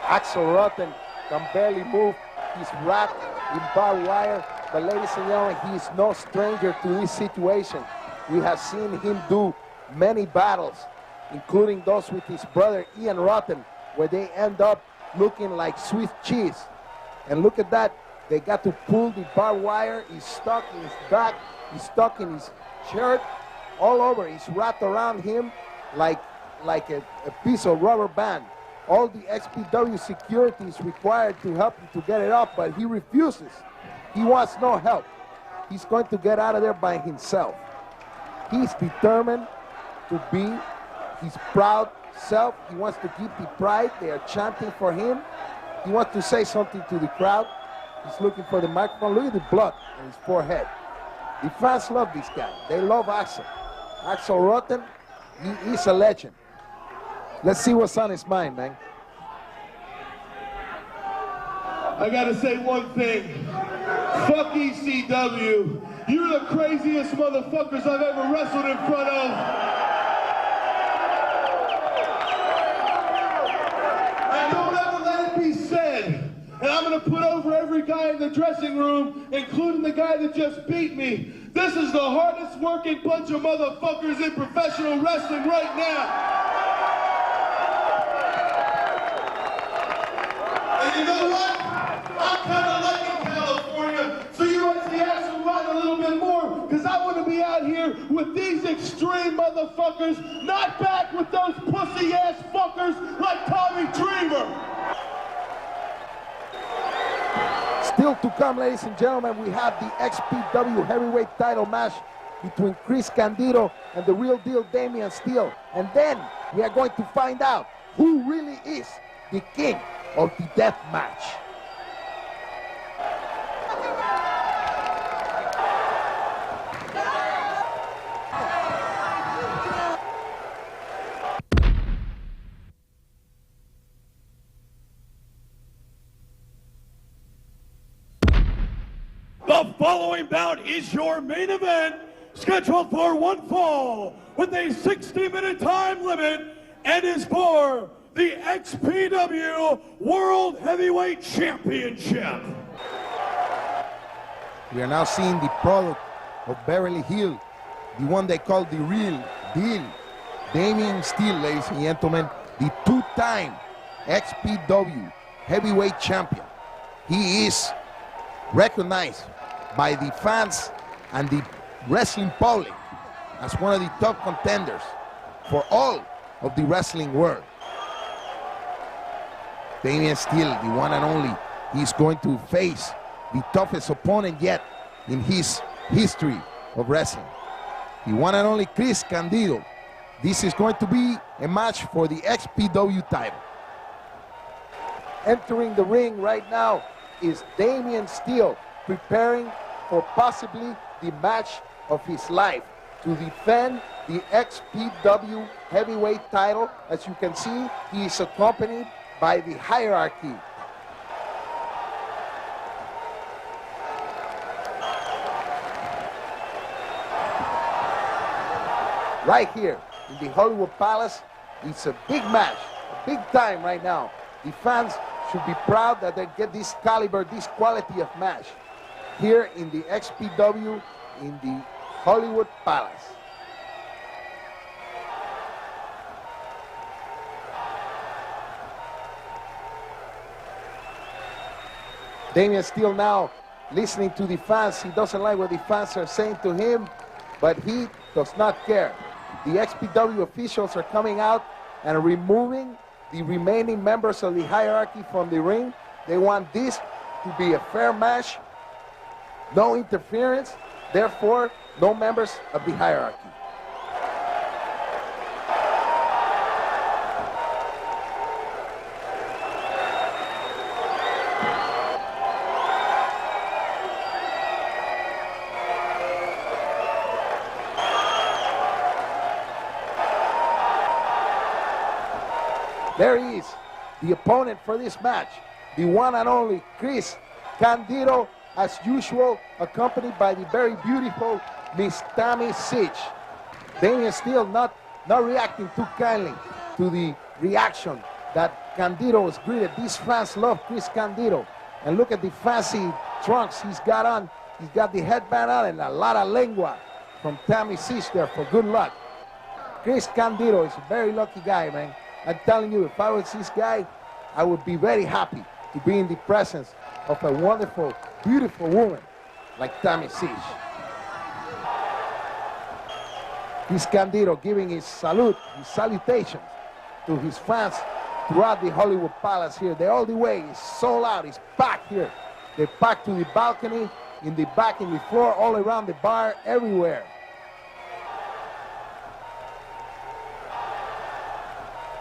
Axelrod can barely move. He's wrapped in barbed wire. But ladies and gentlemen, he is no stranger to this situation. We have seen him do many battles, including those with his brother Ian Rotten, where they end up looking like Swiss cheese. And look at that. They got to pull the barbed wire. He's stuck in his back. He's stuck in his shirt. All over. He's wrapped around him like a piece of rubber band. All the XPW security is required to help him to get it off, but he refuses. He wants no help. He's going to get out of there by himself. He's determined to be his proud self. He wants to keep the pride. They are chanting for him. He wants to say something to the crowd. He's looking for the microphone. Look at the blood on his forehead. The fans love this guy. They love Axel. Axelrod, he is a legend. Let's see what's on his mind, man. I gotta say one thing. Fuck ECW. You're the craziest motherfuckers I've ever wrestled in front of. And don't ever let it be said. And I'm gonna put over every guy in the dressing room, including the guy that just beat me. This is the hardest working bunch of motherfuckers in professional wrestling right now. And you know what? I'm kind of liking California, so you might see Axelrod a little bit more, because I want to be out here with these extreme motherfuckers, not back with those pussy-ass fuckers like Tommy Dreamer. Still to come, ladies and gentlemen, we have the XPW heavyweight title match between Chris Candido and the real deal Damian Steele. And then we are going to find out who really is the king of the death match. The following bout is your main event, scheduled for one fall with a 60-minute time limit, and is for the XPW World Heavyweight Championship. We are now seeing the product of Beverly Hills, the one they call the real deal. Damian Steele, ladies and gentlemen, the two-time XPW heavyweight champion. He is recognized by the fans and the wrestling public as one of the top contenders for all of the wrestling world. Damian Steele, the one and only, he's going to face the toughest opponent yet in his history of wrestling. The one and only Chris Candido. This is going to be a match for the XPW title. Entering the ring right now is Damian Steele, preparing for possibly the match of his life to defend the XPW heavyweight title. As you can see, he is accompanied by the Hierarchy. Right here in the Hollywood Palace, it's a big match, a big time right now. The fans should be proud that they get this caliber, this quality of match here in the XPW in the Hollywood Palace. Damian Steele now listening to the fans. He doesn't like what the fans are saying to him, but he does not care. The XPW officials are coming out and removing the remaining members of the Hierarchy from the ring. They want this to be a fair match, no interference, therefore no members of the Hierarchy. There he is, the opponent for this match, the one and only Chris Candido, as usual, accompanied by the very beautiful Miss Tammy Sitch. Damian Steele not reacting too kindly to the reaction that Candido was greeted. These fans love Chris Candido. And look at the fancy trunks he's got on. He's got the headband on and a lot of lengua from Tammy Sitch there for good luck. Chris Candido is a very lucky guy, man. I'm telling you, if I was this guy, I would be very happy to be in the presence of a wonderful, beautiful woman like Tammy Sitch. Chris Candido giving his salute, his salutations to his fans throughout the Hollywood Palace here. They're all the way, it's sold out, it's packed here. They're packed to the balcony, in the back, in the floor, all around the bar, everywhere.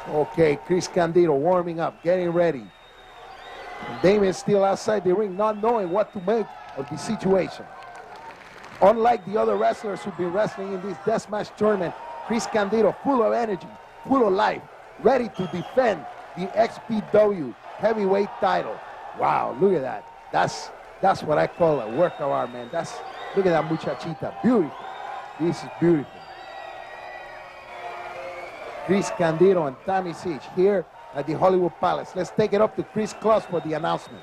Okay, Chris Candido warming up, getting ready. And Damian Steele outside the ring, not knowing what to make of the situation. Unlike the other wrestlers who've been wrestling in this deathmatch tournament, Chris Candido full of energy, full of life, ready to defend the XPW heavyweight title. Wow, look at that. That's what I call a work of art, man. Look at that muchachita, beautiful. This is beautiful. Chris Candido and Tammy Sitch here at the Hollywood Palace. Let's take it up to Chris Kloss for the announcement.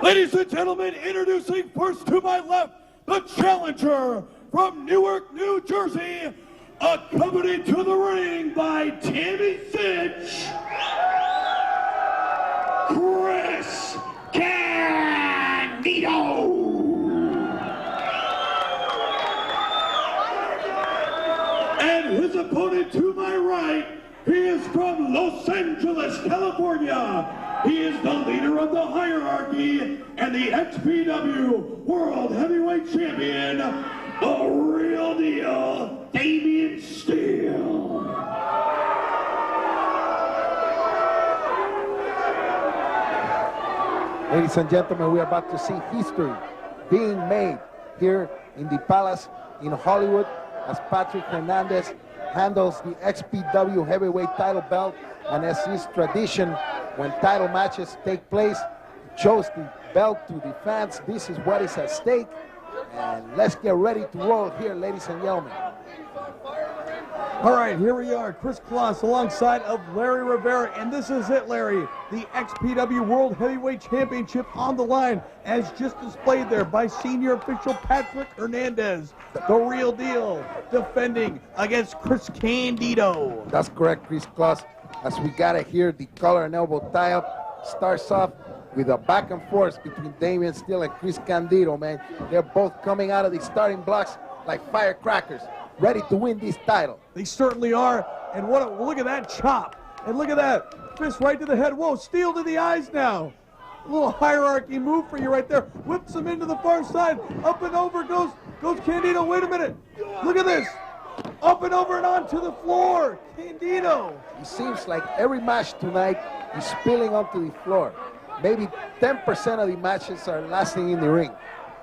Ladies and gentlemen, introducing first to my left, the challenger from Newark, New Jersey, accompanied to the ring by Tammy Sitch, Chris Candido. And his opponent to my right, he is from Los Angeles, California. He is the leader of the Hierarchy and the XPW World Heavyweight Champion, the real deal, Damian Steele. Ladies and gentlemen, we are about to see history being made here in the Palace in Hollywood, as Patrick Hernandez handles the XPW heavyweight title belt, and as is tradition when title matches take place, shows the belt to the fans. This is what is at stake, and let's get ready to roll here, ladies and gentlemen. All right, here we are, Chris Kloss alongside of Larry Rivera, and this is it, Larry. The XPW World Heavyweight Championship on the line, as just displayed there by senior official Patrick Hernandez, the real deal, defending against Chris Candido. That's correct, Chris Kloss. As we got it here, the collar and elbow tie-up starts off with a back and forth between Damian Steele and Chris Candido, man. They're both coming out of the starting blocks like firecrackers, ready to win this title. They certainly are, and look at that chop, and look at that, fist right to the head. Whoa, Steele to the eyes now. A little Hierarchy move for you right there. Whips him into the far side, up and over goes Candido. Wait a minute, look at this. Up and over and onto the floor. Candido. It seems like every match tonight is spilling onto the floor. Maybe 10% of the matches are lasting in the ring.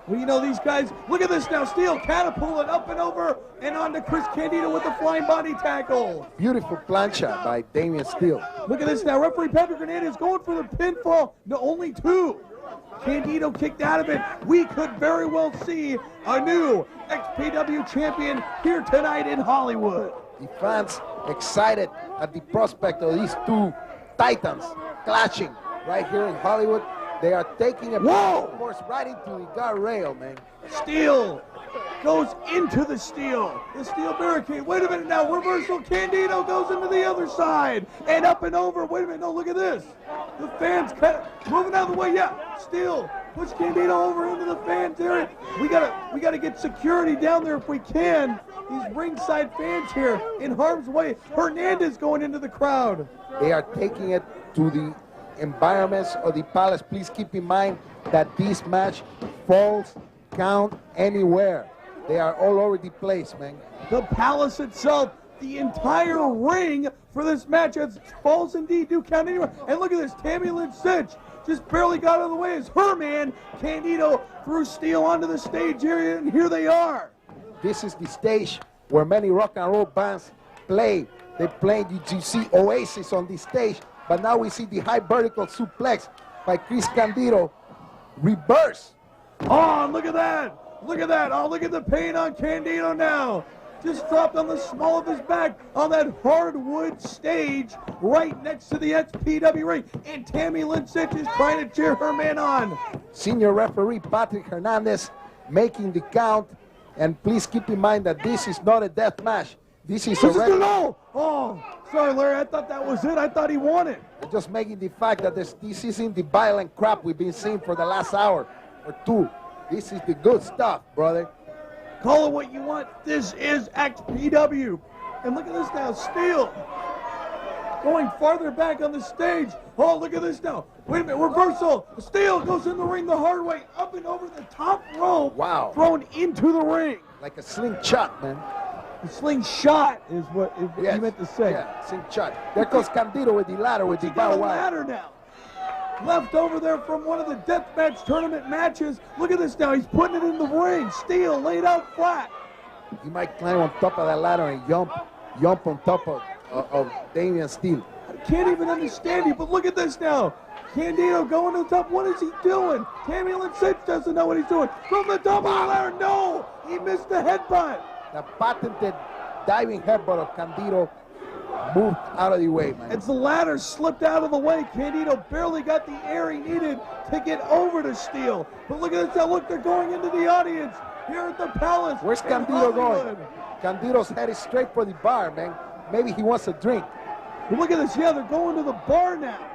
Well, you know, these guys, look at this now. Steel catapulted up and over and onto Chris Candido with the flying body tackle. Beautiful plancha by Damian Steele. Look at this now. Referee Patrick Hernandez going for the pinfall. No, only 2. Candido kicked out of it. We could very well see a new XPW champion here tonight in Hollywood. The fans excited at the prospect of these 2 titans clashing right here in Hollywood. They are taking a course right into the guardrail, man. Steel goes into the steel barricade. Wait a minute now, reversal. Candido goes into the other side and up and over. Wait a minute, no, look at this. The fans moving out of the way. Yeah, Steel push Candido over into the fans area. We gotta get security down there if we can. These ringside fans here in harm's way. Hernandez going into the crowd. They are taking it to the environments of the palace. Please keep in mind that this match falls count anywhere. They are all over the place, man. The palace itself, the entire ring for this match, as falls indeed do count anywhere. And look at this, Tammy Lynn Sitch just barely got out of the way as her man Candido threw Steel onto the stage area, and here they are. This is the stage where many rock and roll bands play. They play, you see Oasis on the stage, but now we see the high vertical suplex by Chris Candido. Reverse. Oh, look at that. Look at that. Oh, look at the pain on Candido now. Just dropped on the small of his back on that hardwood stage right next to the XPW ring. And Tammy Lynn Sitch is trying to cheer her man on. Senior referee Patrick Hernandez making the count. And please keep in mind that this is not a death match. This is a no. Oh, sorry, Larry. I thought that was it. I thought he won it. Just making the fact that this isn't the violent crap we've been seeing for the last hour or 2. This is the good stuff, brother. Call it what you want. This is XPW. And look at this now. Steel going farther back on the stage. Oh, look at this now. Wait a minute. Reversal. Steel goes in the ring the hard way. Up and over the top rope. Wow. Thrown into the ring. Like a slingshot, man. The slingshot is what you meant to say. Yeah, slingshot. There goes Candido with the ladder, with the barbed wire. Ladder now. Left over there from one of the deathmatch tournament matches. Look at this now. He's putting it in the ring. Steel laid out flat. He might climb on top of that ladder and jump on top of Damian Steele. I can't even understand you, but look at this now. Candido going to the top. What is he doing? Tammy Lynn Sitch doesn't know what he's doing. From the top of the ladder. No, he missed the headbutt. The patented diving headbutt of Candido moved out of the way, man. As the ladder slipped out of the way, Candido barely got the air he needed to get over to Steel. But look at this now. Look, they're going into the audience here at the Palace. Where's Candido going? Candido's headed straight for the bar, man. Maybe he wants a drink. But look at this. Yeah, they're going to the bar now.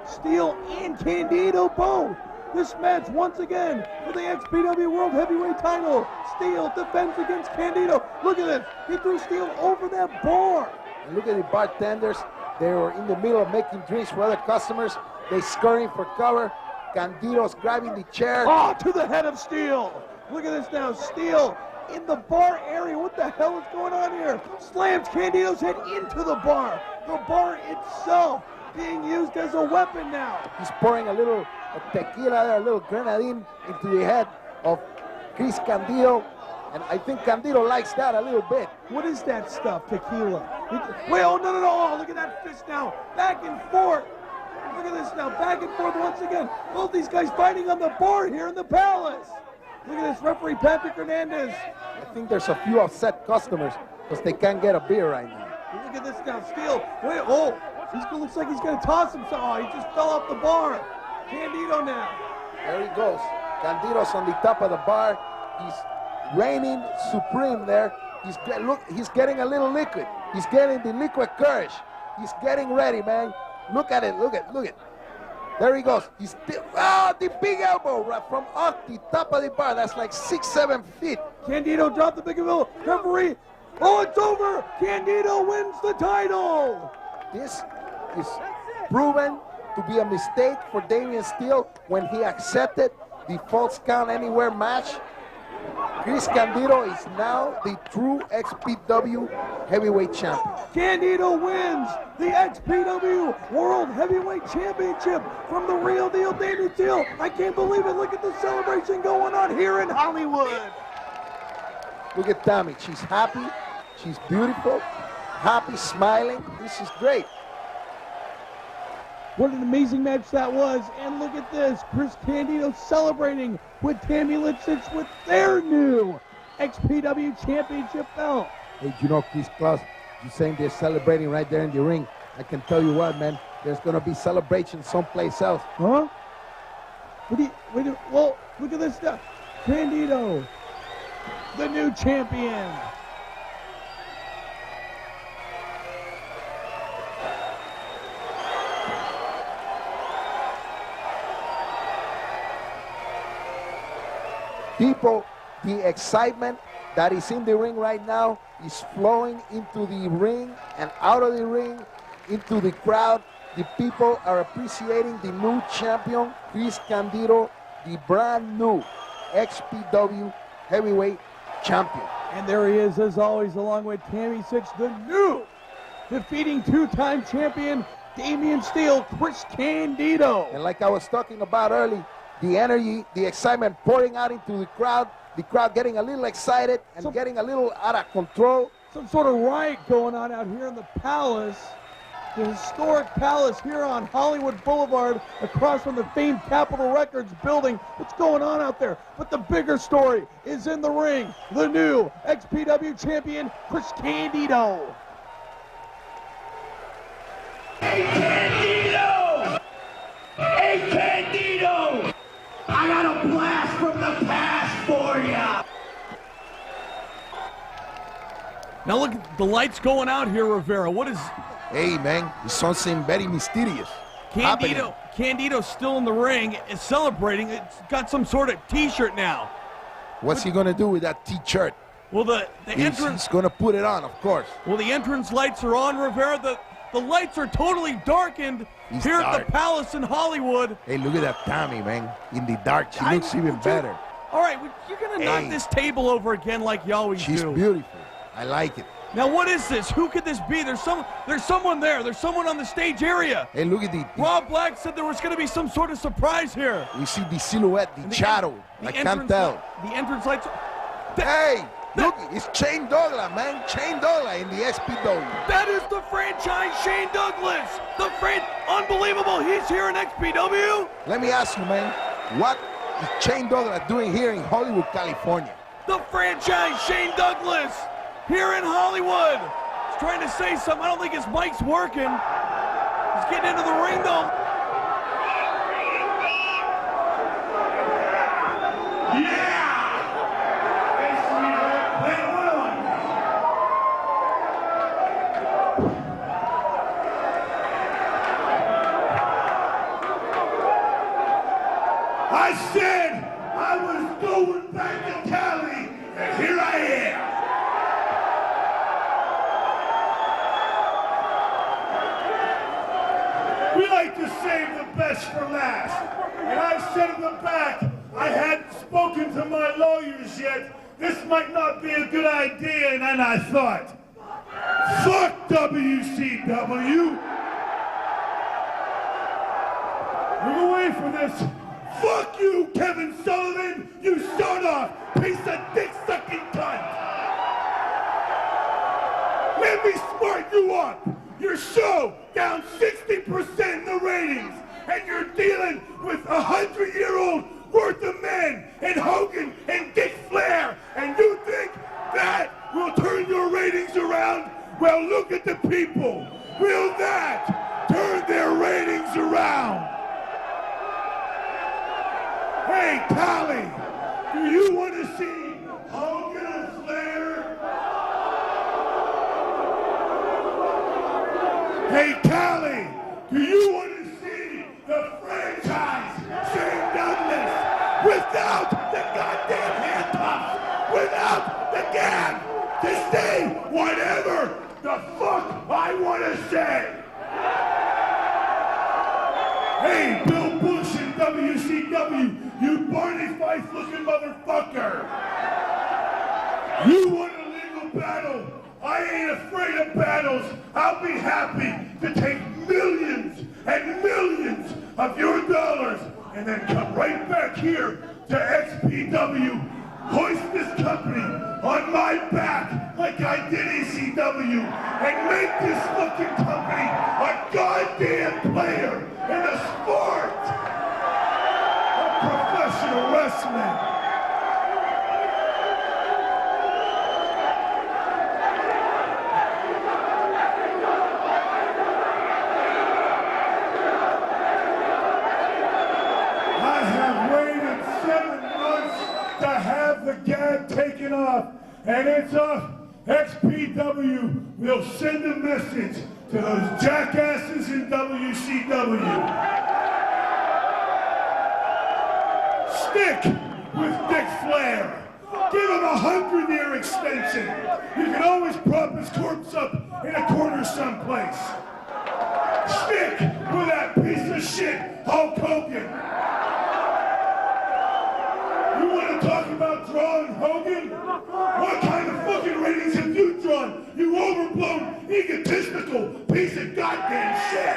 Steel and Candido both. This match, once again, for the XPW World Heavyweight title. Steel defends against Candido. Look at this. He threw Steel over that bar. And look at the bartenders. They were in the middle of making drinks for other customers. They scurrying for cover. Candido's grabbing the chair. Oh, to the head of Steel. Look at this now. Steel in the bar area. What the hell is going on here? Slams Candido's head into the bar. The bar itself being used as a weapon now. He's pouring a little tequila there, a little grenadine into the head of Chris Candido. And I think Candido likes that a little bit. What is that stuff, tequila? Wait, oh, no. Oh, look at that fist now. Back and forth. Look at this now. Back and forth once again. Both these guys fighting on the bar here in the Palace. Look at this referee, Patrick Hernandez. I think there's a few upset customers because they can't get a beer right now. Look at this now. Steel. Wait, oh. He looks like he's going to toss himself. Oh, he just fell off the bar. Candido now. There he goes. Candido's on the top of the bar. He's reigning supreme there. He's getting a little liquid. He's getting the liquid courage. He's getting ready, man. Look at it. Look at. There he goes. He's the big elbow right from off the top of the bar. That's like 6-7 feet. Candido dropped the big elbow. Referee. Oh, it's over. Candido wins the title. This is proven to be a mistake for Damian Steele when he accepted the false count anywhere match. Chris Candido is now the true XPW heavyweight champion. Candido wins the XPW World Heavyweight Championship from the real deal Damien Steele. I can't believe it. Look at the celebration going on here in Hollywood. Look at Tammy. She's happy. She's beautiful. Happy, smiling. This is great. What an amazing match that was. And look at this. Chris Candido celebrating with Tammy Lipsitz with their new XPW Championship belt. Hey, you know, Chris Claus, you're saying they're celebrating right there in the ring. I can tell you what, man. There's going to be celebration someplace else. Huh? Well, look at this stuff. Candido, the new champion. People, the excitement that is in the ring right now is flowing into the ring and out of the ring, into the crowd. The people are appreciating the new champion, Chris Candido, the brand new XPW heavyweight champion. And there he is, as always, along with Tammy Six, the new defeating two-time champion, Damien Steele, Chris Candido. And like I was talking about earlier, the energy, the excitement pouring out into the crowd getting a little excited and getting a little out of control. Some sort of riot going on out here in the Palace, the historic Palace here on Hollywood Boulevard, across from the famed Capitol Records building. What's going on out there? But the bigger story is in the ring. The new XPW champion, Chris Candido. Hey, Candido! Hey, Candido! I got a blast from the past for ya! Now look at the lights going out here, Rivera. What is... Hey, man, it's something very mysterious happening. Candido's still in the ring, is celebrating. It's got some sort of T-shirt now. What's he going to do with that T-shirt? Well, the entrance... He's going to put it on, of course. Well, the entrance lights are on, Rivera. The lights are totally darkened here at the Palace in Hollywood. Hey, look at that Tammy, man. In the dark, she looks even better. All right, you're going to knock this table over again like you always do. She's beautiful. I like it. Now, what is this? Who could this be? There's someone there. There's someone on the stage area. Hey, look at the Rob Black said there was going to be some sort of surprise here. We see the silhouette, the shadow. I can't tell. The entrance lights. Hey, look, it's Shane Douglas, man. Shane Douglas in the XPW. That is the franchise Shane Douglas. Unbelievable. He's here in XPW. Let me ask you, man, what is Shane Douglas doing here in Hollywood, California? The franchise Shane Douglas here in Hollywood. He's trying to say something. I don't think his mic's working. He's getting into the ring, though. Yeah! I said I was going back to Cali, and here I am. We like to save the best for last. And I said in the back, I hadn't spoken to my lawyers yet. This might not be a good idea, and then I thought, fuck WCW. Move away from this. Fuck you, Kevin Sullivan, you sawed-off piece of dick-sucking cunt. Let me smart you up. Your show down 60% in the ratings, and you're dealing with 100-year-old worth of men and Hogan and Dick Flair, and you think that will turn your ratings around? Well, look at the people. Will that turn their ratings around? Hey, Cali, do you want to see Hogan and Flair? Hey, Cali, do you want to see the franchise Shane Douglas without the goddamn handcuffs, without the gag, to say whatever the fuck I want to say? Hey, Bill Bush and WCW, you Barney Fife looking motherfucker. battle. I ain't afraid of battles. I'll be happy to take millions and millions of your dollars and then come right back here to XPW, hoist this company on my back like I did ECW, and make this fucking company a goddamn player in the sport of professional wrestling. To have the gag taken off, and it's off. XPW will send a message to those jackasses in WCW. Stick with Dick Flair. Give him a 100-year extension. You can always prop his corpse up in a corner someplace. Stick with that piece of shit Hulk Hogan. You want to talk about drawing Hogan? What kind of fucking ratings have you drawn? You overblown, egotistical piece of goddamn shit!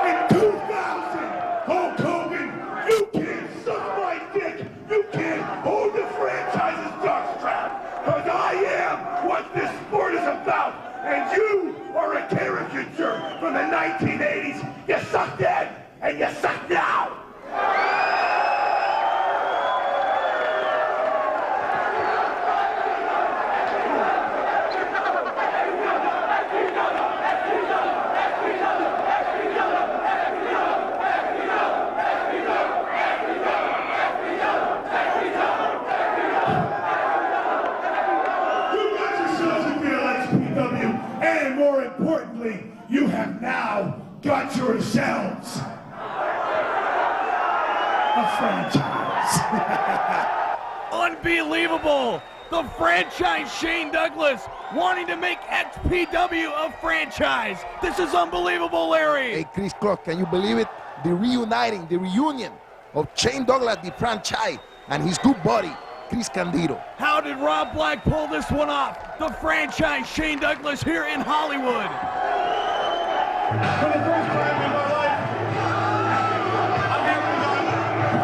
In 2000, Hulk Hogan, you can't suck my dick! You can't hold the franchise's jockstrap! Because I am what this sport is about! And you are a caricature from the 1980s! You suck then! And you suck now! You got yourselves a deal, XPW, and more importantly, you have now got yourselves a franchise. Unbelievable! The franchise Shane Douglas wanting to make XPW a franchise. This is unbelievable, Larry. Hey, Chris Cross, can you believe it? The reunion of Shane Douglas, the franchise, and his good buddy, Chris Candido. How did Rob Black pull this one off? The franchise Shane Douglas here in Hollywood. For the first time in my life, I'm here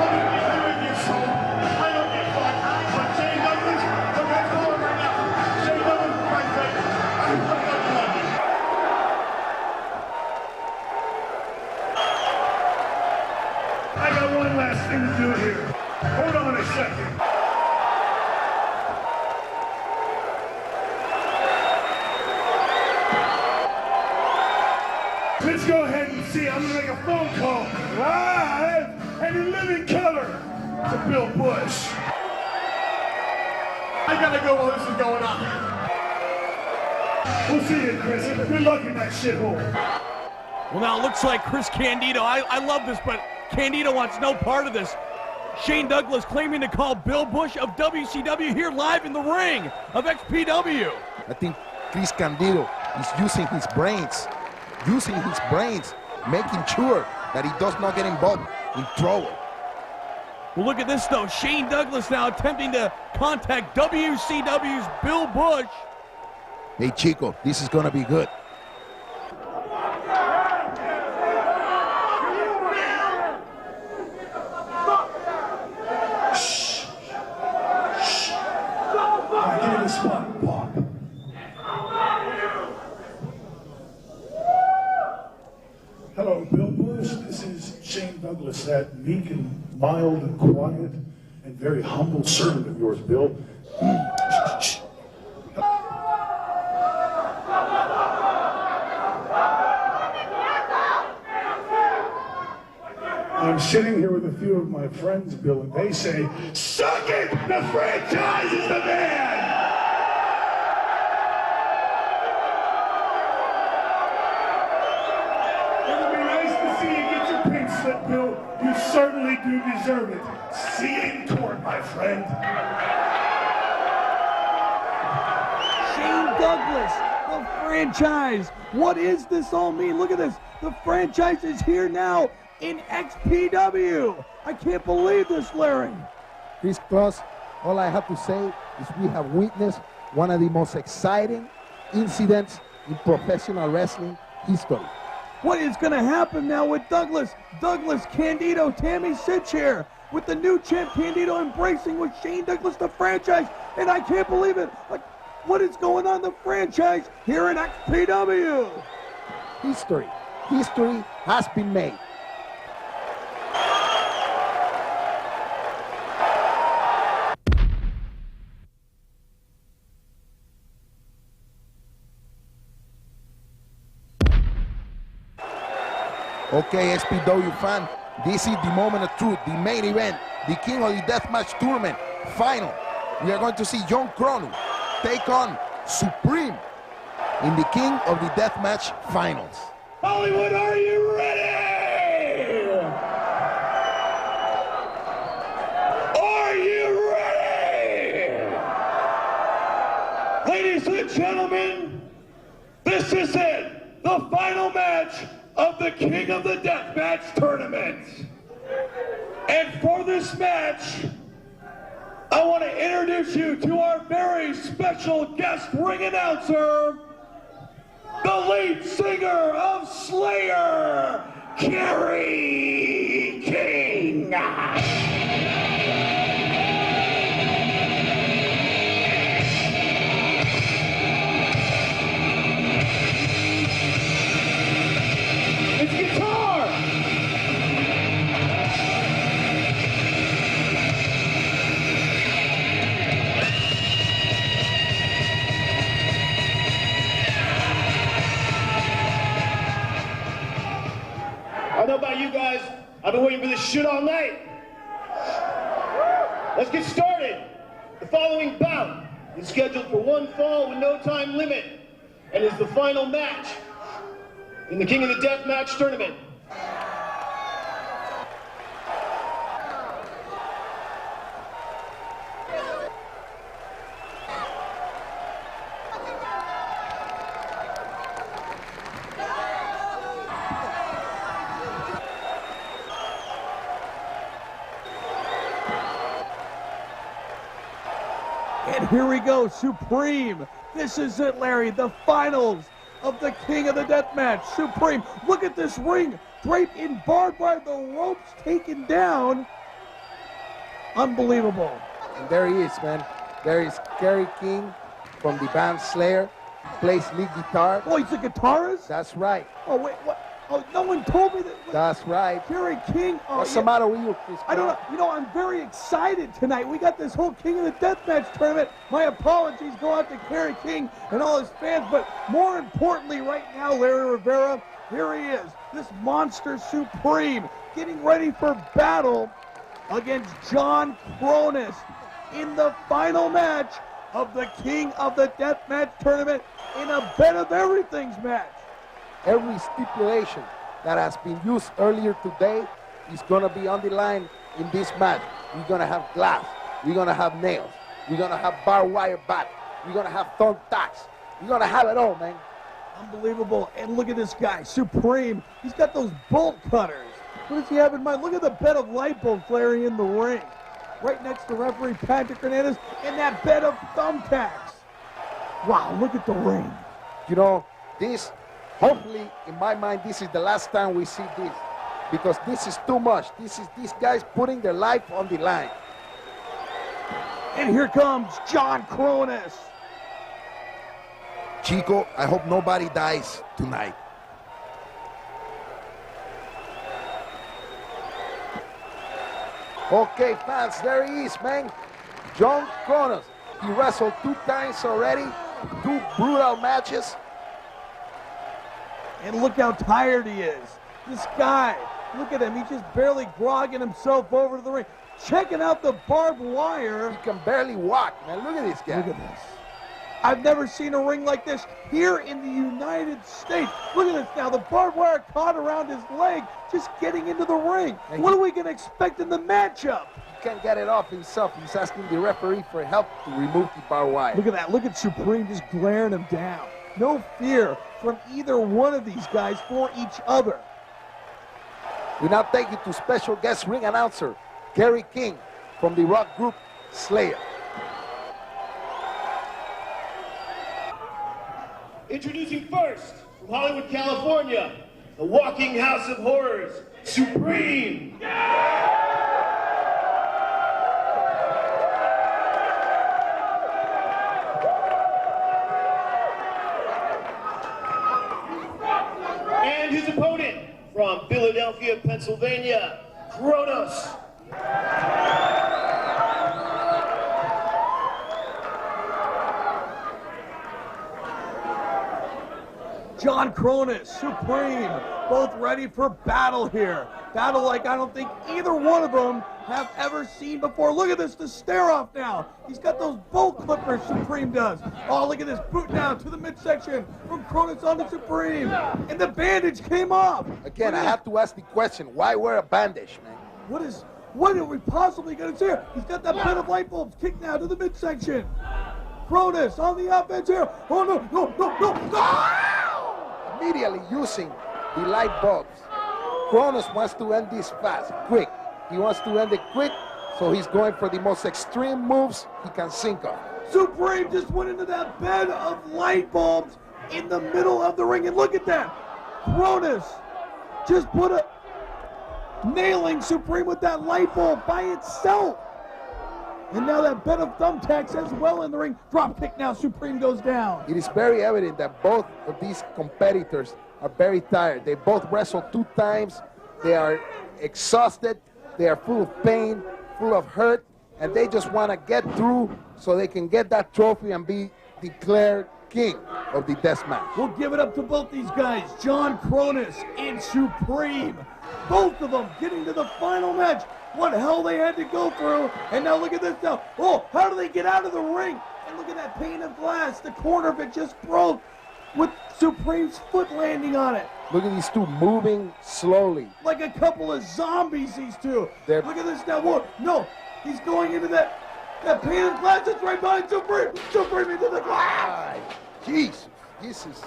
publicly with you, so I don't get fucked. But Shane Douglas, look, let's call him right now. Shane Douglas, for Christ's sake, I'm fucking love you. I got one last thing to do here. Hold on a second. Let's go ahead and see. I'm gonna make a phone call live and in living color to Bill Bush. I gotta go while this is going on. We'll see you, Chris. Good luck in that shithole. Well, now it looks like Chris Candido. I love this, but Candido wants no part of this. Shane Douglas claiming to call Bill Bush of WCW here live in the ring of XPW. I think Chris Candido is using his brains, making sure that he does not get involved in trouble. Well, look at this, though. Shane Douglas now attempting to contact WCW's Bill Bush. Hey, Chico, this is going to be good. Get in the spot, Bob. Hello, Bill Bush. This is Shane Douglas, that meek and mild and quiet and very humble servant of yours, Bill. I'm sitting here with a few of my friends, Bill, and they say, "Suck it! The franchise is the man!" It would be nice to see you get your pink slip, Bill. You certainly do deserve it. See you in court, my friend. Shane Douglas, the franchise. What does this all mean? Look at this. The franchise is here now in XPW. I can't believe this, Larry. Chris Cross, all I have to say is we have witnessed one of the most exciting incidents in professional wrestling history. What is going to happen now with Douglas? Douglas, Candido, Tammy Sitch here with the new champ Candido embracing with Shane Douglas, the franchise. And I can't believe it. Like, what is going on in the franchise here in XPW? History has been made. Okay, XPW fan, this is the moment of truth, the main event, the King of the Deathmatch Tournament final. We are going to see John Crono take on Supreme in the King of the Deathmatch finals. Hollywood, are you ready? Are you ready? Ladies and gentlemen, this is it, the final match of the King of the Deathmatch Tournament. And for this match, I want to introduce you to our very special guest ring announcer, the lead singer of Slayer, Kerry King. It's guitar! I don't know about you guys, I've been waiting for this shit all night. Let's get started. The following bout is scheduled for one fall with no time limit and is the final match in the King of the Deathmatch Tournament. And here we go, Supreme. This is it, Larry, the finals of the King of the Deathmatch. Supreme, look at this ring, draped in barbed wire, the ropes taken down. Unbelievable. And there he is, man. There is Kerry King from the band Slayer, plays lead guitar. Oh, he's a guitarist? That's right. Oh, wait, what? Oh, no one told me that. That's right. Kerry King. Oh, What's the matter with you, Chris? I don't know. You know, I'm very excited tonight. We got this whole King of the Deathmatch tournament. My apologies go out to Kerry King and all his fans. But more importantly right now, Larry Rivera, here he is. This monster Supreme getting ready for battle against John Crono in the final match of the King of the Deathmatch tournament in a Bet of Everything's match. Every stipulation that has been used earlier today is going to be on the line in this match. We're going to have glass. We're going to have nails. We're going to have barbed wire bat. We're going to have thumbtacks. We're going to have it all, man. Unbelievable. And look at this guy, Supreme. He's got those bolt cutters. What does he have in mind? Look at the bed of light bulbs, Larry, in the ring. Right next to referee Patrick Hernandez and that bed of thumbtacks. Wow, look at the ring. You know, this... Hopefully, in my mind, this is the last time we see this, because this is too much. This is these guys putting their life on the line. And here comes John Crono. Chico, I hope nobody dies tonight. Okay, fans, there he is, man. John Crono. He wrestled 2 times already, 2 brutal matches. And look how tired he is. This guy, look at him. He's just barely grogging himself over to the ring. Checking out the barbed wire. He can barely walk, man. Look at this guy. Look at this. I've never seen a ring like this here in the United States. Look at this now. The barbed wire caught around his leg, just getting into the ring. And what are we going to expect in the matchup? He can't get it off himself. He's asking the referee for help to remove the barbed wire. Look at that. Look at Supreme just glaring him down. No fear from either one of these guys for each other. We now take you to special guest ring announcer, Kerry King from the rock group Slayer. Introducing first, from Hollywood, California, the walking house of horrors, Supreme. And his opponent, from Philadelphia, Pennsylvania, Kronos. John Kronos, Supreme, both ready for battle here. Battle like I don't think either one of them have ever seen before. Look at this, the stare off now. He's got those bolt clippers, Supreme does. Oh, look at this, boot down to the midsection from Kronos onto Supreme. And the bandage came off. Again, I have to ask the question, why wear a bandage, man? What are we possibly going to see here? He's got that pin of light bulbs kicked now to the midsection. Kronos on the offense here. Oh, no. Immediately using the light bulbs. Kronos wants to end this fast, quick. He wants to end it quick, so he's going for the most extreme moves he can think of. Supreme just went into that bed of light bulbs in the middle of the ring, and look at that. Kronos just put a nailing Supreme with that light bulb by itself. And now that bed of thumbtacks as well in the ring. Drop kick now, Supreme goes down. It is very evident that both of these competitors are very tired. They both wrestled 2 times. They are exhausted. They are full of pain, full of hurt, and they just want to get through so they can get that trophy and be declared king of the death match. We'll give it up to both these guys, John Kronos and Supreme. Both of them getting to the final match. What hell they had to go through. And now look at this now. Oh, how do they get out of the ring? And look at that pane of glass. The corner of it just broke with Supreme's foot landing on it. Look at these two moving slowly. Like a couple of zombies, these two. Look at this now. Whoa, no, he's going into that pane of glass that's right behind Supreme. Supreme into the glass. Jeez, this is...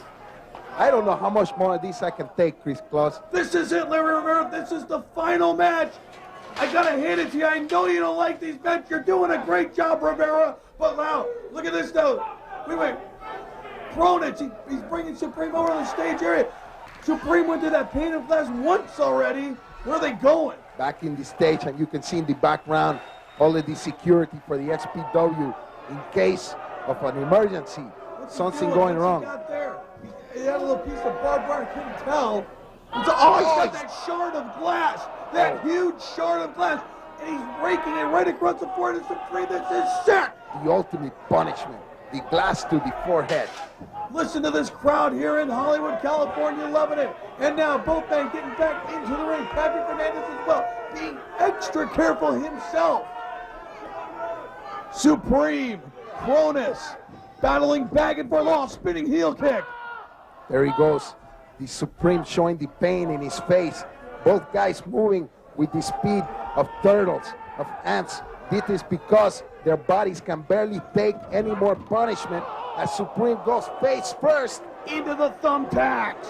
I don't know how much more of this I can take, Chris Claus. This is it, Larry Rivera. This is the final match. I gotta hand it to you. I know you don't like these matches. You're doing a great job, Rivera. But now, look at this now. Wait. Kronos, he's bringing Supreme over to the stage area. Supreme went to that pane of glass once already. Where are they going? Back in the stage, and you can see in the background all of the security for the XPW in case of an emergency. Something going wrong. He had a little piece of barbed wire, couldn't tell. He's got that shard of glass, that huge shard of glass, and he's raking it right across the forehead of Supreme. This is sick. The ultimate punishment, the glass to the forehead. Listen to this crowd here in Hollywood, California, loving it. And now both men getting back into the ring. Patrick Hernandez as well, being extra careful himself. Supreme, Kronos, battling back and forth, spinning heel kick. There he goes. The Supreme showing the pain in his face. Both guys moving with the speed of turtles, of ants. This is because their bodies can barely take any more punishment as Supreme goes face first into the thumbtacks.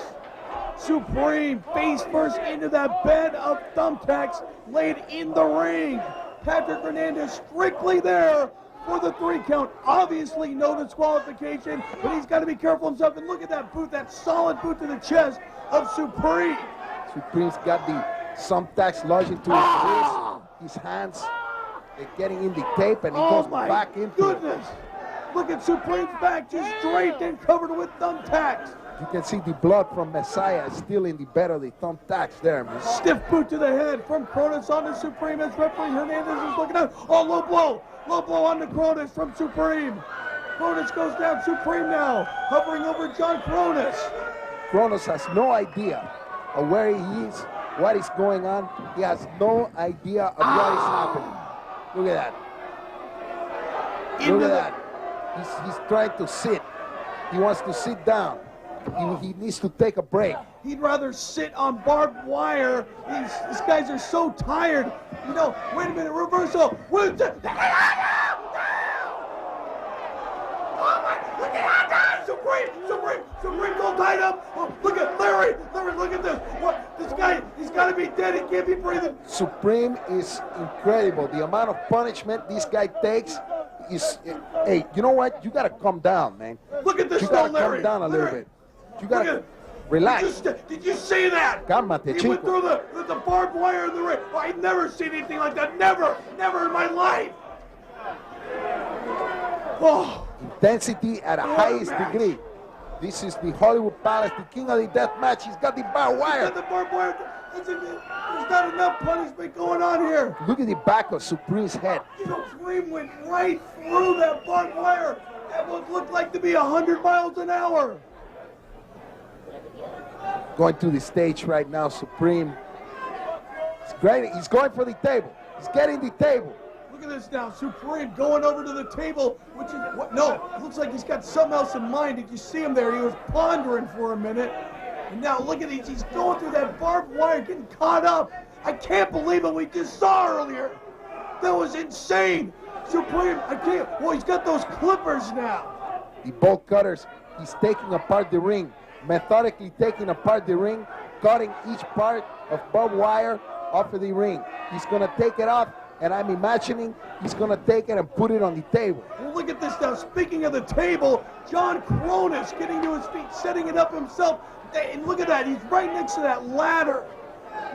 Supreme face first into that bed of thumbtacks laid in the ring. Patrick Hernandez strictly there for the 3 count. Obviously no disqualification, but he's got to be careful himself. And look at that boot, that solid boot to the chest of Supreme. Supreme's got the thumbtacks lodged into his wrist, his hands. They're getting in the tape, and he goes back into it. Look at Supreme's back, just draped and covered with thumbtacks. You can see the blood from Messiah still in the bed of the thumbtacks there, man. Stiff boot to the head from Kronos onto Supreme as referee Hernandez is looking out. Oh, low blow. Low blow onto Kronos from Supreme. Kronos goes down. Supreme now hovering over John Kronos. Kronos has no idea of where he is, what is going on. He has no idea of what is happening. Look at that. Look at that. He's trying to sit. He wants to sit down. He needs to take a break. He'd rather sit on barbed wire. These guys are so tired. You know, wait a minute, reversal. What is that? Oh my, look at that! Supreme, all tied up. Oh, look at Larry, look at this. What? This guy, he's got to be dead. He can't be breathing. Supreme is incredible. The amount of punishment this guy takes, hey, you know what? You gotta calm down, man. Look at this, You gotta Larry. calm down a little Larry. bit. You gotta Look relax. Did you see that? Cálmate, He chico. went through the barbed wire in the ring. Oh, I've never seen anything like that. Never in my life. Oh, Intensity at a highest match. degree. This is the Hollywood Palace, the king of the death match. He's got the barbed wire. the barbed wire. There's not enough punishment going on here. Look at the back of Supreme's head. Supreme went right through that barbed wire. That would look like to be 100 miles an hour. Going to the stage right now, Supreme. It's great. He's going for the table. He's getting the table. Look at this now, Supreme going over to the table, which is, what, no, it looks like he's got something else in mind. Did you see him there? He was pondering for a minute. And now look at he's going through that barbed wire, getting caught up. I can't believe what we just saw earlier. That was insane. Supreme, I can't, well, he's got those clippers now. The bolt cutters, he's taking apart the ring, methodically taking apart the ring, cutting each part of barbed wire off of the ring. He's gonna take it off, and I'm imagining he's gonna take it and put it on the table. Well, look at this now. Speaking of the table, John Cronus getting to his feet, setting it up himself. And look at that, he's right next to that ladder.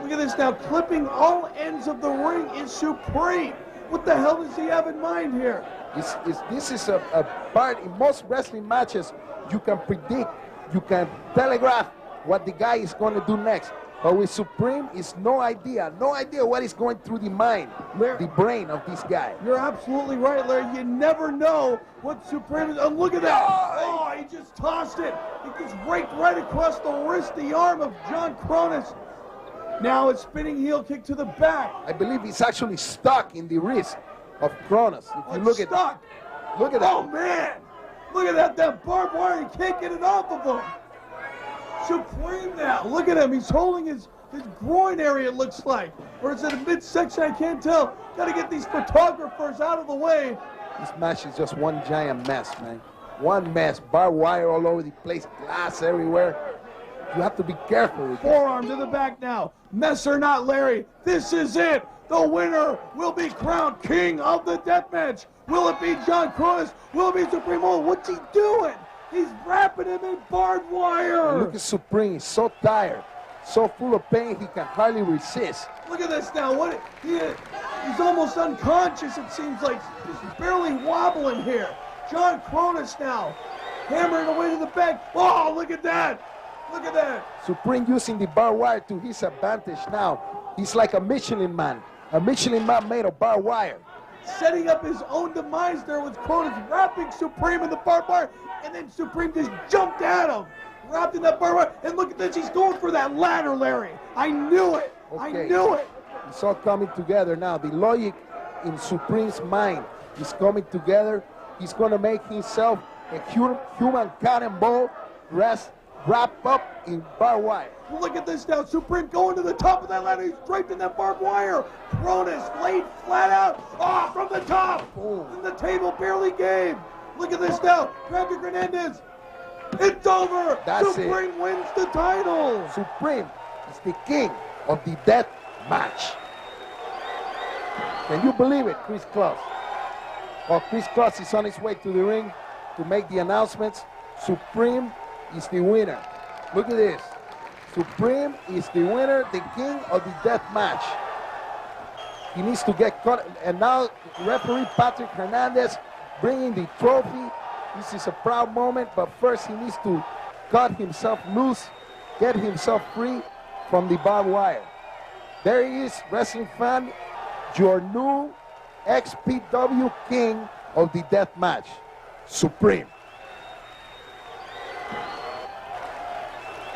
Look at this now, clipping all ends of the ring is Supreme. What the hell does he have in mind here? This is a part, in most wrestling matches, you can predict, you can telegraph what the guy is going to do next. But with Supreme, it's no idea what is going through the mind, the brain of this guy. You're absolutely right, Larry. You never know what Supreme is. Oh, look at that. Oh, he just tossed it. It just raked right across the wrist, the arm of John Cronus. Now a spinning heel kick to the back. I believe he's actually stuck in the wrist of Cronus. If you look at stuck. Look at that. Oh, man. Look at that barbed wire. He can't get it off of him. Supreme now. Look at him. He's holding his groin area, it looks like. Or is it a midsection? I can't tell. Got to get these photographers out of the way. This match is just one giant mess, man. One mess. Barbed wire all over the place. Glass everywhere. You have to be careful with Forearm to the back now. Mess or not, Larry. This is it. The winner will be crowned king of the deathmatch. Will it be John Cronus? Will it be Supreme? Oh, what's he doing? He's wrapping him in barbed wire. Look at Supreme. He's so tired, so full of pain, he can hardly resist. Look at this now. He's almost unconscious, it seems like. Just barely wobbling here. John Cronus now hammering away to the back. Oh, look at that. Look at that. Supreme using the barbed wire to his advantage now. He's like a Michelin man made of barbed wire. Setting up his own demise there with Cronus, wrapping Supreme in the barbed wire, and then Supreme just jumped at him, wrapped in that barbed wire, and look at this, he's going for that ladder, Larry. I knew it. Okay. I knew it. It's all coming together now. The logic in Supreme's mind is coming together. He's going to make himself a human cannonball wrapped up in barbed wire. Look at this now, Supreme going to the top of that ladder. He's draped in that barbed wire. Cronus laid flat out. Oh, from the top. Boom. And the table barely gave. Look at this now. Grandpa Hernandez. It's over. That's Supreme wins the title. Supreme is the king of the death match. Can you believe it, Chris Kloss? Well, Chris Kloss is on his way to the ring to make the announcements. Supreme is the winner. Look at this. Supreme is the winner, the king of the death match. He needs to get cut. And now referee Patrick Hernandez bringing the trophy. This is a proud moment, but first he needs to cut himself loose, get himself free from the barbed wire. There he is, wrestling fan, your new XPW king of the death match, Supreme.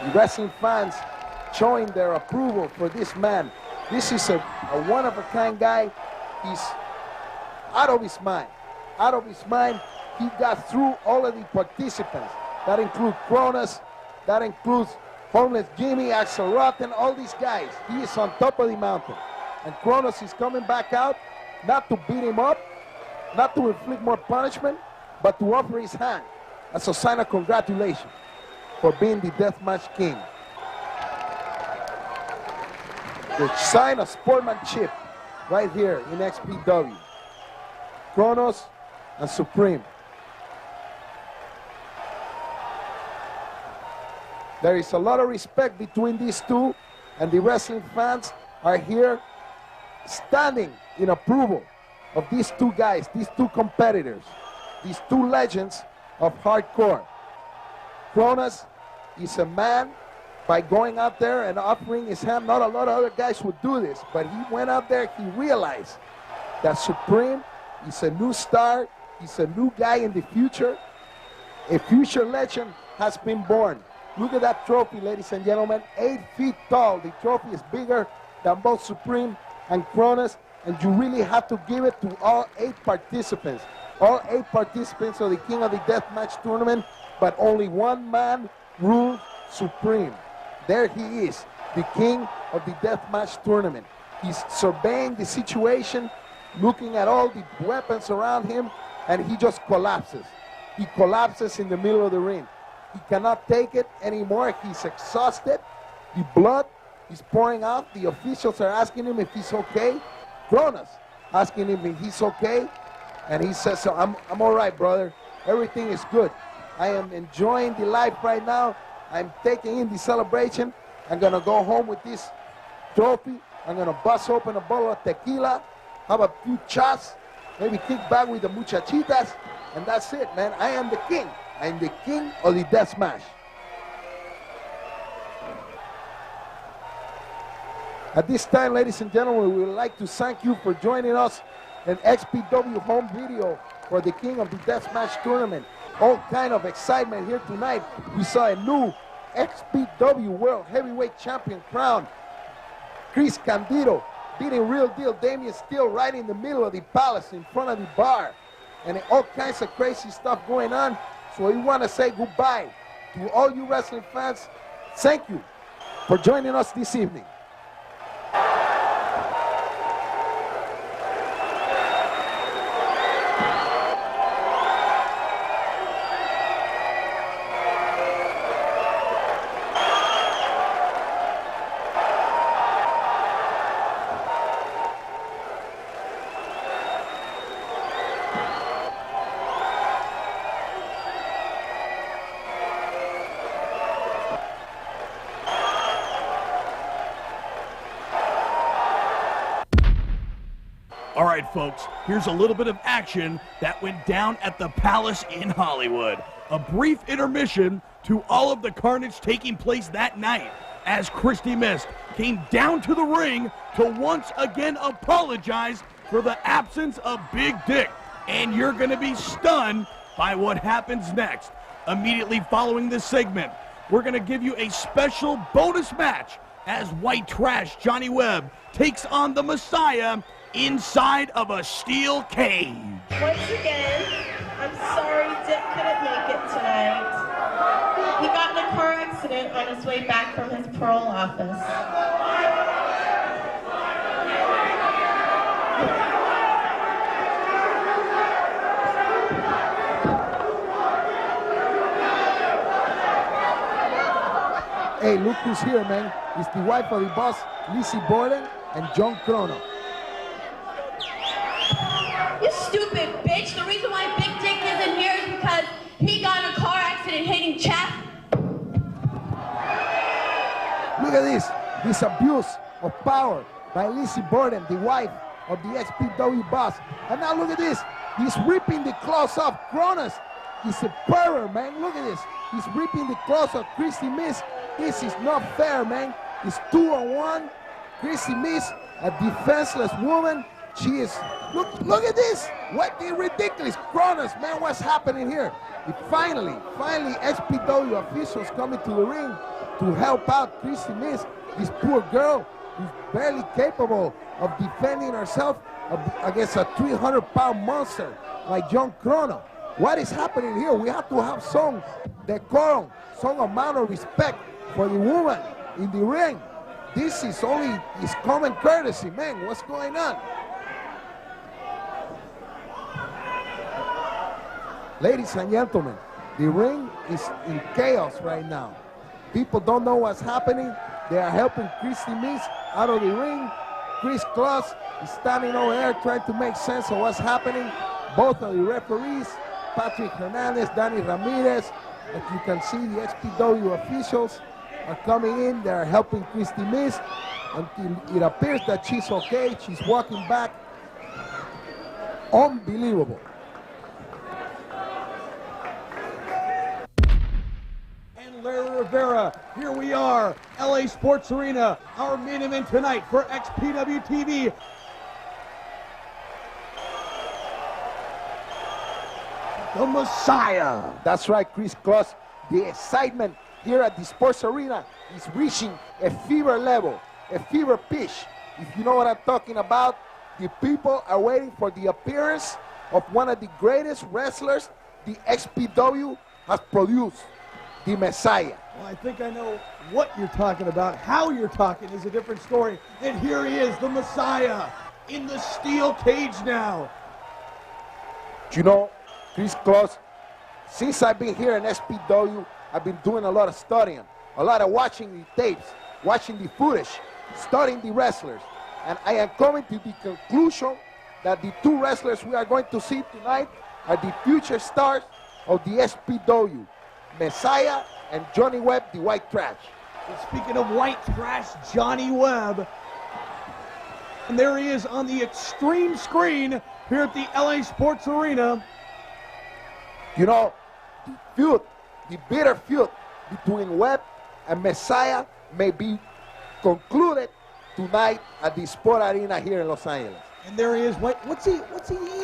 The wrestling fans showing their approval for this man. This is a one-of-a-kind guy. He's out of his mind. Out of his mind. He got through all of the participants. That includes Cronus. That includes Homeless Jimmy, Axel Rotten, all these guys. He is on top of the mountain. And Cronus is coming back out, not to beat him up, not to inflict more punishment, but to offer his hand as a sign of congratulations for being the deathmatch king. The sign of sportsmanship right here in XPW. Cronus and Supreme. There is a lot of respect between these two, and the wrestling fans are here standing in approval of these two guys, these two competitors, these two legends of hardcore. Cronus is a man, by going out there and offering his hand, not a lot of other guys would do this, but he went out there, he realized that Supreme is a new star, he's a new guy in the future. A future legend has been born. Look at that trophy, ladies and gentlemen, 8 feet tall. The trophy is bigger than both Supreme and Cronus, and you really have to give it to all 8 participants. All 8 participants of the King of the Deathmatch tournament, but only one man ruled supreme. There he is, the King of the Deathmatch tournament. He's surveying the situation, looking at all the weapons around him, and he just collapses. He collapses in the middle of the ring. He cannot take it anymore. He's exhausted. The blood is pouring out. The officials are asking him if he's okay. Cronus asking him if he's okay. And he says, so I'm all right, brother. Everything is good. I am enjoying the life right now. I'm taking in the celebration. I'm going to go home with this trophy. I'm going to bust open a bottle of tequila, have a few shots, maybe kick back with the muchachitas, and that's it, man. I am the king. I'm the king of the death match. At this time, ladies and gentlemen, we would like to thank you for joining us in XPW home video for the King of the Deathmatch tournament. All kind of excitement here tonight. We saw a new XPW World Heavyweight Champion crown. Chris Candido beating Real Deal Damien Steele right in the middle of the palace in front of the bar. And all kinds of crazy stuff going on. So we want to say goodbye to all you wrestling fans. Thank you for joining us this evening. All right, folks, here's a little bit of action that went down at the Palace in Hollywood. A brief intermission to all of the carnage taking place that night as Christy Mist came down to the ring to once again apologize for the absence of Big Dick. And you're going to be stunned by what happens next. Immediately following this segment, we're going to give you a special bonus match as White Trash Johnny Webb takes on the Messiah inside of a steel cage. Once again, I'm sorry Dick couldn't make it tonight. He got in a car accident on his way back from his parole office. Hey, look who's here, man. It's the wife of the boss, Lizzie Borden, and John Crono. You stupid bitch. The reason why Big Dick isn't here is because he got in a car accident hitting Chaff. Look at this abuse of power by Lizzie Borden, the wife of the XPW boss. And now look at this. He's ripping the clothes off Cronus. He's a pervert, man. Look at this. He's ripping the clothes off Christy Miss. This is not fair, man. It's 2-on-1. Christy Miss, a defenseless woman. She is, look at this. What the ridiculous Cronus, man, what's happening here? Finally, XPW officials coming to the ring to help out Christy Miss, this poor girl who's barely capable of defending herself against a 300-pound monster like John Crono. What is happening here? We have to have some decorum, some amount of respect for the woman in the ring. This is common courtesy, man. What's going on? Ladies and gentlemen, the ring is in chaos right now. People don't know what's happening. They are helping Christy Miss out of the ring. Chris Kloss is standing over there trying to make sense of what's happening. both of the referees, Patrick Hernandez, Danny Ramirez. As you can see, the XPW officials are coming in. They're helping Christy Miss until it appears that she's okay. She's walking back. Unbelievable. And Larry Rivera, here we are, LA Sports Arena, our main event tonight for XPW TV. The Messiah. That's right, Chris Kloss. The excitement here at the Sports Arena is reaching a fever level, a fever pitch. If you know what I'm talking about, the people are waiting for the appearance of one of the greatest wrestlers the XPW has produced, the Messiah. Well, I think I know what you're talking about. How you're talking is a different story. And here he is, the Messiah, in the steel cage now. You know, Chris Kloss, since I've been here in XPW, I've been doing a lot of studying, a lot of watching the tapes, watching the footage, studying the wrestlers. And I am coming to the conclusion that the two wrestlers we are going to see tonight are the future stars of the XPW, Messiah and Johnny Webb, the White Trash. And speaking of White Trash, Johnny Webb. And there he is on the extreme screen here at the LA Sports Arena. You know, the feud, the bitter feud between Webb and Messiah may be concluded tonight at the Sport Arena here in Los Angeles. And there he is. What's he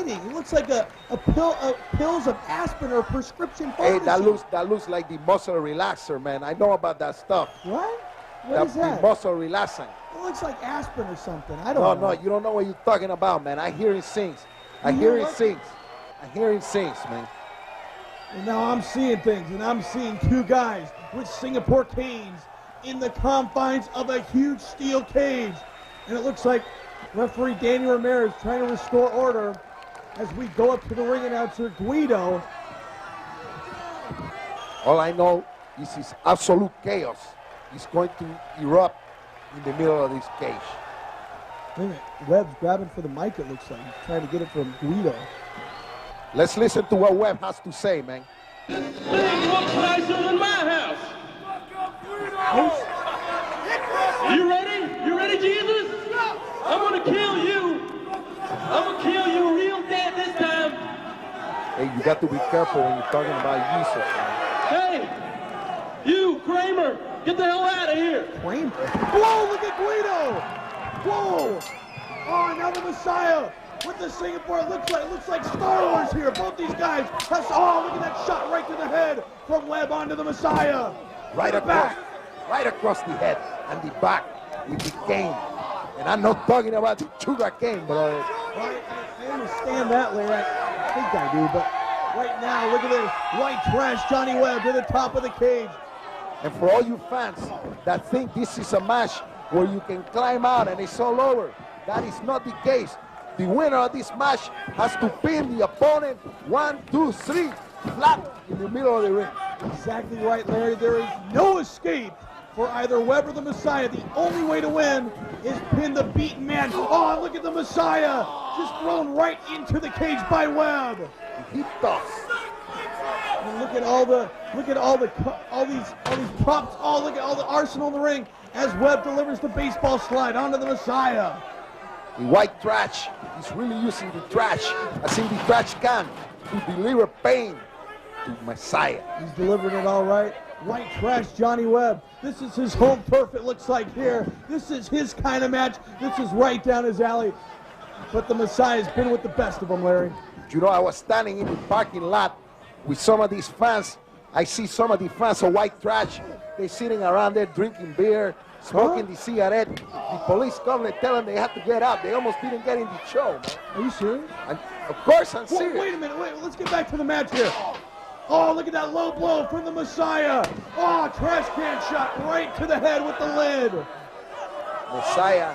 eating? It looks like a pills of aspirin or prescription pharmacy. Hey, that looks like the muscle relaxer, man. I know about that stuff. What? What is that? The muscle relaxant. It looks like aspirin or something. I don't know. No, you don't know what you're talking about, man. I hear he sings. I hear he sings, man. And now I'm seeing things, and I'm seeing two guys with Singapore canes in the confines of a huge steel cage. And it looks like referee Danny Ramirez trying to restore order as we go up to the ring announcer Guido. All I know is this absolute chaos is going to erupt in the middle of this cage. Wait a minute. Webb's grabbing for the mic, it looks like. He's trying to get it from Guido. Let's listen to what Webb has to say, man. Things look nicer than my house. You ready? You ready, Jesus? I'm gonna kill you. I'm gonna kill you real dead this time. Hey, you got to be careful when you're talking about Jesus, man. Hey, you, Kramer, get the hell out of here. Kramer? Whoa, look at Guido. Whoa. Oh, now the Messiah with the Singapore. It looks like Star Wars here. Both these guys. Oh, look at that shot right to the head from Webb onto the Messiah. Right across the head and the back with the cane. And I'm not talking about the sugar cane, brother. Well, I understand that, Larry. I think I do, but right now, look at this. White Trash Johnny Webb to the top of the cage. And for all you fans that think this is a match where you can climb out and it's all over, that is not the case. The winner of this match has to pin the opponent 1, 2, 3, flat in the middle of the ring. Exactly right, Larry. There is no escape for either Webb or the Messiah. The only way to win is pin the beaten man. Oh, look at the Messiah just thrown right into the cage by Webb. He toss. And look at all these props. Oh, look at all the arsenal in the ring as Webb delivers the baseball slide onto the Messiah. The White Trash is really using the trash, as in the trash can, to deliver pain to Messiah. He's delivering it all right. White Trash Johnny Webb. This is his home turf, it looks like here. This is his kind of match. This is right down his alley. But the Messiah's been with the best of them, Larry. You know, I was standing in the parking lot with some of these fans. I see some of the fans of White Trash. They're sitting around there drinking beer, smoking the cigarette. The police come and tell them they have to get out. They almost didn't get in the show, man. Are you serious? Of course I'm serious. Wait a minute, let's get back to the match here. Oh, look at that low blow from the Messiah. Oh, trash can shot right to the head with the lid. Messiah,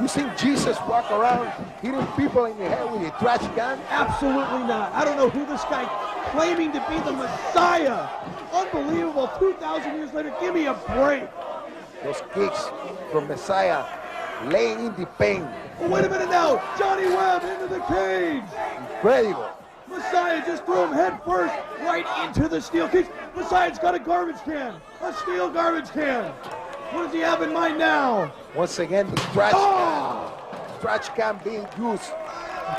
you seen Jesus walk around hitting people in the head with a trash can? Absolutely not. I don't know who this guy claiming to be the Messiah. Unbelievable. 2,000 years later, give me a break. Those kicks from Messiah laying in the pain. Oh, wait a minute now. Johnny Webb into the cage. Incredible. Messiah just threw him head first right into the steel cage. Messiah's got a garbage can. A steel garbage can. What does he have in mind now? Once again, the trash can being used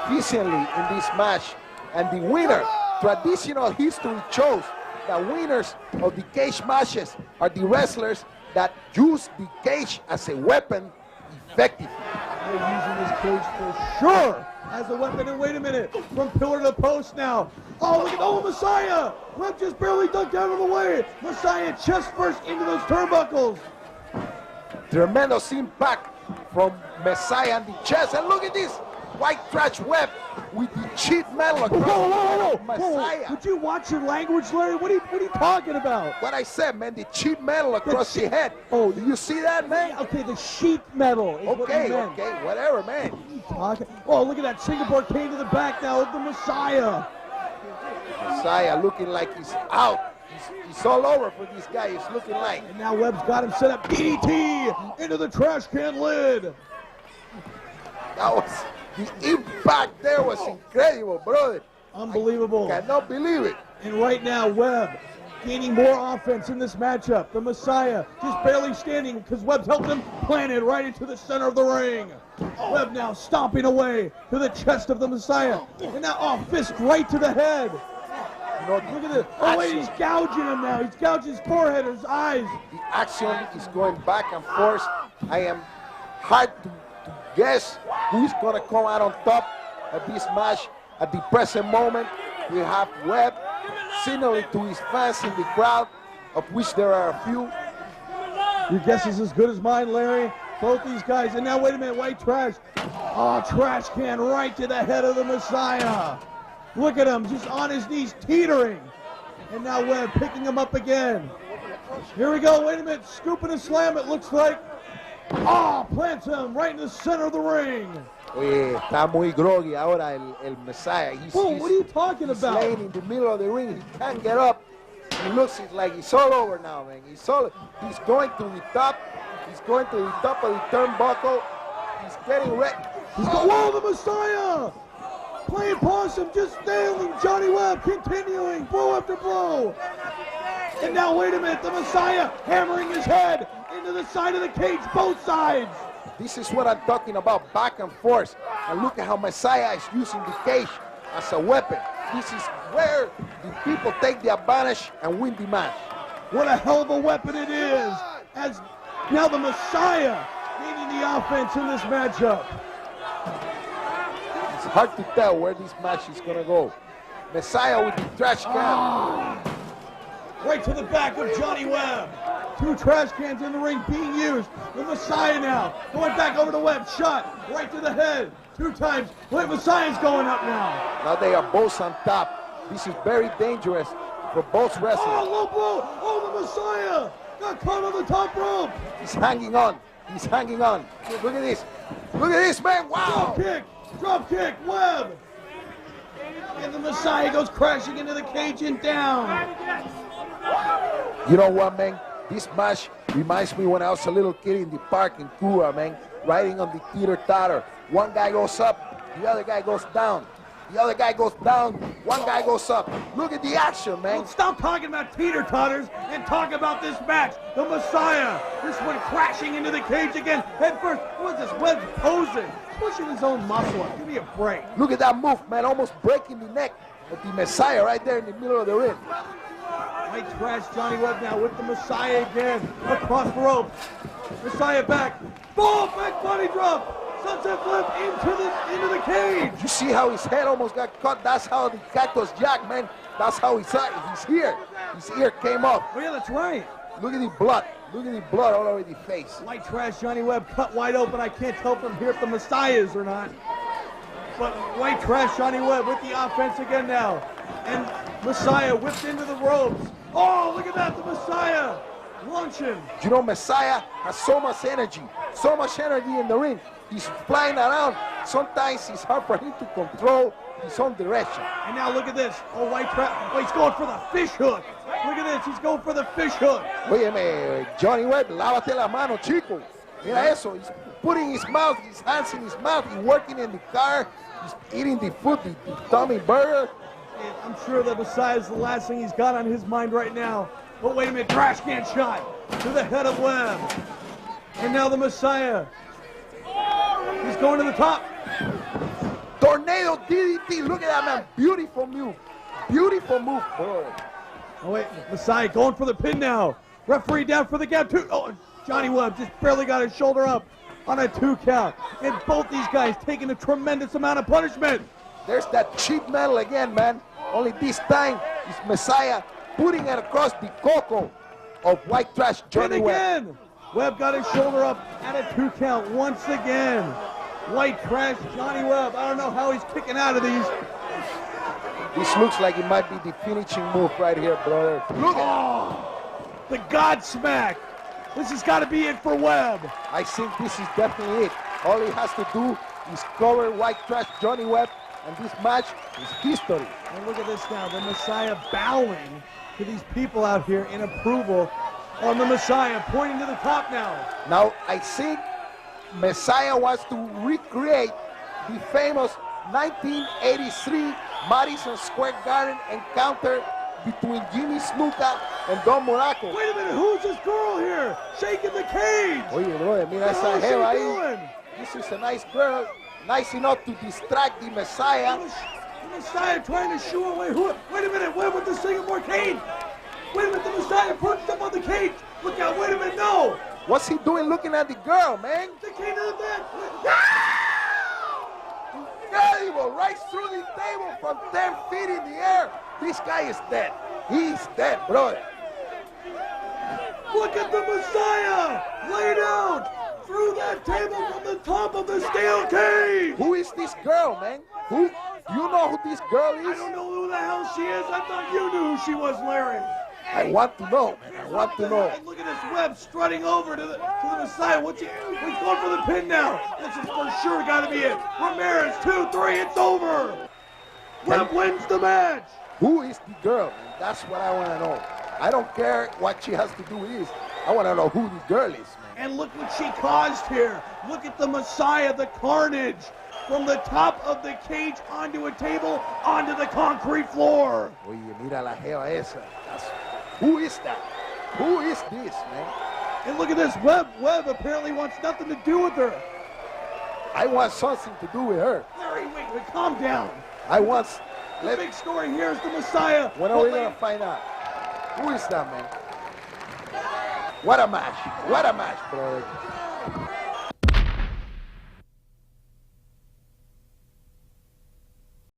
efficiently in this match. And the winner, traditional history shows that winners of the cage matches are the wrestlers that use the cage as a weapon effectively. They're using this cage for sure as a weapon. And wait a minute, from pillar to post now. Oh, look at Messiah! Webb just barely ducked out of the way. Messiah chest first into those turnbuckles. Tremendous impact from Messiah on the chest. And look at this white trash Webb with the cheat metal across Messiah. Did you watch your language, Larry? What are you talking about? What I said, man, the cheat metal across the head. Oh, do you see that, man? Okay, the sheet metal is what he meant. Okay, whatever, man. Oh, look at that Singapore cane to the back now of the Messiah. Messiah looking like he's out. He's all over for this guy. He's looking like. And now Webb's got him set up. DDT into the trash can lid. That was, the impact there was incredible, brother. Unbelievable. I cannot believe it. And right now, Webb gaining more offense in this matchup. The Messiah just barely standing because Webb's helped him planted right into the center of the ring. Webb now stomping away to the chest of the Messiah. And now, fist right to the head. Look at this. Oh, wait, he's gouging him now. He's gouging his forehead, his eyes. The action is going back and forth. I am hard to guess who's going to come out on top of this match. At the present moment, we have Webb signaling to his fans in the crowd, of which there are a few. Your guess is as good as mine, Larry. Both these guys. And now, wait a minute, white trash. Oh, trash can right to the head of the Messiah. Look at him, just on his knees, teetering. And now Webb picking him up again. Here we go, wait a minute, scoop and a slam, it looks like. Oh, plants him right in the center of the ring. Oye, está muy groggy ahora el Messiah. What are you talking about? He's laying in the middle of the ring. He can't get up. He looks like he's all over now, man. He's going to the top. He's going to the top of the turnbuckle. He's getting ready. Whoa, the Messiah! Playing possum, just nailing Johnny Webb, continuing blow after blow. And now, wait a minute, the Messiah hammering his head into the side of the cage, both sides. This is what I'm talking about, back and forth. And look at how Messiah is using the cage as a weapon. This is where the people take the advantage and win the match. What a hell of a weapon it is, as now the Messiah gaining the offense in this matchup. It's hard to tell where this match is going to go. Messiah with the trash can. Right to the back of Johnny Webb. Two trash cans in the ring being used. The Messiah now going back over to Webb. Shot right to the head. 2 times. Wait, Messiah's going up now. Now they are both on top. This is very dangerous for both wrestlers. Oh, low blow. Oh, the Messiah got caught on the top rope. He's hanging on. He's hanging on. Look at this. Look at this, man. Wow. Drop kick, Webb. And the Messiah goes crashing into the cage and down. You know what, man? This match reminds me when I was a little kid in the park in Cuba, man, riding on the teeter-totter. One guy goes up, the other guy goes down. The other guy goes down, one guy goes up. Look at the action, man. Well, stop talking about teeter-totters and talk about this match. The Messiah, this one crashing into the cage again. Head first. What's this? Webb's posing, pushing his own muscle up. Give me a break. Look at that move, man, almost breaking the neck of the Messiah right there in the middle of the ring. White trash Johnny Webb now with the Messiah again. Across the rope. Messiah back. Boom! Back body drop. Sunset flip into the cage. You see how his head almost got cut? That's how the Cactus Jack, man. That's how he's here. His ear came off. Oh yeah, that's right. Look at the blood. Look at the blood all over the face. White trash Johnny Webb cut wide open. I can't tell from here if the Messiah is or not. But white trash Johnny Webb with the offense again now. And Messiah whipped into the ropes. Oh, look at that, the Messiah launching. You know, Messiah has so much energy in the ring. He's flying around. Sometimes it's hard for him to control his own direction. And now look at this. Oh, white trap. Oh, he's going for the fish hook. Look at this. He's going for the fish hook. Óyeme, Johnny Webb, lávate la mano, chico. Mira eso. He's putting his hands in his mouth. He's working in the car. He's eating the food, the tummy burger. And I'm sure the Messiah's the last thing he's got on his mind right now. But wait a minute, trash can shot to the head of Webb. And now the Messiah. He's going to the top. Tornado DDT. Look at that, man. Beautiful move. Beautiful move, boy. Oh, wait. Messiah going for the pin now. Referee down for the count. Two. Oh, Johnny Webb just barely got his shoulder up on a 2 count. And both these guys taking a tremendous amount of punishment. There's that cheap metal again, man. Only this time is Messiah putting it across the coco of white trash Johnny Webb. Again. Webb got his shoulder up at a 2 count once again. White trash Johnny Webb. I don't know how he's kicking out of these. This looks like it might be the finishing move right here, brother. Look at the Godsmack. This has got to be it for Webb. I think this is definitely it. All he has to do is cover white trash Johnny Webb, and this match is history. And look at this now, the Messiah bowing to these people out here in approval on the Messiah, pointing to the top now. Now, I think Messiah wants to recreate the famous 1983 Madison Square Garden encounter between Jimmy Snuka and Don Monaco. Wait a minute, who's this girl here? Shaking the cage. Oye, bro, mira esa jeva ahí. This is a nice girl, nice enough to distract the Messiah. The Messiah trying to shoo away. Wait a minute, Webb with the Singapore cage. Wait a minute, the Messiah perched up on the cage. Look out, wait a minute, no. What's he doing looking at the girl, man? The king of the bed. Incredible, right through the table from 10 feet in the air. This guy is dead. He's dead, brother. Look at the Messiah laid out through that table from the top of the steel cage. Who is this girl, man? Who? Do you know who this girl is? I don't know who the hell she is. I thought you knew who she was, Larry. I want to know, man. I want to know. Look at this Webb strutting over to the Messiah. He's going for the pin now. This is for sure got to be it. Ramirez, 2, 3, it's over. Webb wins the match. Who is the girl, man? That's what I want to know. I don't care what she has to do with this. I want to know who the girl is, man. And look what she caused here. Look at the Messiah, the carnage. From the top of the cage onto a table, onto the concrete floor. Oye, mira la jeva esa. Who is that? Who is this, man? And look at this. Webb apparently wants nothing to do with her. I want something to do with her. Larry, wait, calm down. I want... The big story here is the Messiah. When are we going to find out? Who is that, man? What a match. What a match, brother.